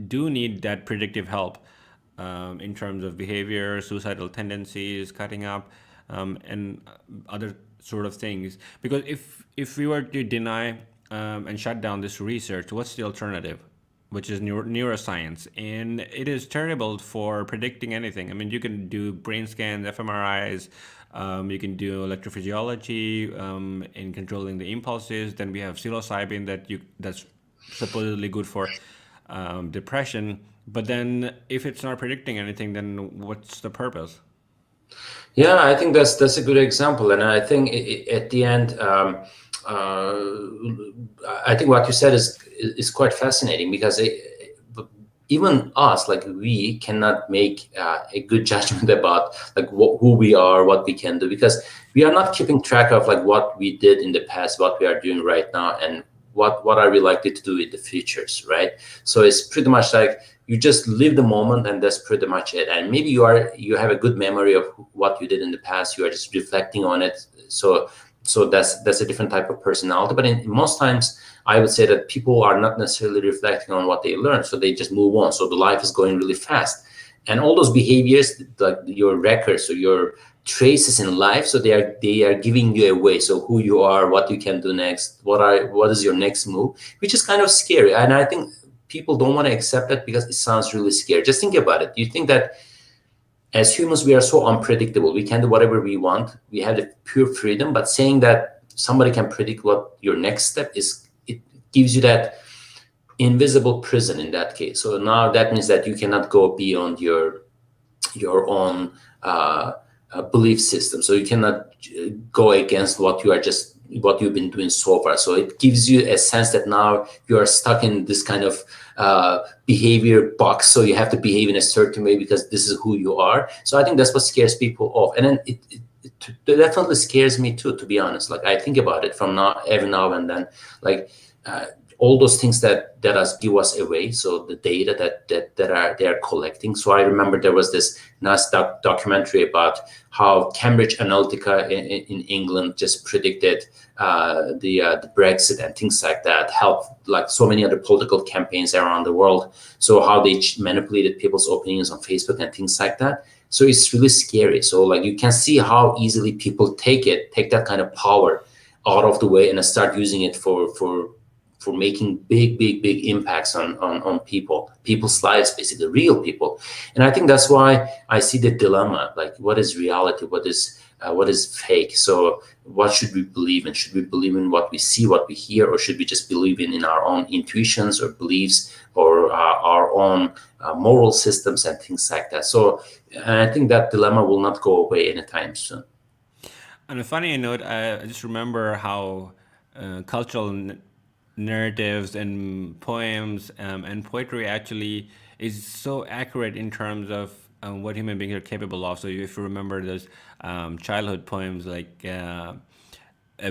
do need that predictive help in terms of behavior, suicidal tendencies, cutting up, and other sort of things. Because if we were to deny and shut down this research, what's the alternative? Which is neuroscience, and it is terrible for predicting anything. I mean, you can do brain scans, fMRIs, you can do electrophysiology in controlling the impulses. Then we have psilocybin that's supposedly good for depression. But then if it's not predicting anything, then what's the purpose? Yeah, I think that's a good example. And I think at the end, I think what you said is quite fascinating, because even us, like we cannot make a good judgment about like who we are, what we can do, because we are not keeping track of like what we did in the past, what we are doing right now, and what are we likely to do in the futures, right? So it's pretty much like you just live the moment, and that's pretty much it. And maybe you have a good memory of what you did in the past. You are just reflecting on it. So that's a different type of personality. But in most times, I would say that people are not necessarily reflecting on what they learned, so they just move on. So the life is going really fast, and all those behaviors, like your records or your traces in life, so they are giving you away. So who you are, what you can do next, what is your next move, which is kind of scary. And I think people don't want to accept that because it sounds really scary. Just think about it. You think that as humans, we are so unpredictable. We can do whatever we want. We have the pure freedom. But saying that somebody can predict what your next step is, it gives you that invisible prison in that case. So now that means that you cannot go beyond your own belief system. So you cannot go against what you've been doing so far. So it gives you a sense that now you are stuck in this kind of behavior box. So you have to behave in a certain way because this is who you are. So I think that's what scares people off. And then it definitely scares me too, to be honest. Like I think about it from every now and then, like all those things that give us away. So the data that they are collecting. So I remember there was this nice documentary about how Cambridge Analytica in England just predicted the Brexit and things like that, helped like so many other political campaigns around the world. So how they manipulated people's opinions on Facebook and things like that. So it's really scary. So like you can see how easily people take that kind of power out of the way and start using it for making big impacts on people's lives, basically real people. And I think that's why I see the dilemma, like what is reality, what is fake. So what should we believe in? Should we believe in what we see, what we hear, or should we just believe in our own intuitions or beliefs or our own moral systems and things like that? So and I think that dilemma will not go away anytime soon. On a funny note, I just remember how cultural narratives and poems and poetry actually is so accurate in terms of what human beings are capable of. So if you remember those childhood poems like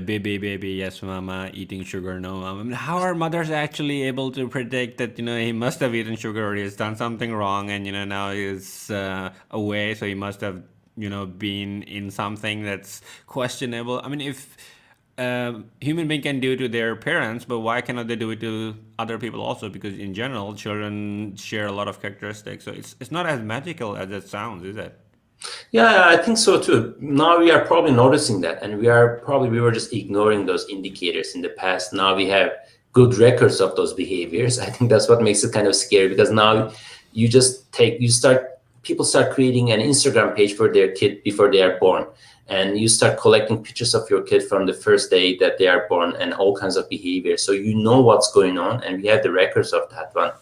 baby, baby, yes, mama, eating sugar, no, mama. I mean, how are mothers actually able to predict that, he must have eaten sugar or he's done something wrong and, now he's away, so he must have, been in something that's questionable. I mean, if human being can do it to their parents, but why cannot they do it to other people also? Because in general, children share a lot of characteristics. So it's not as magical as it sounds, is it? Yeah, I think so too. Now we are probably noticing that, and we were just ignoring those indicators in the past. Now we have good records of those behaviors. I think that's what makes it kind of scary, because now people start creating an Instagram page for their kid before they are born. And you start collecting pictures of your kid from the first day that they are born and all kinds of behavior. So you know what's going on, and we have the records of that one.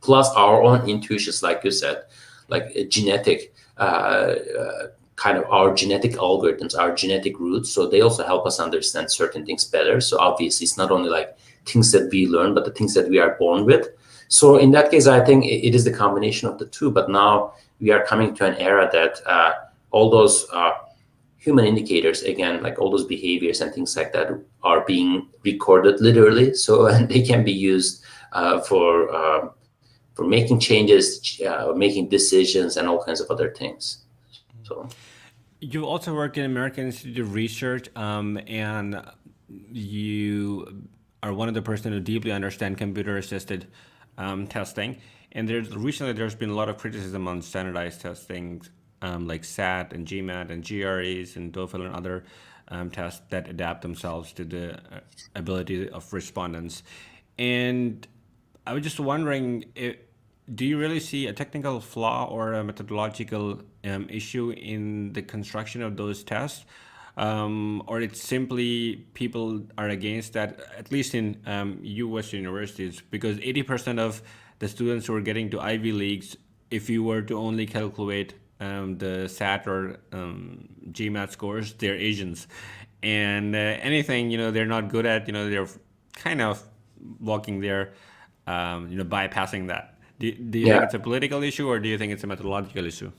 Plus our own intuitions, like you said, like a genetic, kind of our genetic algorithms, our genetic roots. So they also help us understand certain things better. So obviously it's not only like things that we learn, but the things that we are born with. So in that case, I think it is the combination of the two. But now we are coming to an era that all those human indicators, again, like all those behaviors and things like that, are being recorded literally. So and they can be used for making changes, making decisions, and all kinds of other things. So you also worked in American Institute of Research, and you are one of the person who deeply understand computer-assisted testing. And there's been a lot of criticism on standardized testing, like SAT and GMAT and GREs and TOEFL and other tests that adapt themselves to the ability of respondents. And I was just wondering, do you really see a technical flaw or a methodological issue in the construction of those tests? Or it's simply people are against that, at least in U.S. universities, because 80% of the students who are getting to Ivy Leagues, if you were to only calculate the SAT or GMAT scores, they're Asians. And anything, they're not good at, they're kind of walking there, bypassing that. Do you think it's a political issue, or do you think it's a methodological issue?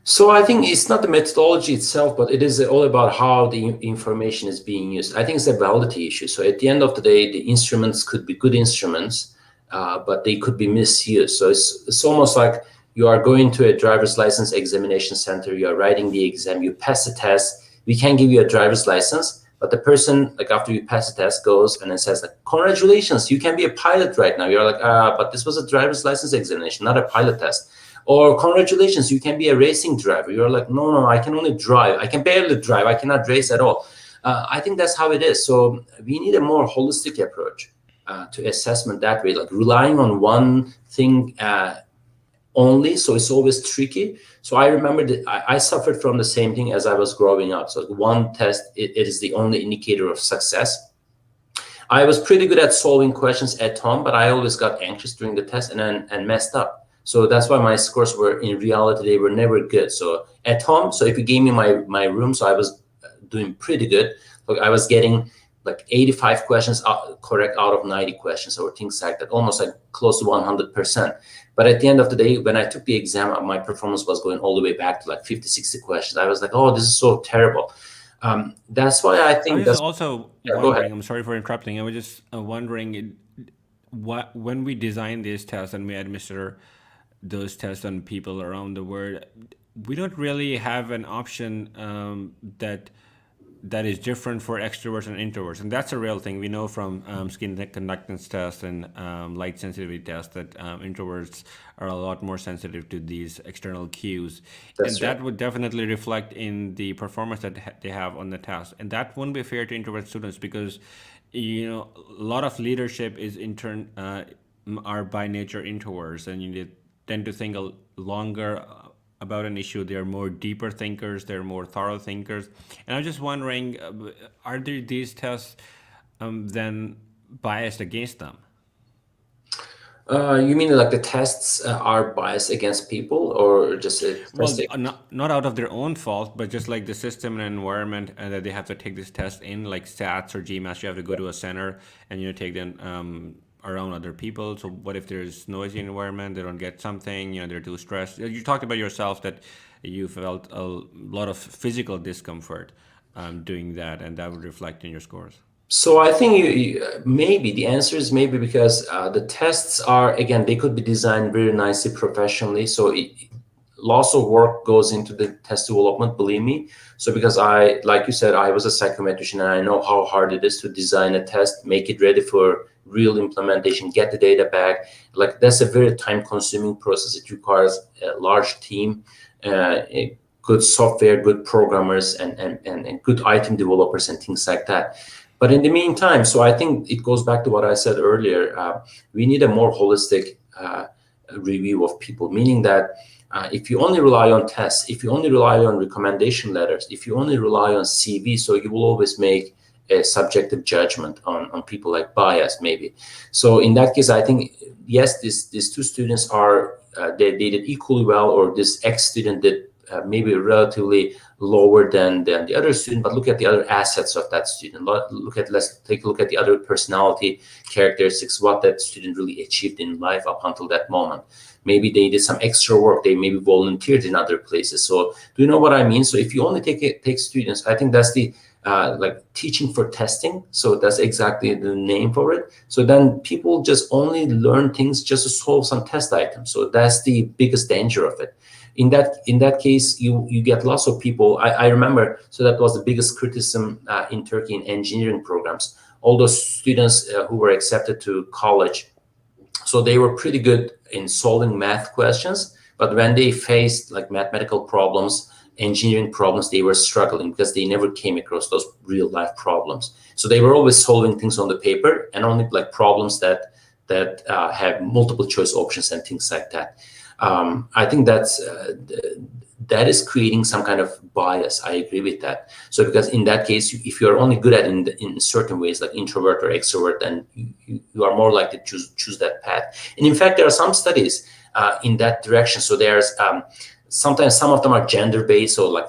So I think it's not the methodology itself, but it is all about how the information is being used. I think it's a validity issue. So at the end of the day, the instruments could be good instruments, but they could be misused. So it's almost like you are going to a driver's license examination center, you are writing the exam, you pass the test, we can give you a driver's license, but the person, like after you pass the test, goes and then says, like, congratulations, you can be a pilot right now. You're like, but this was a driver's license examination, not a pilot test. Or congratulations, you can be a racing driver. You're like, no, I can only drive. I can barely drive. I cannot race at all. I think that's how it is. So we need a more holistic approach to assessment that way, like relying on one thing only. So it's always tricky. So I remember that I suffered from the same thing as I was growing up. So one test, it is the only indicator of success. I was pretty good at solving questions at home, but I always got anxious during the test and messed up. So that's why my scores were, in reality, they were never good. So at home, so if you gave me my room, so I was doing pretty good. Like I was getting like 85 questions correct out of 90 questions or things like that, almost like close to 100%. But at the end of the day, when I took the exam, my performance was going all the way back to like 50, 60 questions. I was like, oh, this is so terrible. That's why I think I was that's also yeah, wondering, I'm sorry for interrupting. I was just wondering, when we design these tests and we administer those tests on people around the world, we don't really have an option that is different for extroverts and introverts, and that's a real thing. We know from skin conductance tests and light sensitivity tests that introverts are a lot more sensitive to these external cues, and That's right. that would definitely reflect in the performance that they have on the test. And that wouldn't be fair to introvert students because a lot of leadership is are by nature introverts, and tend to think longer about an issue. They're more deeper thinkers. They're more thorough thinkers. And I'm just wondering, are these tests then biased against them? You mean like the tests are biased against people, or just a Well, test? not out of their own fault, but just like the system and environment that they have to take this test in, like stats or GMATs, you have to go to a center and take them around other people. So what if there's noisy environment, they don't get something, they're too stressed. You talked about yourself that you felt a lot of physical discomfort doing that, and that would reflect in your scores. So I think maybe the answer is maybe because the tests are, again, they could be designed very nicely professionally. So lots of work goes into the test development, believe me. So because like you said, I was a psychometrician and I know how hard it is to design a test, make it ready for real implementation, get the data back. Like that's a very time consuming process. It requires a large team, a good software, good programmers, and good item developers and things like that. But in the meantime, so I think it goes back to what I said earlier. We need a more holistic review of people, meaning that if you only rely on tests, if you only rely on recommendation letters, if you only rely on CV, so you will always make a subjective judgment on people, like bias maybe. So in that case, I think, yes, these two students are, they did equally well, or this X student did maybe relatively lower than the other student, but look at the other assets of that student. Let's take a look at the other personality characteristics, what that student really achieved in life up until that moment. Maybe they did some extra work, they maybe volunteered in other places. So do you know what I mean? So if you only take students, I think that's the like teaching for testing. So that's exactly the name for it. So then people just only learn things just to solve some test items. So that's the biggest danger of it. In that case, you get lots of people. I remember, so that was the biggest criticism in Turkey in engineering programs. All those students who were accepted to college, so they were pretty good in solving math questions, but when they faced like mathematical problems, engineering problems, they were struggling because they never came across those real life problems. So they were always solving things on the paper, and only like problems that have multiple choice options and things like that. I think that is creating some kind of bias. I agree with that. So because in that case, if you're only good at in certain ways, like introvert or extrovert, then you are more likely to choose that path. And in fact, there are some studies in that direction. So there's sometimes some of them are gender based. So like,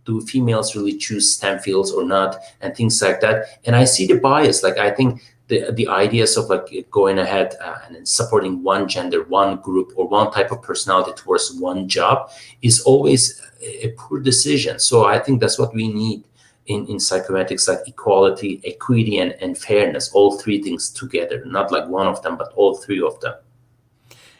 do females really choose STEM fields or not, and things like that. And I see the bias. Like I think the ideas of like going ahead and supporting one gender, one group, or one type of personality towards one job is always a poor decision. So I think that's what we need in psychometrics, like equality, equity, and fairness, all three things together, not like one of them, but all three of them.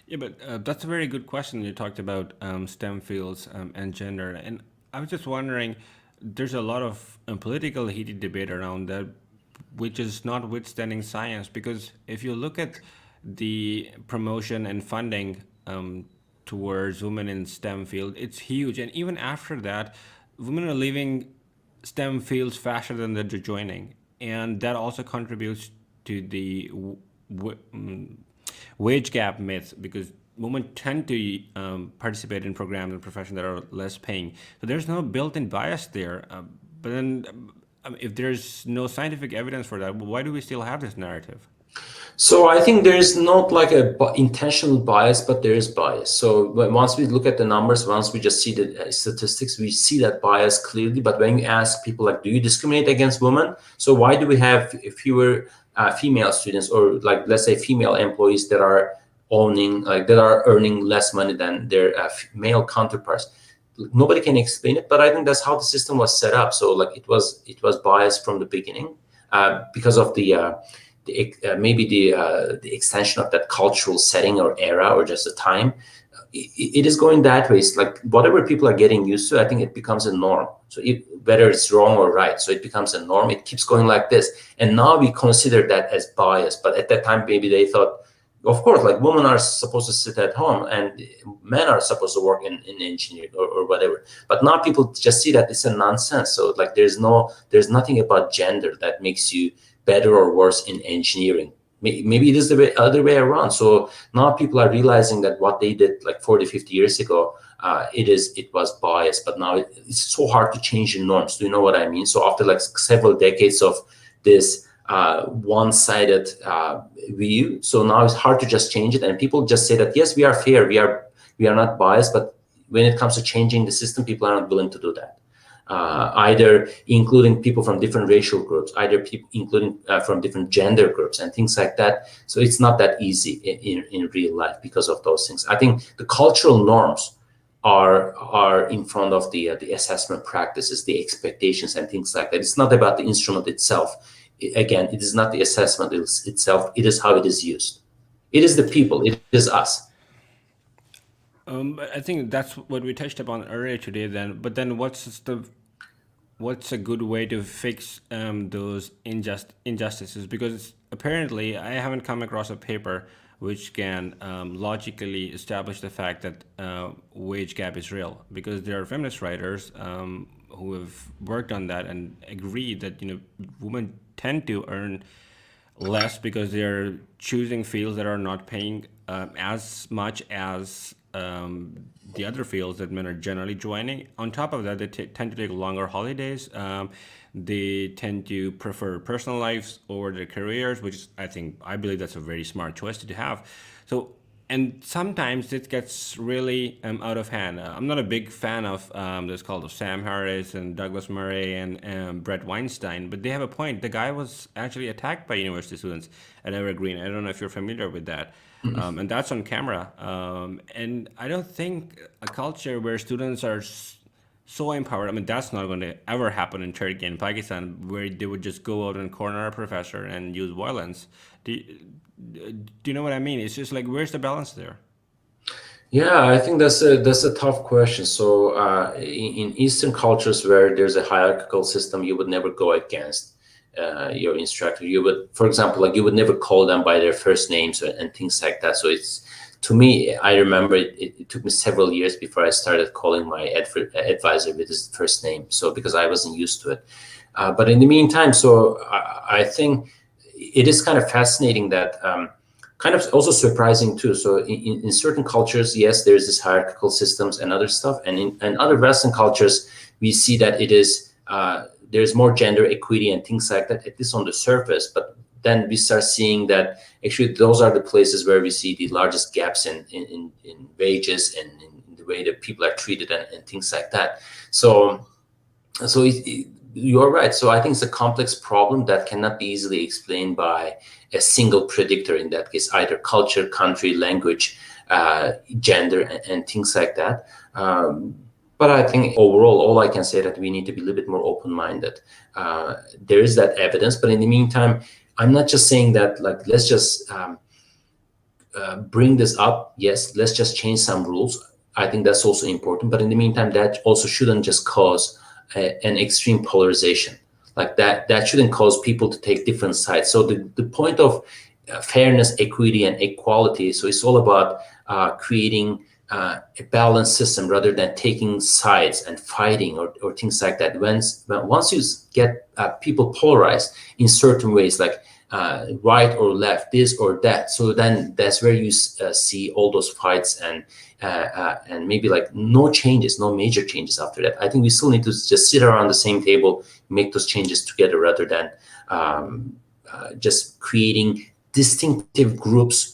Yeah, but that's a very good question. You talked about STEM fields and gender, and I was just wondering, there's a lot of political heated debate around that, which is notwithstanding science, because if you look at the promotion and funding towards women in STEM field, it's huge. And even after that, women are leaving STEM fields faster than they're joining. And that also contributes to the wage gap myth, because women tend to participate in programs and professions that are less paying. So there's no built-in bias there. But then if there's no scientific evidence for that, why do we still have this narrative? So I think there is not like a intentional bias, but there is bias. So once we look at the numbers, once we just see the statistics, we see that bias clearly. But when you ask people like, do you discriminate against women? So why do we have fewer female students, or like, let's say, female employees that are earning less money than their male counterparts? Nobody can explain it, but I think that's how the system was set up. So like it was biased from the beginning because of the maybe the extension of that cultural setting or era or just the time, it is going that way. It's like whatever people are getting used to, I think it becomes a norm. So whether it's wrong or right, so it becomes a norm. It keeps going like this, and now we consider that as bias. But at that time, maybe they thought, of course, like women are supposed to sit at home and men are supposed to work in engineering or whatever. But now people just see that it's a nonsense. So like there's nothing about gender that makes you better or worse in engineering. Maybe it is the other way around. So now people are realizing that what they did like 40, 50 years ago, it was biased, but now it's so hard to change the norms. Do you know what I mean? So after like several decades of this one-sided view, so now it's hard to just change it, and people just say that yes, we are fair, we are not biased, but when it comes to changing the system, people are not willing to do that. Either including people from different racial groups, either people including from different gender groups and things like that. So it's not that easy in real life because of those things. I think the cultural norms are in front of the assessment practices, the expectations and things like that. It's not about the instrument itself. Again, it is not the assessment itself. It is how it is used. It is the people. It is us. I think that's what we touched upon earlier today. But then, what's a good way to fix those injustices? Because apparently, I haven't come across a paper which can logically establish the fact that wage gap is real. Because there are feminist writers who have worked on that and agree that women tend to earn less because they're choosing fields that are not paying as much as the other fields that men are generally joining. On top of that, they tend to take longer holidays. They tend to prefer personal lives over their careers, which I believe that's a very smart choice to have. So, and sometimes it gets really out of hand. I'm not a big fan of this called Sam Harris and Douglas Murray and Brett Weinstein, but they have a point. The guy was actually attacked by university students at Evergreen. I don't know if you're familiar with that. And that's on camera. And I don't think a culture where students are so empowered, I mean, that's not going to ever happen in Turkey and Pakistan, where they would just go out and corner a professor and use violence. Do you know what I mean? It's just like, where's the balance there? Yeah, I think that's a tough question. So in Eastern cultures where there's a hierarchical system, you would never go against your instructor. You would, for example, like you would never call them by their first names and things like that. So it's, to me, I remember it took me several years before I started calling my advisor with his first name. So because I wasn't used to it. But in the meantime, so I think it is kind of fascinating that kind of also surprising too. So in certain cultures, yes, there's this hierarchical systems and other stuff. And in other Western cultures, we see that it is there's more gender equity and things like that, at least on the surface. But then we start seeing that actually those are the places where we see the largest gaps in wages and in the way that people are treated and things like that. So you're right. So I think it's a complex problem that cannot be easily explained by a single predictor, in that case, either culture, country, language, gender, and things like that. But I think overall, all I can say that we need to be a little bit more open-minded. There is that evidence, but in the meantime, I'm not just saying that, like, let's just bring this up. Yes, let's just change some rules. I think that's also important. But in the meantime, that also shouldn't just cause an extreme polarization. Like that shouldn't cause people to take different sides. So the point of fairness, equity, and equality, so it's all about creating a balanced system rather than taking sides and fighting or things like that. Once you get people polarized in certain ways, like right or left, this or that, so then that's where you see all those fights and maybe like no major changes after that. I think we still need to just sit around the same table, make those changes together rather than just creating distinctive groups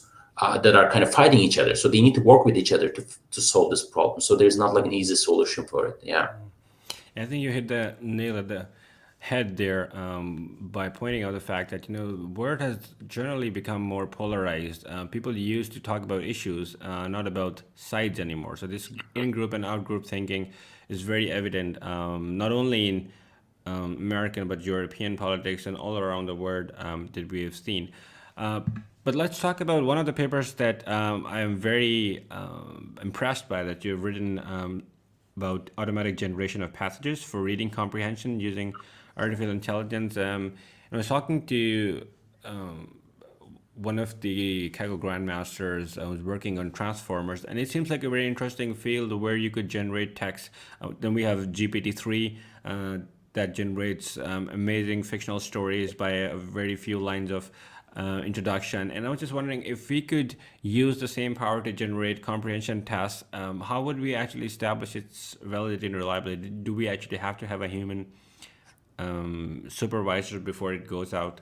that are kind of fighting each other. So they need to work with each other to solve this problem. So there's not like an easy solution for it. Yeah. I think you hit the nail at the head there by pointing out the fact that the world has generally become more polarized. People used to talk about issues, not about sides anymore. So this in-group and out-group thinking is very evident, not only in American, but European politics and all around the world that we have seen. Uh, but let's talk about one of the papers that I am very impressed by that you've written about automatic generation of passages for reading comprehension using artificial intelligence. I was talking to one of the Kaggle grandmasters was working on transformers, and it seems like a very interesting field where you could generate text. Then we have GPT-3 that generates amazing fictional stories by a very few lines of introduction. And I was just wondering if we could use the same power to generate comprehension tasks, how would we actually establish its validity and reliability? Do we actually have to have a human supervisor before it goes out?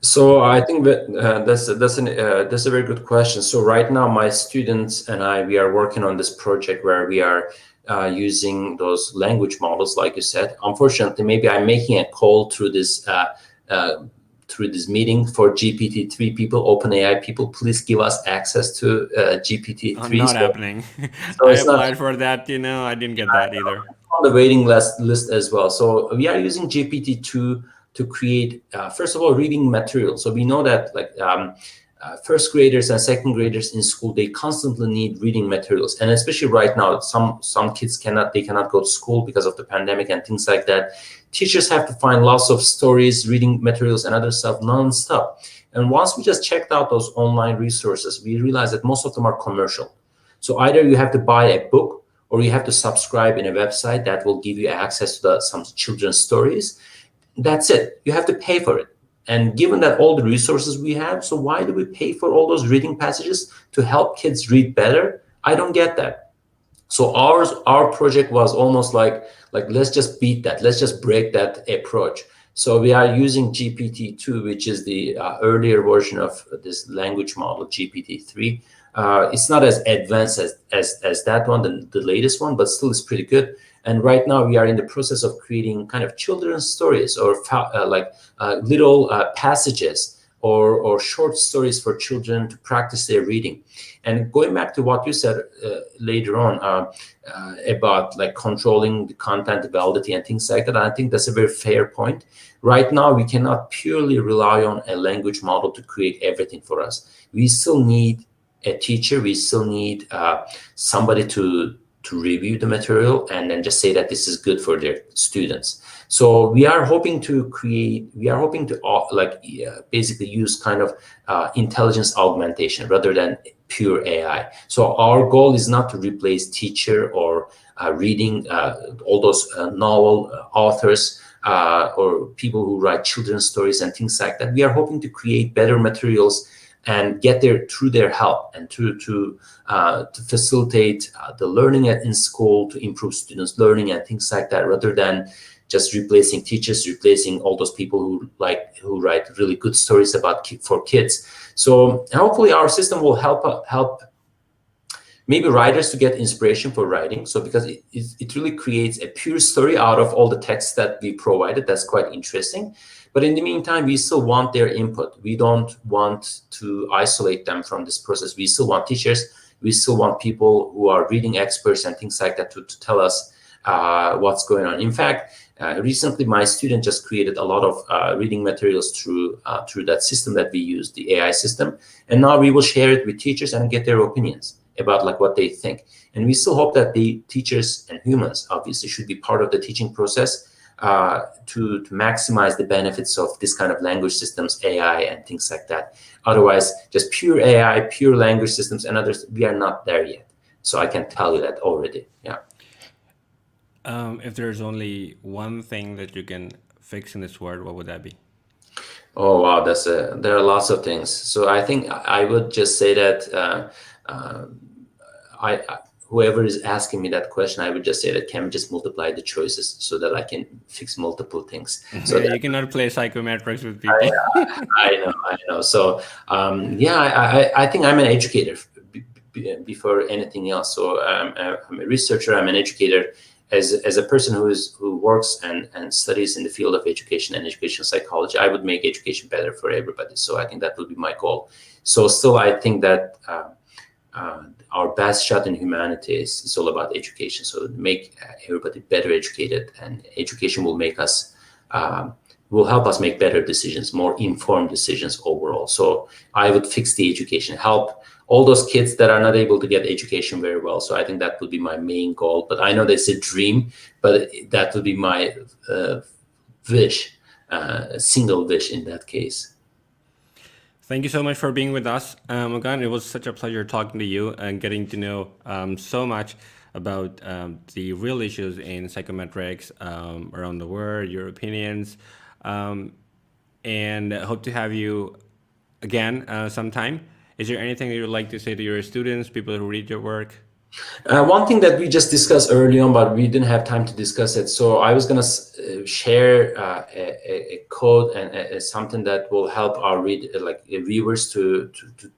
So I think that that's a very good question. So right now, my students and we are working on this project where we are using those language models, like you said. Unfortunately, maybe I'm making a call through this meeting for GPT-3 people, OpenAI people. Please give us access to GPT-3. Not happening. So I it's not applied for that, I didn't get that either. on the waiting list as well. So we are using GPT-2 to create, first of all, reading material. So we know that first graders and second graders in school, they constantly need reading materials. And especially right now, some kids cannot go to school because of the pandemic and things like that. Teachers have to find lots of stories, reading materials, and other stuff nonstop. And once we just checked out those online resources, we realized that most of them are commercial. So either you have to buy a book or you have to subscribe in a website that will give you access to some children's stories. That's it. You have to pay for it. And given that all the resources we have, so why do we pay for all those reading passages to help kids read better? I don't get that. So our project was almost like let's just beat that. Let's just break that approach. So we are using GPT-2, which is the earlier version of this language model, GPT-3. It's not as advanced as that one, the latest one, but still it's pretty good. And right now we are in the process of creating kind of children's stories or little passages or short stories for children to practice their reading. And going back to what you said later on about like controlling the content, validity, and things like that, I think that's a very fair point. Right now, we cannot purely rely on a language model to create everything for us. We still need a teacher. We still need somebody to review the material and then just say that this is good for their students. So we are hoping to basically use kind of intelligence augmentation rather than pure AI. So our goal is not to replace teacher or reading all those novel authors or people who write children's stories and things like that. We are hoping to create better materials and get there through their help and to facilitate the learning in school, to improve students' learning and things like that, rather than just replacing teachers, replacing all those people who write really good stories for kids. So hopefully our system will help maybe writers to get inspiration for writing. So because it really creates a pure story out of all the text that we provided. That's quite interesting. But in the meantime, we still want their input. We don't want to isolate them from this process. We still want teachers. We still want people who are reading experts and things like that to tell us what's going on. In fact, recently my student just created a lot of reading materials through that system that we use, the AI system. And now we will share it with teachers and get their opinions about like what they think. And we still hope that the teachers and humans obviously should be part of the teaching process to maximize the benefits of this kind of language systems, AI and things like that. Otherwise, just pure AI, pure language systems and others, we are not there yet. So I can tell you that already. Yeah. If there's only one thing that you can fix in this world, what would that be? Oh, wow. There are lots of things. So I think I would just say that whoever is asking me that question, I would just say that can we just multiply the choices so that I can fix multiple things. So you cannot play psychometrics with people. I know. So I think I'm an educator before anything else. So I'm a researcher. I'm an educator. As a person who works and studies in the field of education and educational psychology, I would make education better for everybody. So I think that would be my goal. So still, I think that our best shot in humanities is all about education. So make everybody better educated, and education will make us, will help us make better decisions, more informed decisions overall. So I would fix the education, help all those kids that are not able to get education very well. So I think that would be my main goal. But I know that's a dream, but that would be my wish, single wish in that case. Thank you so much for being with us, Okan. It was such a pleasure talking to you and getting to know so much about the real issues in psychometrics around the world, your opinions, and hope to have you again sometime. Is there anything that you would like to say to your students, people who read your work? One thing that we just discussed early on, but we didn't have time to discuss it. So I was going to share a code and something that will help our viewers to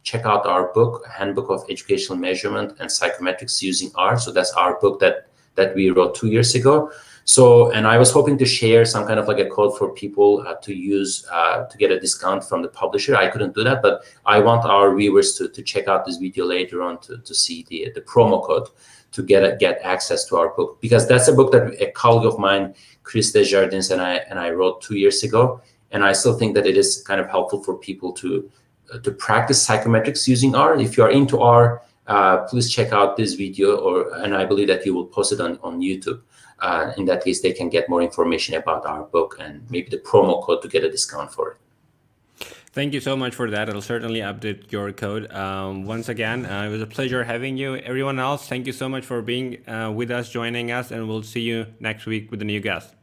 check out our book, Handbook of Educational Measurement and Psychometrics Using R. So that's our book that we wrote 2 years ago. So, and I was hoping to share some kind of like a code for people to use to get a discount from the publisher. I couldn't do that, but I want our viewers to check out this video later on to see the promo code to get access to our book, because that's a book that a colleague of mine, Chris Desjardins, and I wrote 2 years ago, and I still think that it is kind of helpful for people to practice psychometrics using R. If you are into R, please check out this video, and I believe that you will post it on YouTube. In that case, they can get more information about our book and maybe the promo code to get a discount for it. Thank you so much for that. I'll certainly update your code. Once again, it was a pleasure having you. Everyone else, thank you so much for being with us, joining us, and we'll see you next week with a new guest.